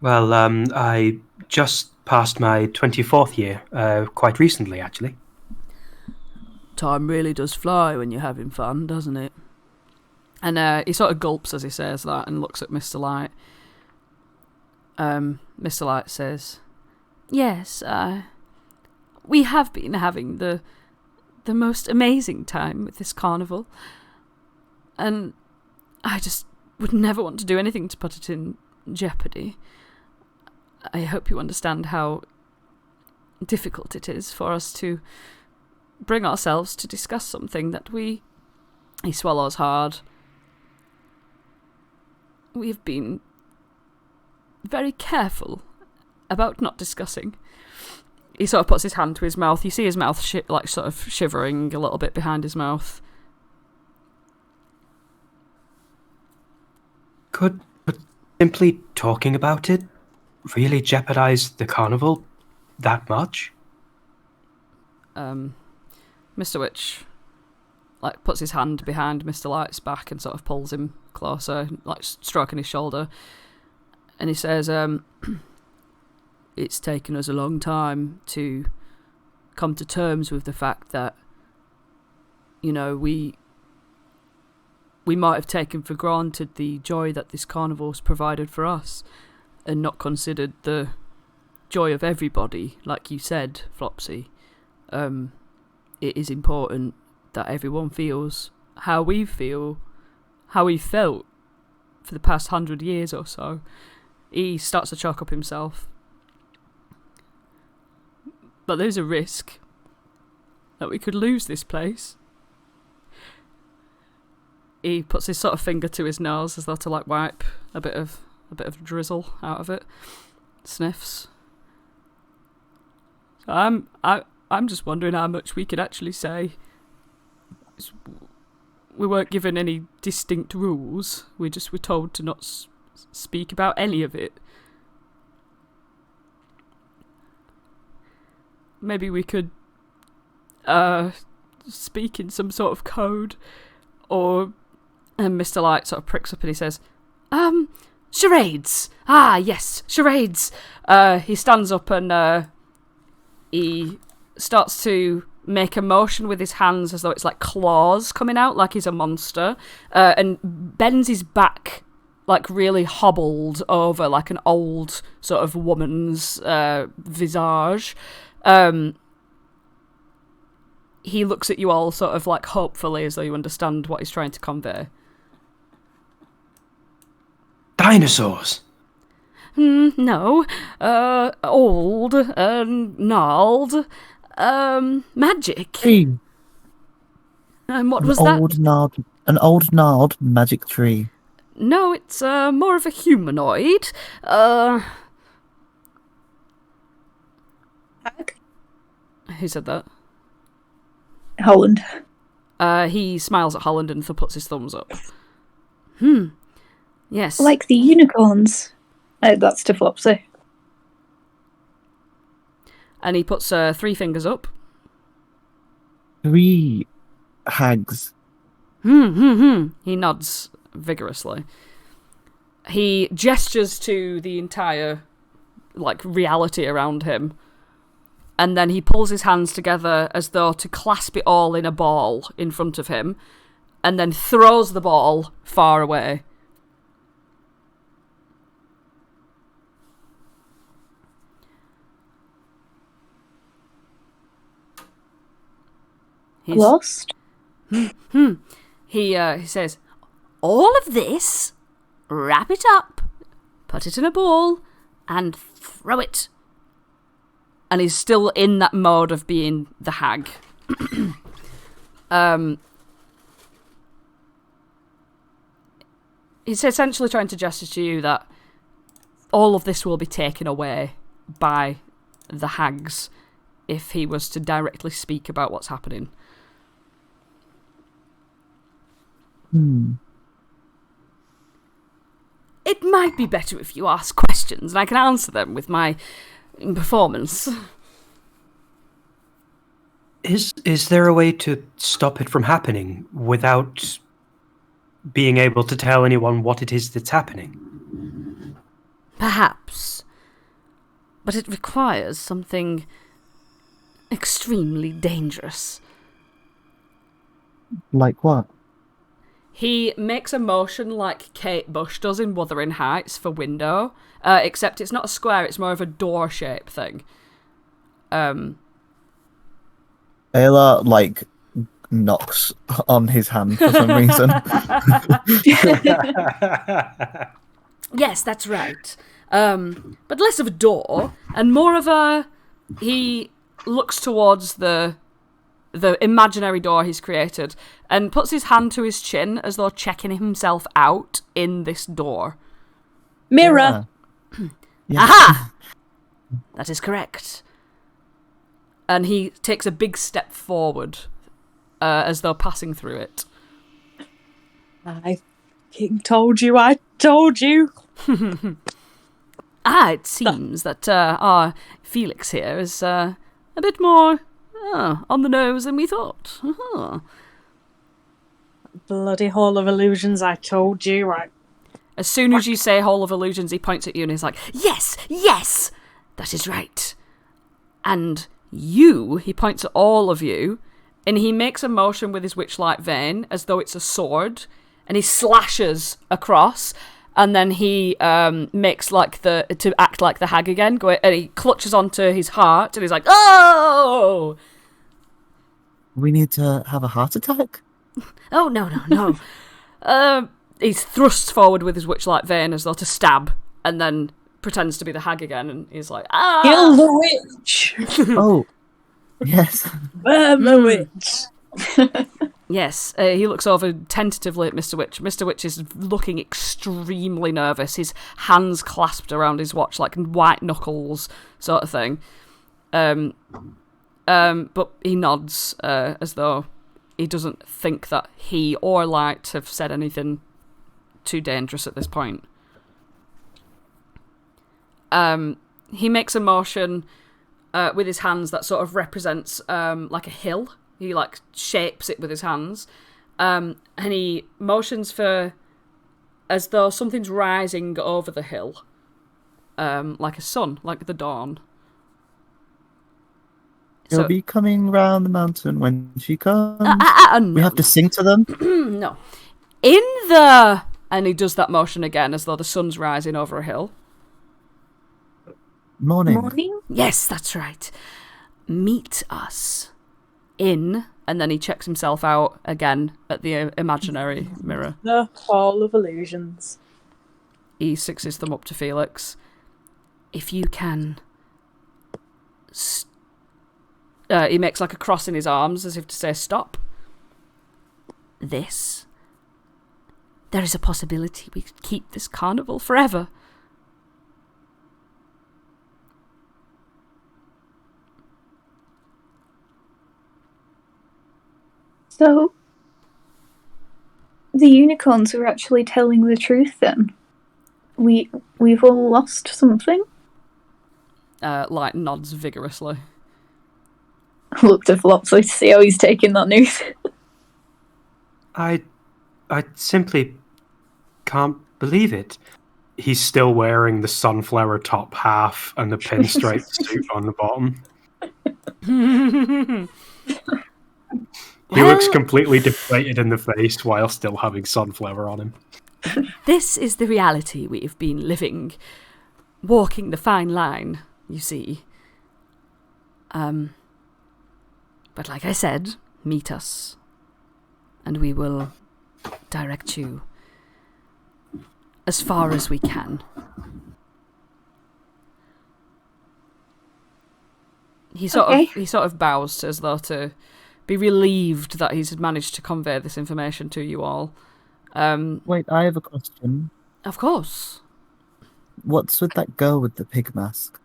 Well, I just passed my 24th year, quite recently, actually. Time really does fly when you're having fun, doesn't it? And he sort of gulps as he says that and looks at Mr. Light. Mr. Light says, "Yes, we have been having the most amazing time with this carnival. And I just would never want to do anything to put it in jeopardy. I hope you understand how difficult it is for us to bring ourselves to discuss something that he swallows hard. We've been very careful about not discussing." He sort of puts his hand to his mouth. You see his mouth sort of shivering a little bit behind his mouth. Could simply talking about it really jeopardize the carnival that much? Mr. Witch puts his hand behind Mr. Light's back and sort of pulls him closer, stroking his shoulder. And he says, "It's taken us a long time to come to terms with the fact that, we might have taken for granted the joy that this carnival's provided for us and not considered the joy of everybody, like you said, Flopsy, it is important that everyone feels how we felt for the past 100 years or so. He starts to choke up himself. But there's a risk that we could lose this place. He puts his sort of finger to his nose as though to like wipe a bit of drizzle out of it. Sniffs. So I'm just wondering how much we could actually say. We weren't given any distinct rules. We just were told to not speak about any of it. Maybe we could speak in some sort of code, or... And Mr. Light sort of pricks up and he says, charades! Ah, yes, charades! He stands up and he starts to make a motion with his hands as though it's like claws coming out, like he's a monster, and bends his back like really hobbled over like an old sort of woman's visage. He looks at you all sort of like hopefully as though you understand what he's trying to convey. Dinosaurs? No. Old, gnarled, magic. Tree. And what was that? An old gnarled magic tree. No, it's more of a humanoid. Hag? Who said that? Holland. He smiles at Holland and puts his thumbs up. Yes. Like the unicorns. That's to Flopsy. And he puts 3 fingers up. 3 hags. He nods vigorously. He gestures to the entire, like, reality around him. And then he pulls his hands together as though to clasp it all in a ball in front of him. And then throws the ball far away. He's lost. He says, all of this, wrap it up, put it in a ball, and throw it. And he's still in that mode of being the hag. He's essentially trying to gesture to you that all of this will be taken away by the hags if he was to directly speak about what's happening. It might be better if you ask questions and I can answer them with my performance. Is there a way to stop it from happening without being able to tell anyone what it is that's happening? Perhaps. But it requires something extremely dangerous. Like what? He makes a motion like Kate Bush does in Wuthering Heights for window, except it's not a square, it's more of a door shape thing. Aelar, like, knocks on his hand for some reason. Yes, that's right. But less of a door, and more of a... He looks towards the imaginary door he's created, and puts his hand to his chin as though checking himself out in this door. Mirror! Yeah. Aha! That is correct. And he takes a big step forward, as though passing through it. I told you. It seems that our Felix here is a bit more on the nose than we thought. Bloody Hall of Illusions, I told you. Right. As soon as you say Hall of Illusions, he points at you and he's like, yes, yes, that is right. And you, he points at all of you, and he makes a motion with his Witchlight vein as though it's a sword, and he slashes across, And then he makes to act like the hag again, and he clutches onto his heart, and he's like, "Oh!" We need to have a heart attack? Oh, no. He's thrusts forward with his Witchlight vein as though to stab, and then pretends to be the hag again, and he's like, "Ah!" Kill the witch! Oh, yes. Burn the witch! Yes, he looks over tentatively at Mr. Witch. Mr. Witch is looking extremely nervous, his hands clasped around his watch like white knuckles sort of thing. But he nods as though he doesn't think that he or Light have said anything too dangerous at this point. He makes a motion with his hands that sort of represents like a hill. He like shapes it with his hands, and he motions for as though something's rising over the hill, like a sun, like the dawn. They'll be coming round the mountain when she comes. No. We have to sing to them. No, and he does that motion again as though the sun's rising over a hill. Morning. Yes, that's right. Meet us in, and then he checks himself out again at the imaginary mirror. The Hall of Illusions. He sticks his thumb up to Felix. If you can... he makes like a cross in his arms as if to say stop. There is a possibility we could keep this carnival forever. So, the unicorns were actually telling the truth then? We've all lost something? Light nods vigorously. I looked at Flopsy to see how he's taking that news. I simply can't believe it. He's still wearing the sunflower top half and the pinstripe suit on the bottom. He looks completely deflated in the face while still having sunflower on him. This is the reality we've been living. Walking the fine line, you see. But like I said, meet us. And we will direct you as far as we can. He sort of bows as though to be relieved that he's managed to convey this information to you all. Wait, I have a question. Of course. What's with that girl with the pig mask?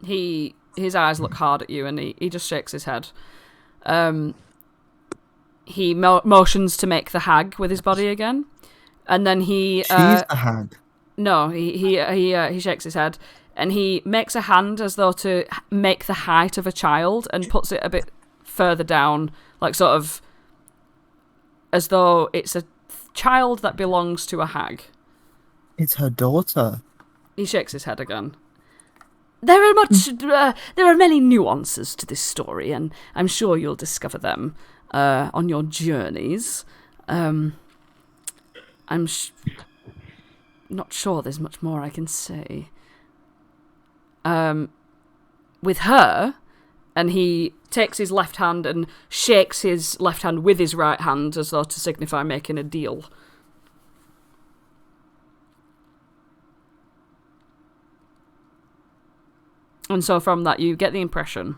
His eyes look hard at you, and he just shakes his head. He motions to make the hag with his body again, and then he. She's the hag. No, he shakes his head, and he makes a hand as though to make the height of a child, and puts it a bit further down, like sort of as though it's a child that belongs to a hag. It's her daughter. He shakes his head again. There are many nuances to this story, and I'm sure you'll discover them on your journeys. I'm not sure there's much more I can say. With her, and he takes his left hand and shakes his left hand with his right hand as though to signify making a deal. And so from that, you get the impression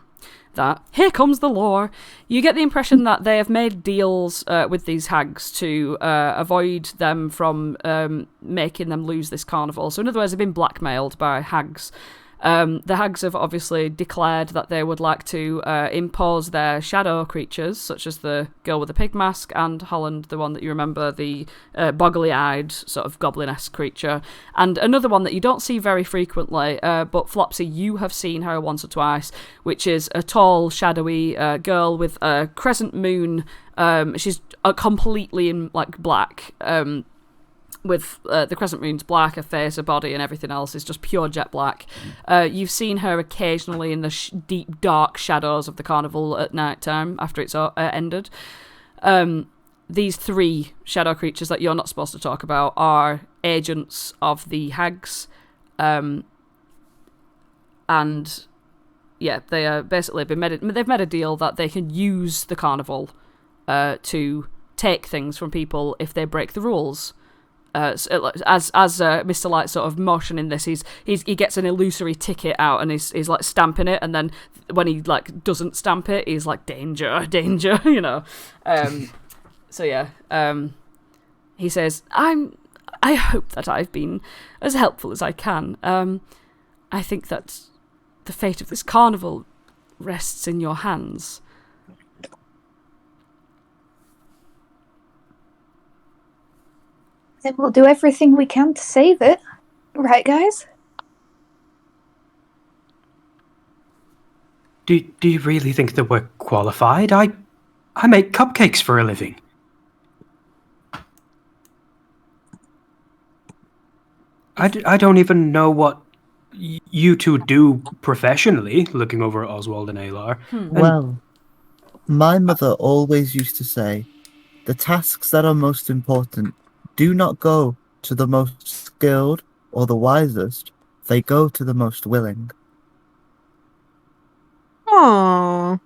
that, here comes the lore, you get the impression that they have made deals with these hags to avoid them from making them lose this carnival. So in other words, they've been blackmailed by hags. The hags have obviously declared that they would like to impose their shadow creatures, such as the girl with the pig mask and Holland, the one that you remember, the boggly-eyed sort of goblin-esque creature, and another one that you don't see very frequently, but Flopsy, you have seen her once or twice, which is a tall, shadowy girl with a crescent moon. She's completely in like black. With the crescent moon's black, her face, her body, and everything else is just pure jet black. You've seen her occasionally in the deep, dark shadows of the carnival at night time after it's ended. these 3 shadow creatures that you're not supposed to talk about are agents of the hags. And yeah, they are basically they've made a deal that they can use the carnival to take things from people if they break the rules. As Mr. Light sort of motioning this, he gets an illusory ticket out and he's like stamping it, and then when he like doesn't stamp it, he's like danger, you know. So yeah, he says, I hope that I've been as helpful as I can. I think that the fate of this carnival rests in your hands. Then we'll do everything we can to save it. Right, guys? Do you really think that we're qualified? I make cupcakes for a living. I don't even know what you two do professionally, looking over at Oswald and Aelar. Well, my mother always used to say, the tasks that are most important do not go to the most skilled or the wisest, they go to the most willing. Aww.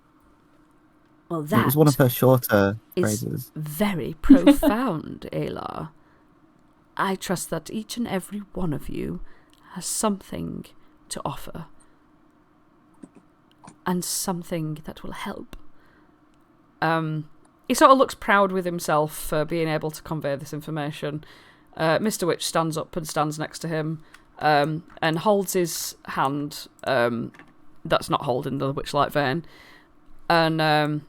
Well, that It was one of her shorter is phrases. very profound, Aelar. I trust that each and every one of you has something to offer. And something that will help. He sort of looks proud with himself for being able to convey this information. Mr. Witch stands up and stands next to him and holds his hand, that's not holding the Witchlight vein, and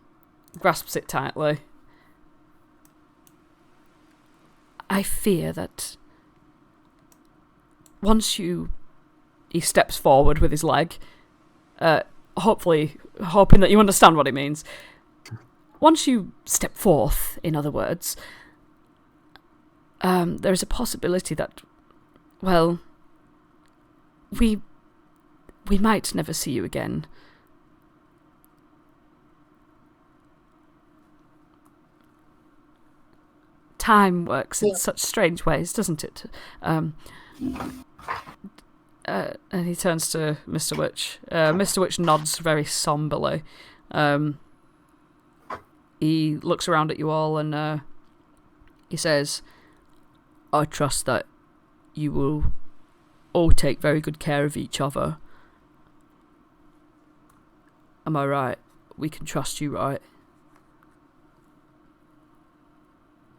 grasps it tightly. I fear that once he steps forward with his leg, hopefully hoping that you understand what he means. Once you step forth, in other words, there is a possibility that, well, we might never see you again. Time works in such strange ways, doesn't it? And he turns to Mr. Witch. Mr. Witch nods very somberly. He looks around at you all and he says, I trust that you will all take very good care of each other. Am I right? We can trust you, right?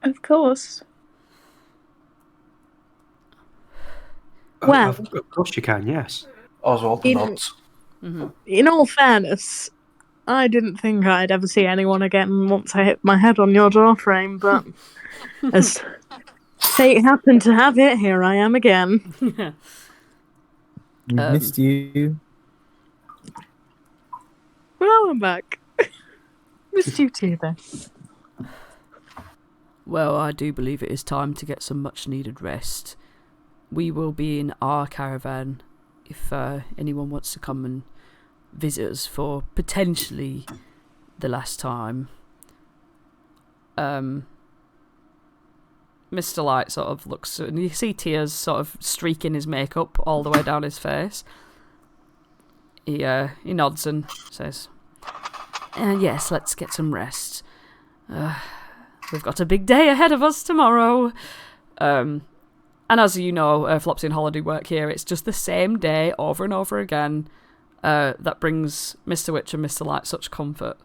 Of course. Well, Of course you can, yes. Oswald nods. in all fairness, I didn't think I'd ever see anyone again once I hit my head on your doorframe, but as fate happened to have it, here I am again. We missed you. Well, I'm back. Missed you too, then. Well, I do believe it is time to get some much-needed rest. We will be in our caravan if anyone wants to come and visit us for potentially the last time. Mr. Light sort of looks, and you see tears sort of streaking his makeup all the way down his face. He nods and says, yes, let's get some rest. We've got a big day ahead of us tomorrow. And as you know, Flopsy and Holland work here, it's just the same day over and over again that brings Mr. Witch and Mr. Light such comfort.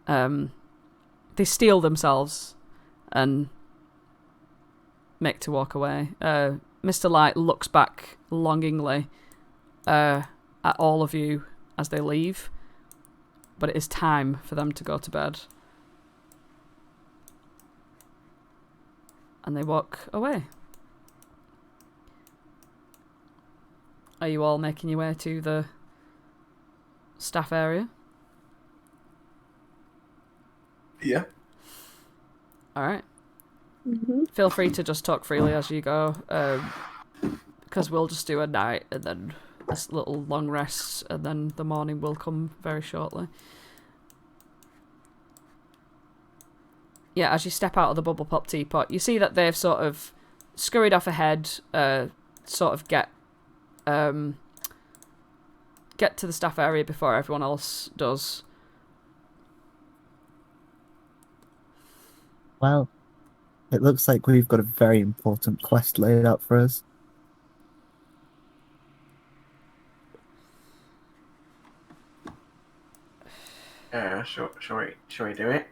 They steel themselves and make to walk away. Mr. Light looks back longingly at all of you as they leave, but it is time for them to go to bed. And they walk away. Are you all making your way to the staff area? Yeah. Alright. Feel free to just talk freely as you go, because we'll just do a night and then this little long rest, and then the morning will come very shortly. as you step out of the bubble pop teapot, you see that they've sort of scurried off ahead, sort of get to the staff area before everyone else does. Well, it looks like we've got a very important quest laid out for us. Shall we do it?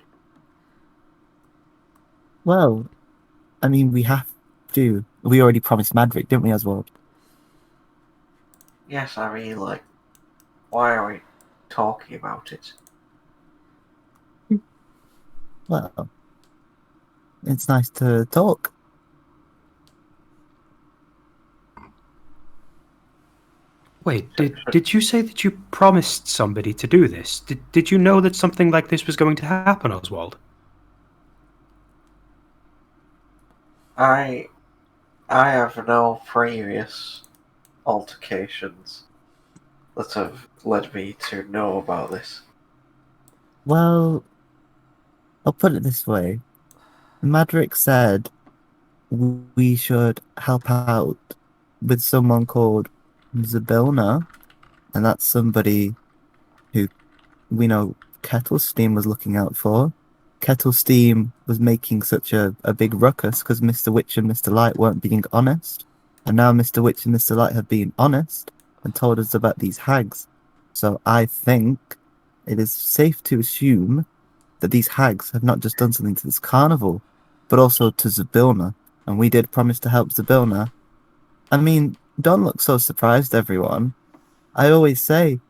Well, I mean, we have to. We already promised Madrick, didn't we, Oswald? Yes, I mean, like, why are we talking about it? Well, it's nice to talk. Wait, did you say that you promised somebody to do this? Did you know that something like this was going to happen, Oswald? I have no previous altercations that have led me to know about this. Well, I'll put it this way. Madrick said we should help out with someone called Zabilna, and that's somebody who we know Kettle Steam was looking out for. Kettle Steam was making such a big ruckus because Mr. Witch and Mr. Light weren't being honest, and now Mr. Witch and Mr. Light have been honest and told us about these hags. So I think it is safe to assume that these hags have not just done something to this carnival, but also to Zabilna, and we did promise to help Zabilna. I mean, don't look so surprised, everyone. I always say,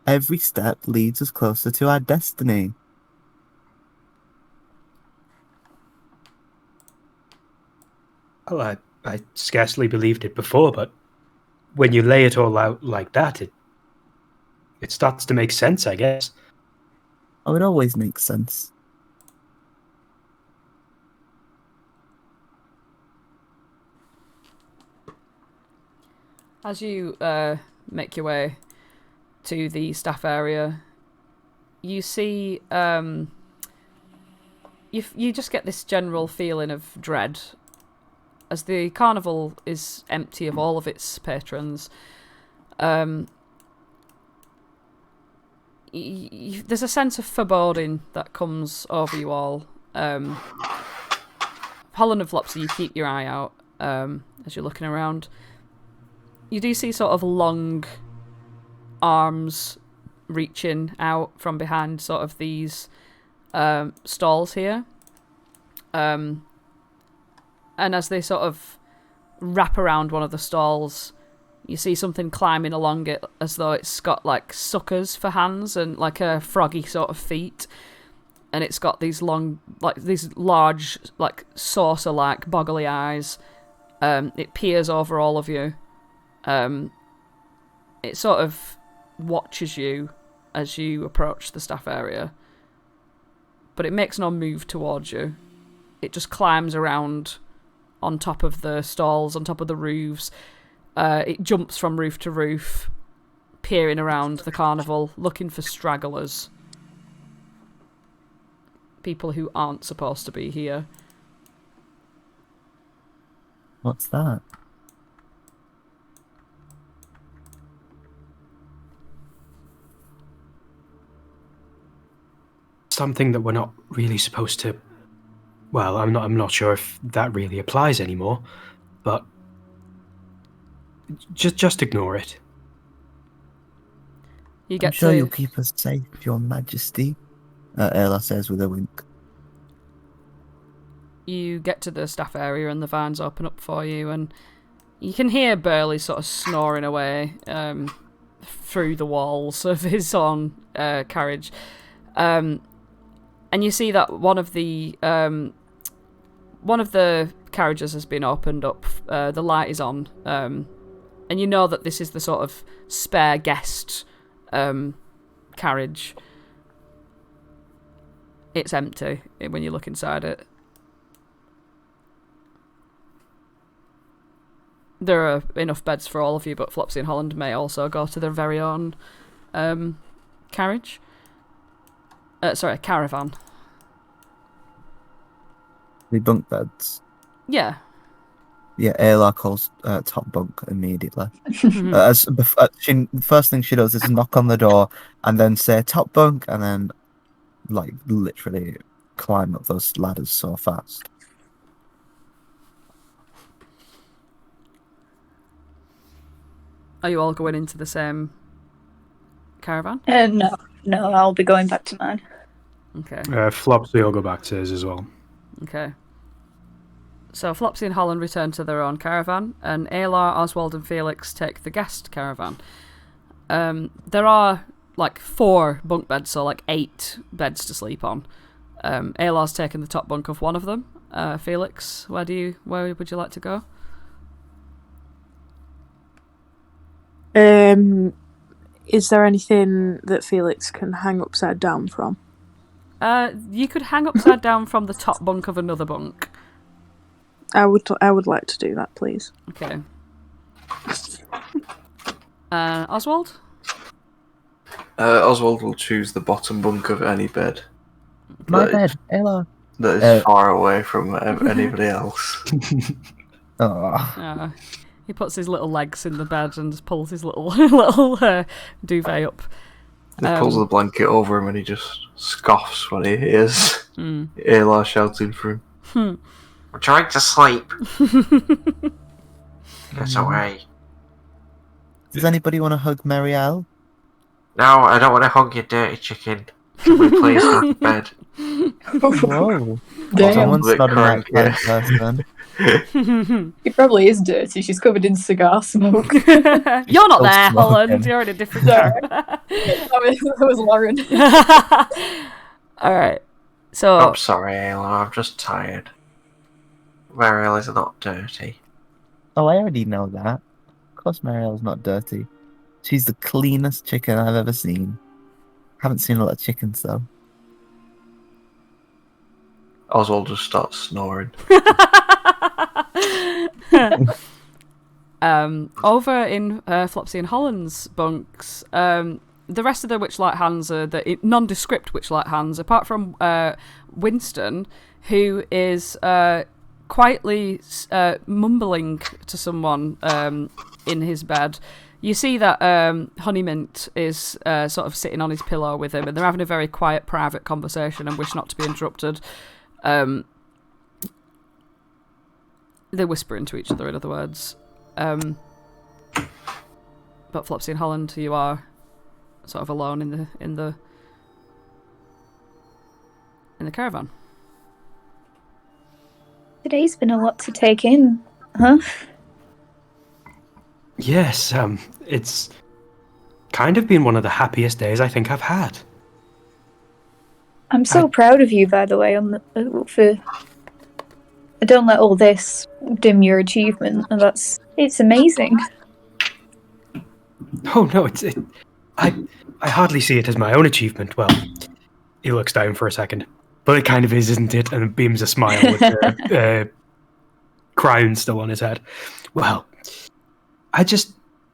every step leads us closer to our destiny. Well, I scarcely believed it before, but when you lay it all out like that, it starts to make sense, I guess. Oh, it always makes sense. As you make your way to the staff area, you see you just get this general feeling of dread as the carnival is empty of all of its patrons. There's a sense of foreboding that comes over you all. Holland and Flopsy, you keep your eye out as you're looking around. You do see sort of long arms reaching out from behind sort of these stalls here. And as they sort of wrap around one of the stalls, you see something climbing along it as though it's got like suckers for hands and like a froggy sort of feet. And it's got these long, like these large, like saucer-like boggly eyes. It peers over all of you. It sort of watches you as you approach the staff area, but it makes no move towards you. It just climbs around on top of the stalls, on top of the roofs. It jumps from roof to roof, peering around the carnival, looking for stragglers. People who aren't supposed to be here. What's that? Something that we're not really supposed to. Well, I'm not sure if that really applies anymore, but just ignore it. You get I'm sure to... you'll keep us safe, Your Majesty, Aelar says with a wink. You get to the staff area and the vans open up for you, and you can hear Burley sort of snoring away through the walls of his own carriage. And you see that one of the carriages has been opened up. The light is on, and you know that this is the sort of spare guest carriage. It's empty when you look inside it. There are enough beds for all of you, but Flopsy and Holland may also go to their very own carriage. Sorry, caravan. The bunk beds. Yeah. Yeah, Aelar calls top bunk immediately. The first thing she does is knock on the door and then say top bunk, and then like literally climb up those ladders so fast. Are you all going into the same caravan? No, I'll be going back to mine. Okay. Flopsy will go back to his as well. Okay. So Flopsy and Holland return to their own caravan, and Aelar, Oswald, and Felix take the guest caravan. There are like 4 bunk beds, so like 8 beds to sleep on. Aelar's taken the top bunk of one of them. Felix, where would you like to go? Is there anything that Felix can hang upside down from? You could hang upside down from the top bunk of another bunk. I would like to do that, please. Okay. Oswald? Oswald will choose the bottom bunk of any bed. My bed, Aelar. That is far away from anybody else. He puts his little legs in the bed and just pulls his little duvet up. He pulls the blanket over him and he just scoffs when he hears Aelar shouting for him. I'm trying to sleep. Get away. Does anybody want to hug Marielle? No, I don't want to hug your dirty chicken. Can we please go to bed? Whoa. Damn. Someone's Bit not a nice cranky. person. She probably is dirty. She's covered in cigar smoke. You're not there, smoking. Holland. You're in a different Sorry. caravan. that was Lauren. Alright. So I'm sorry, Aelar, I'm just tired. Marielle is not dirty. Oh, I already know that. Of course Marielle's not dirty. She's the cleanest chicken I've ever seen. Haven't seen a lot of chickens, though. Oswald just starts snoring. Over in Flopsy and Holland's bunks, the rest of the Witchlight hands are the nondescript Witchlight hands, apart from Winston, who is quietly mumbling to someone in his bed. You see that Honeymint is sort of sitting on his pillow with him, and they're having a very quiet, private conversation and wish not to be interrupted. They're whispering to each other, in other words. But Flopsy and Holland, you are sort of alone in the caravan. Today's been a lot to take in, huh? Yes, it's kind of been one of the happiest days I think I've had. I'm so proud of you, by the way. Don't let all this dim your achievement. And it's amazing. Oh no, I hardly see it as my own achievement. Well, he looks down for a second, but it kind of is, isn't it? And beams a smile with the crown still on his head. Well, I just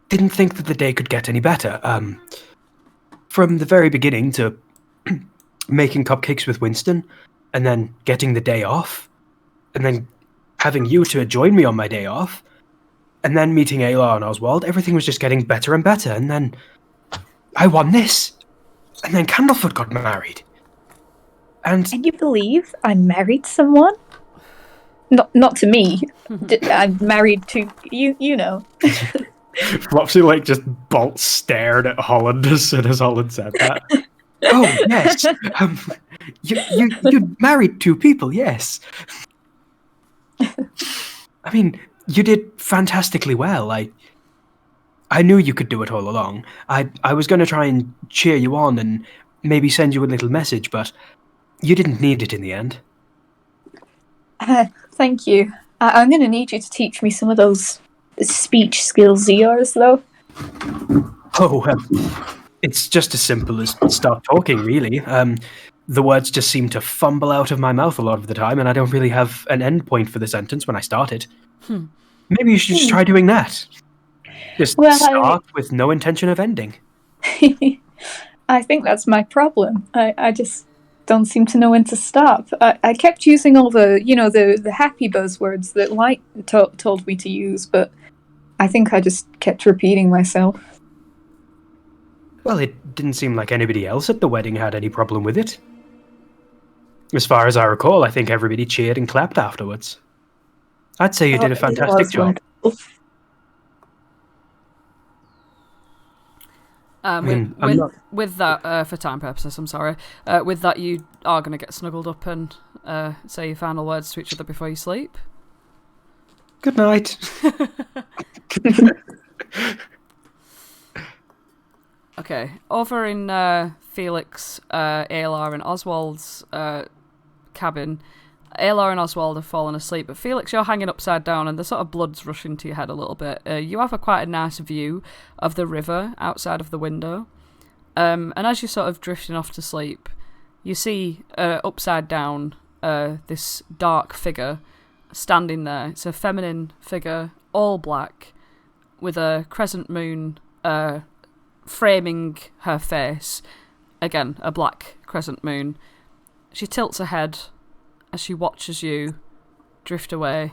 didn't think that the day could get any better. From the very beginning to making cupcakes with Winston, and then getting the day off, and then having you to join me on my day off, and then meeting Aelar and Oswald, everything was just getting better and better, and then I won this, and then Candlefoot got married. And Can you believe I married someone? Not to me. I'm married to you know. Flopsy just bolt stared at Holland as soon as Holland said that. Oh yes, you married 2 people, yes. I mean, you did fantastically well. I knew you could do it all along. I was going to try and cheer you on and maybe send you a little message, but you didn't need it in the end. Thank you. I'm going to need you to teach me some of those speech skills of yours, though. Oh, it's just as simple as start talking, really. The words just seem to fumble out of my mouth a lot of the time, and I don't really have an end point for the sentence when I started. Maybe you should just try doing that. Just start with no intention of ending. I think that's my problem. don't seem to know when to stop. I kept using all the, the happy buzzwords that Light told me to use, but I think I just kept repeating myself. Well, it didn't seem like anybody else at the wedding had any problem with it. As far as I recall, I think everybody cheered and clapped afterwards. I'd say you did a fantastic job. With that, for time purposes, I'm sorry. With that, you are going to get snuggled up and say your final words to each other before you sleep. Good night. Okay, over in Felix, Aelar, and Oswald's cabin, Aelar and Oswald have fallen asleep, but Felix, you're hanging upside down and the sort of blood's rushing to your head a little bit. You have quite a nice view of the river outside of the window. And as you're sort of drifting off to sleep, you see upside down this dark figure standing there. It's a feminine figure, all black, with a crescent moon framing her face. Again, a black crescent moon. She tilts her head as she watches you drift away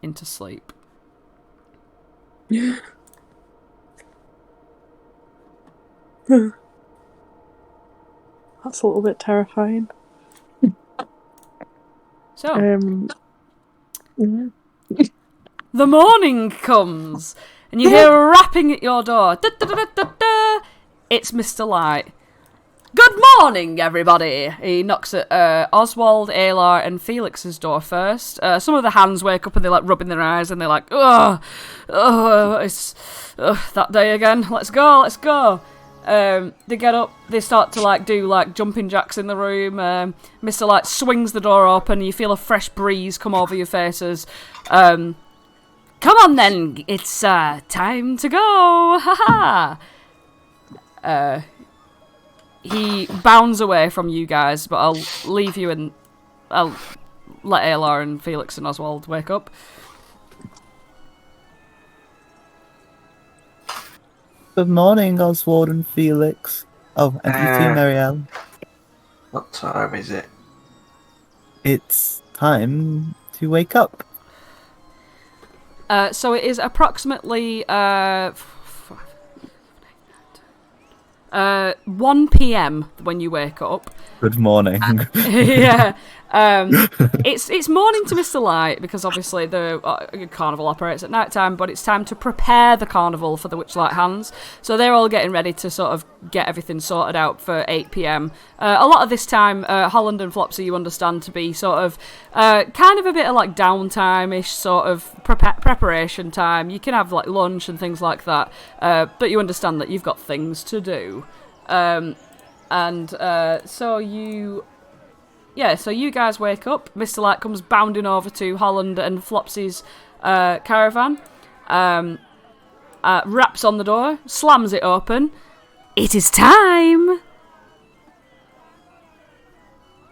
into sleep. That's a little bit terrifying. So, Yeah. the morning comes, and you hear a rapping at your door. Da, da, da, da, da, da. It's Mr. Light. Good morning, everybody. He knocks at Oswald, Aelar, and Felix's door first. Some of the hands wake up and they're like rubbing their eyes and they're like, it's that day again. Let's go. They get up, they start to do jumping jacks in the room. Mr. Light swings the door open. You feel a fresh breeze come over your faces. Come on then, it's time to go. Ha ha. He bounds away from you guys, but I'll leave you and I'll let Aelar and Felix and Oswald wake up. Good morning, Oswald and Felix. Oh, and you too, Marielle. What time is it? It's time to wake up. So it is approximately 1 p.m. when you wake up. Good morning. Yeah. It's morning to Mr. Light because obviously the carnival operates at night time, but it's time to prepare the carnival for the Witchlight hands. So they're all getting ready to sort of get everything sorted out for 8 p.m. A lot of this time, Holland and Flopsy, you understand to be sort of kind of a bit of downtime-ish sort of preparation time. You can have lunch and things like that, but you understand that you've got things to do. So you guys wake up. Mr. Light comes bounding over to Holland and Flopsy's caravan, raps on the door, slams it open. It is time!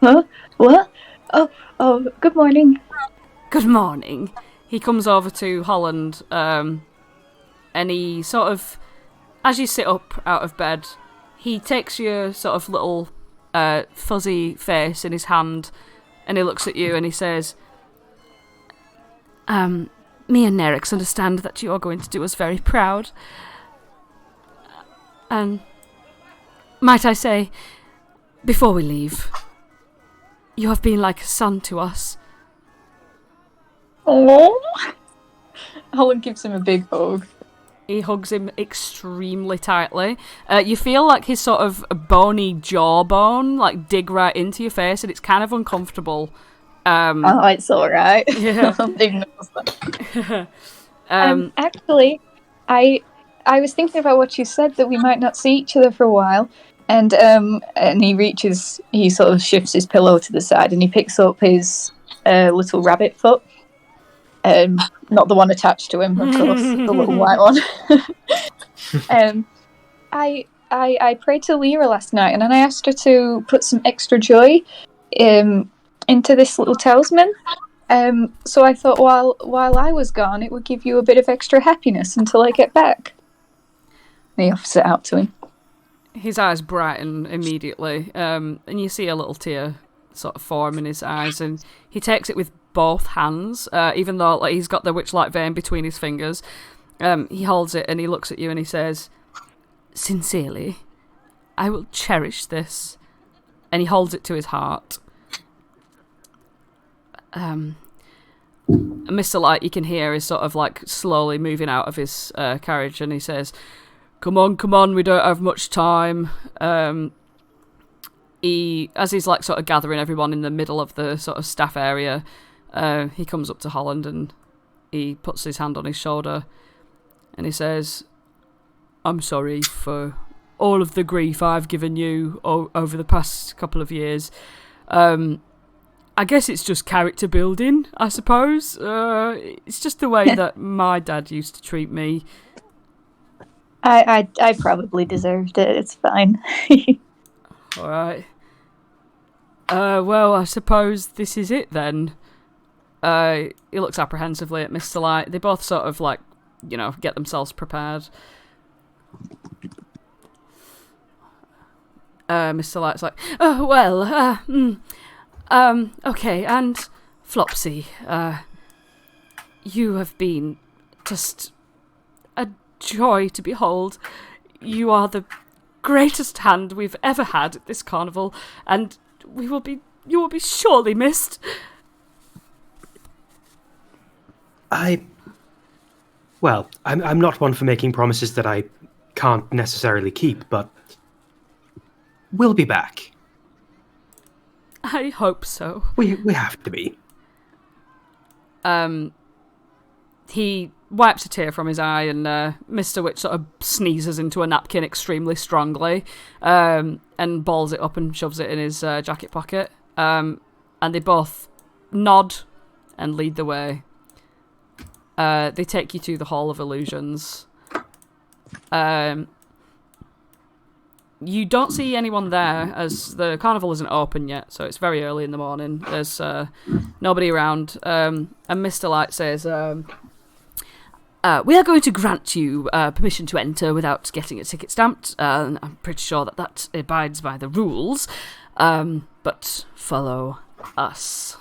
Huh? What? Oh, good morning. Good morning. He comes over to Holland, and he sort of, as you sit up out of bed, he takes your sort of little fuzzy face in his hand, and he looks at you and he says, me and Nerix understand that you are going to do us very proud. And might I say, before we leave, you have been like a son to us. Oh. Holland gives him a big hug. He hugs him extremely tightly. You feel like his sort of bony jawbone dig right into your face, and it's kind of uncomfortable. It's alright. Yeah. Actually, I was thinking about what you said, that we might not see each other for a while, and he sort of shifts his pillow to the side and he picks up his little rabbit foot. Not the one attached to him, of course, the little white one. I prayed to Lyra last night, and then I asked her to put some extra joy into this little talisman. So I thought while I was gone, it would give you a bit of extra happiness until I get back. And he offers it out to him. His eyes brighten immediately, and you see a little tear sort of form in his eyes, and he takes it with both hands, even though like he's got the Witchlight vein between his fingers. He holds it and he looks at you and he says, "Sincerely, I will cherish this." And he holds it to his heart. Mr. Light, you can hear, is sort of like slowly moving out of his carriage, and he says, come on, we don't have much time. As he's like sort of gathering everyone in the middle of the sort of staff area, he comes up to Holland and he puts his hand on his shoulder and he says, I'm sorry for all of the grief I've given you over the past couple of years. I guess it's just character building, I suppose. It's just the way that my dad used to treat me. I probably deserved it. It's fine. All right. Well, I suppose this is it then. He looks apprehensively at Mr. Light. They both sort of like, get themselves prepared. Mr. Light's like, oh, well, okay, and Flopsy, you have been just a joy to behold. You are the greatest hand we've ever had at this carnival, and you will be surely missed. I'm not one for making promises that I can't necessarily keep, but we'll be back. I hope so. We have to be. He wipes a tear from his eye, and Mr. Witch sort of sneezes into a napkin extremely strongly, and balls it up and shoves it in his jacket pocket. And they both nod and lead the way. They take you to the Hall of Illusions. You don't see anyone there, as the carnival isn't open yet, so it's very early in the morning. There's nobody around. And Mr. Light says, we are going to grant you permission to enter without getting a ticket stamped. I'm pretty sure that abides by the rules. But follow us.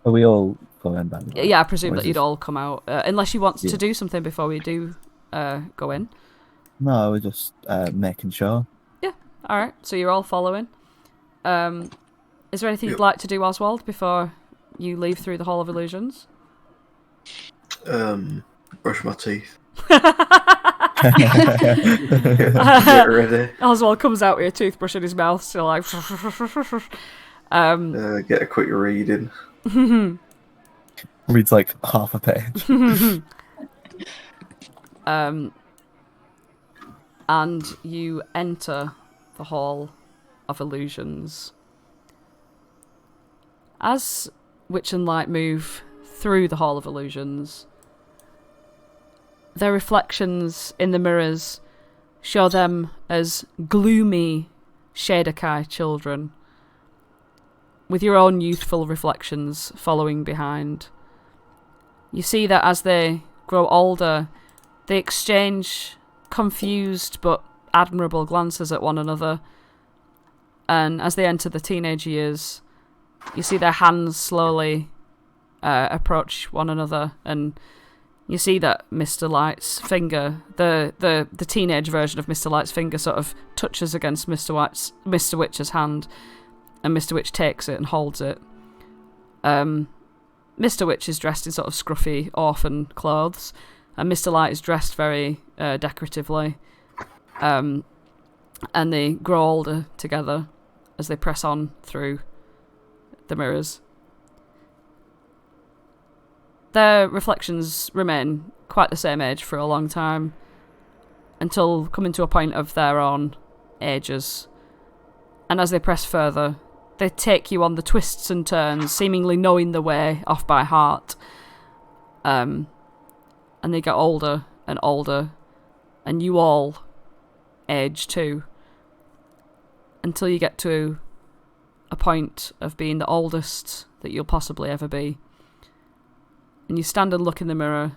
Are we all going back? Yeah, I presume that you'd all come out. Unless you want to do something before we do go in. No, we're just making sure. Alright, so you're all following. Is there anything you'd like to do, Oswald, before you leave through the Hall of Illusions? Brush my teeth. Get ready. Oswald comes out with a toothbrush in his mouth, still like... Get a quick reading. Reads like half a page. And you enter the Hall of Illusions. As Witch and Light move through the Hall of Illusions, their reflections in the mirrors show them as gloomy Shadekai children, with your own youthful reflections following behind. You see that as they grow older, they exchange confused but admirable glances at one another, and as they enter the teenage years, you see their hands slowly approach one another, and you see that Mr. Light's finger, the teenage version of Mr. Light's finger, sort of touches against Mr. Witch's hand, and Mr. Witch takes it and holds it. Mr. Witch is dressed in sort of scruffy orphan clothes, and Mr. Light is dressed very decoratively. And they grow older together as they press on through the mirrors. Their reflections remain quite the same age for a long time, until coming to a point of their own ages. And as they press further, they take you on the twists and turns, seemingly knowing the way off by heart. And they get older and older, and you all age too, until you get to a point of being the oldest that you'll possibly ever be. And you stand and look in the mirror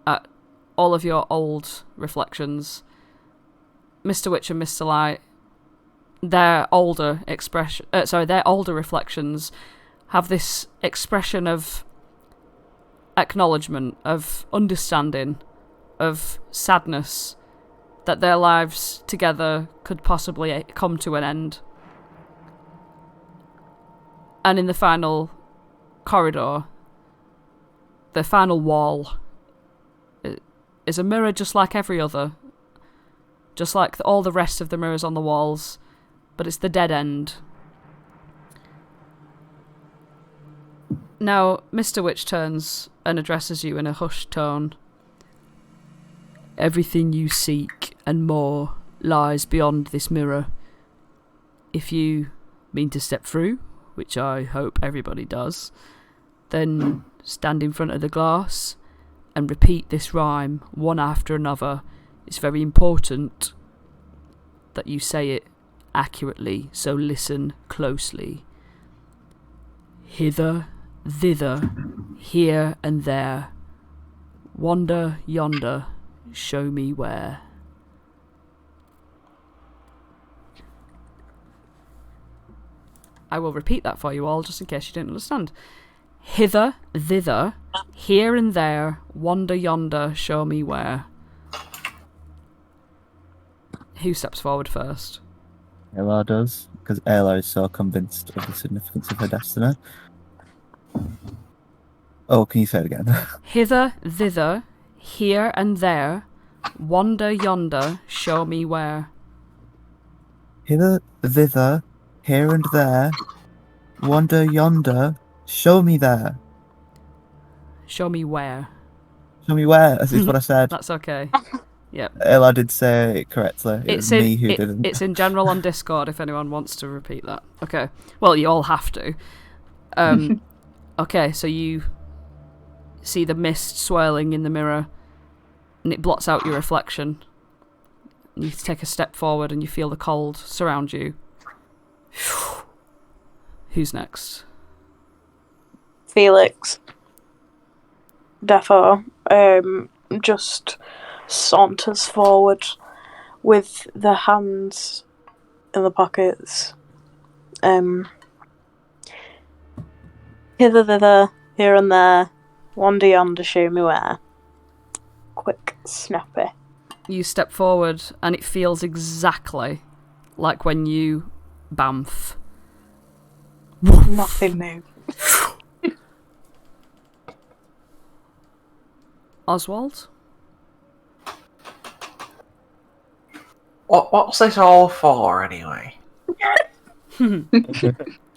at all of your old reflections. Mr. Witch and Mr. Light, their older reflections have this expression of acknowledgement, of understanding, of sadness that their lives together could possibly come to an end. And in the final corridor, the final wall is a mirror just like every other, just like all the rest of the mirrors on the walls, but it's the dead end. Now, Mr. Witch turns and addresses you in a hushed tone. Everything you seek and more lies beyond this mirror. If you mean to step through, which I hope everybody does, then stand in front of the glass and repeat this rhyme one after another. It's very important that you say it accurately, so listen closely. Hither, thither, here and there. Wander yonder, show me where. I will repeat that for you all, just in case you didn't understand. Hither, thither, here and there, wander yonder, show me where. Who steps forward first? Aelar does, because Aelar is so convinced of the significance of her destiny. Oh, can you say it again? Hither, thither, here and there, wander yonder, show me where. Hither, thither, here and there, wander yonder, show me there. Show me where. Show me where, is what I said. That's okay. Yep. Aelar did say it correctly. It was me who didn't. It's in general on Discord if anyone wants to repeat that. Okay. Well, you all have to. Okay, so you see the mist swirling in the mirror and it blots out your reflection. And you take a step forward and you feel the cold surround you. Who's next? Felix. Defo. Just saunters forward with the hands in the pockets. Hither, thither, here and there, wander yonder, show me where. Quick, snappy. You step forward and it feels exactly like when you bamf. Nothing new. Oswald? What's this all for, anyway?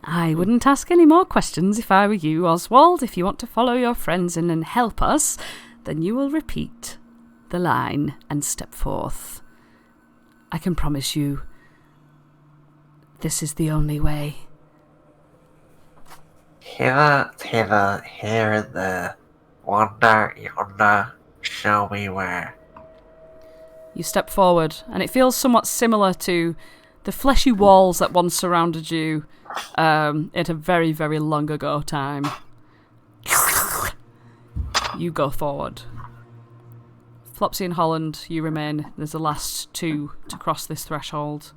I wouldn't ask any more questions if I were you, Oswald. If you want to follow your friends in and help us, then you will repeat the line and step forth. I can promise you, this is the only way. Hither, thither, here and there, wander yonder, show me where. You step forward, and it feels somewhat similar to the fleshy walls that once surrounded you at a very, very long ago time. You go forward. Flopsy and Holland, you remain. There's the last two to cross this threshold.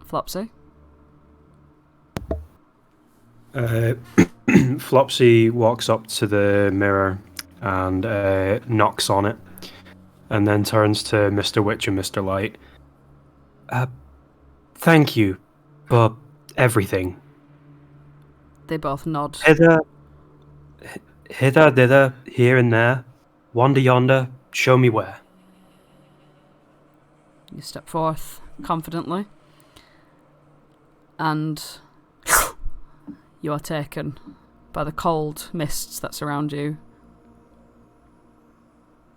Flopsy? Flopsy walks up to the mirror and knocks on it, and then turns to Mr. Witch and Mr. Light. Thank you for everything. They both nod. Hither, thither, here and there, wander yonder, show me where. You step forth confidently, and you are taken by the cold mists that surround you.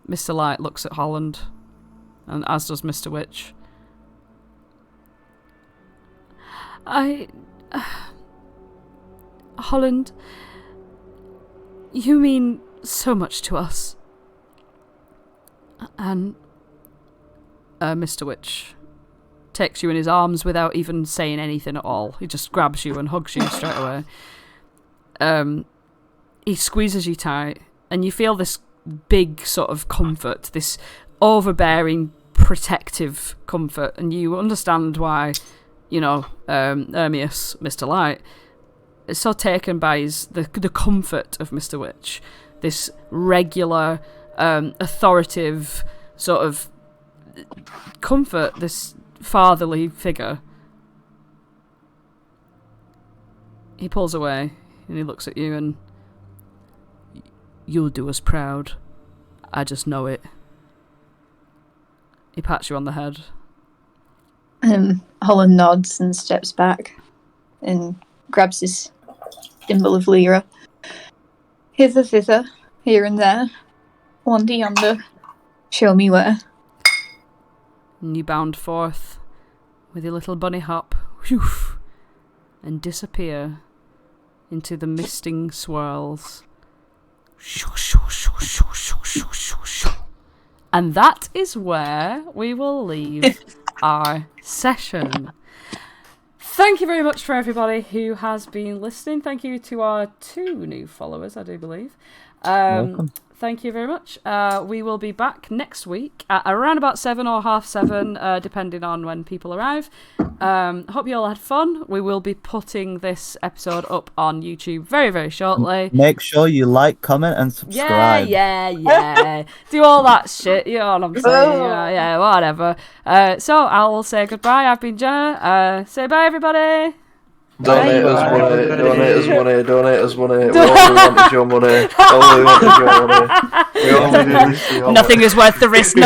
Mr. Light looks at Holland, and as does Mr. Witch. Holland, you mean so much to us. And Mr. Witch takes you in his arms without even saying anything at all. He just grabs you and hugs you straight away. He squeezes you tight, and you feel this big sort of comfort, this overbearing, protective comfort, and you understand why, Ermius, Mr. Light, is so taken by the comfort of Mr. Witch, this regular, authoritative sort of comfort, this fatherly figure. He pulls away and he looks at you and, you'll do us proud. I just know it. He pats you on the head. Holland nods and steps back and grabs his thimble of Lyra. Hither, thither, here and there, wander yonder, show me where. And you bound forth with your little bunny hop, whew, and disappear into the misting swirls. And that is where we will leave our session. Thank you very much for everybody who has been listening. Thank you to our 2 new followers, I do believe. Welcome. Thank you very much. We will be back next week at around about 7 or half 7, depending on when people arrive. Hope you all had fun. We will be putting this episode up on YouTube very, very shortly. Make sure you like, comment, and subscribe. Yeah. Do all that shit. You know what I'm saying? Yeah, whatever. So I will say goodbye. I've been Jenna. Say bye, everybody. Donate us money. We only wanted your money. We only do this. Nothing is worth the risk.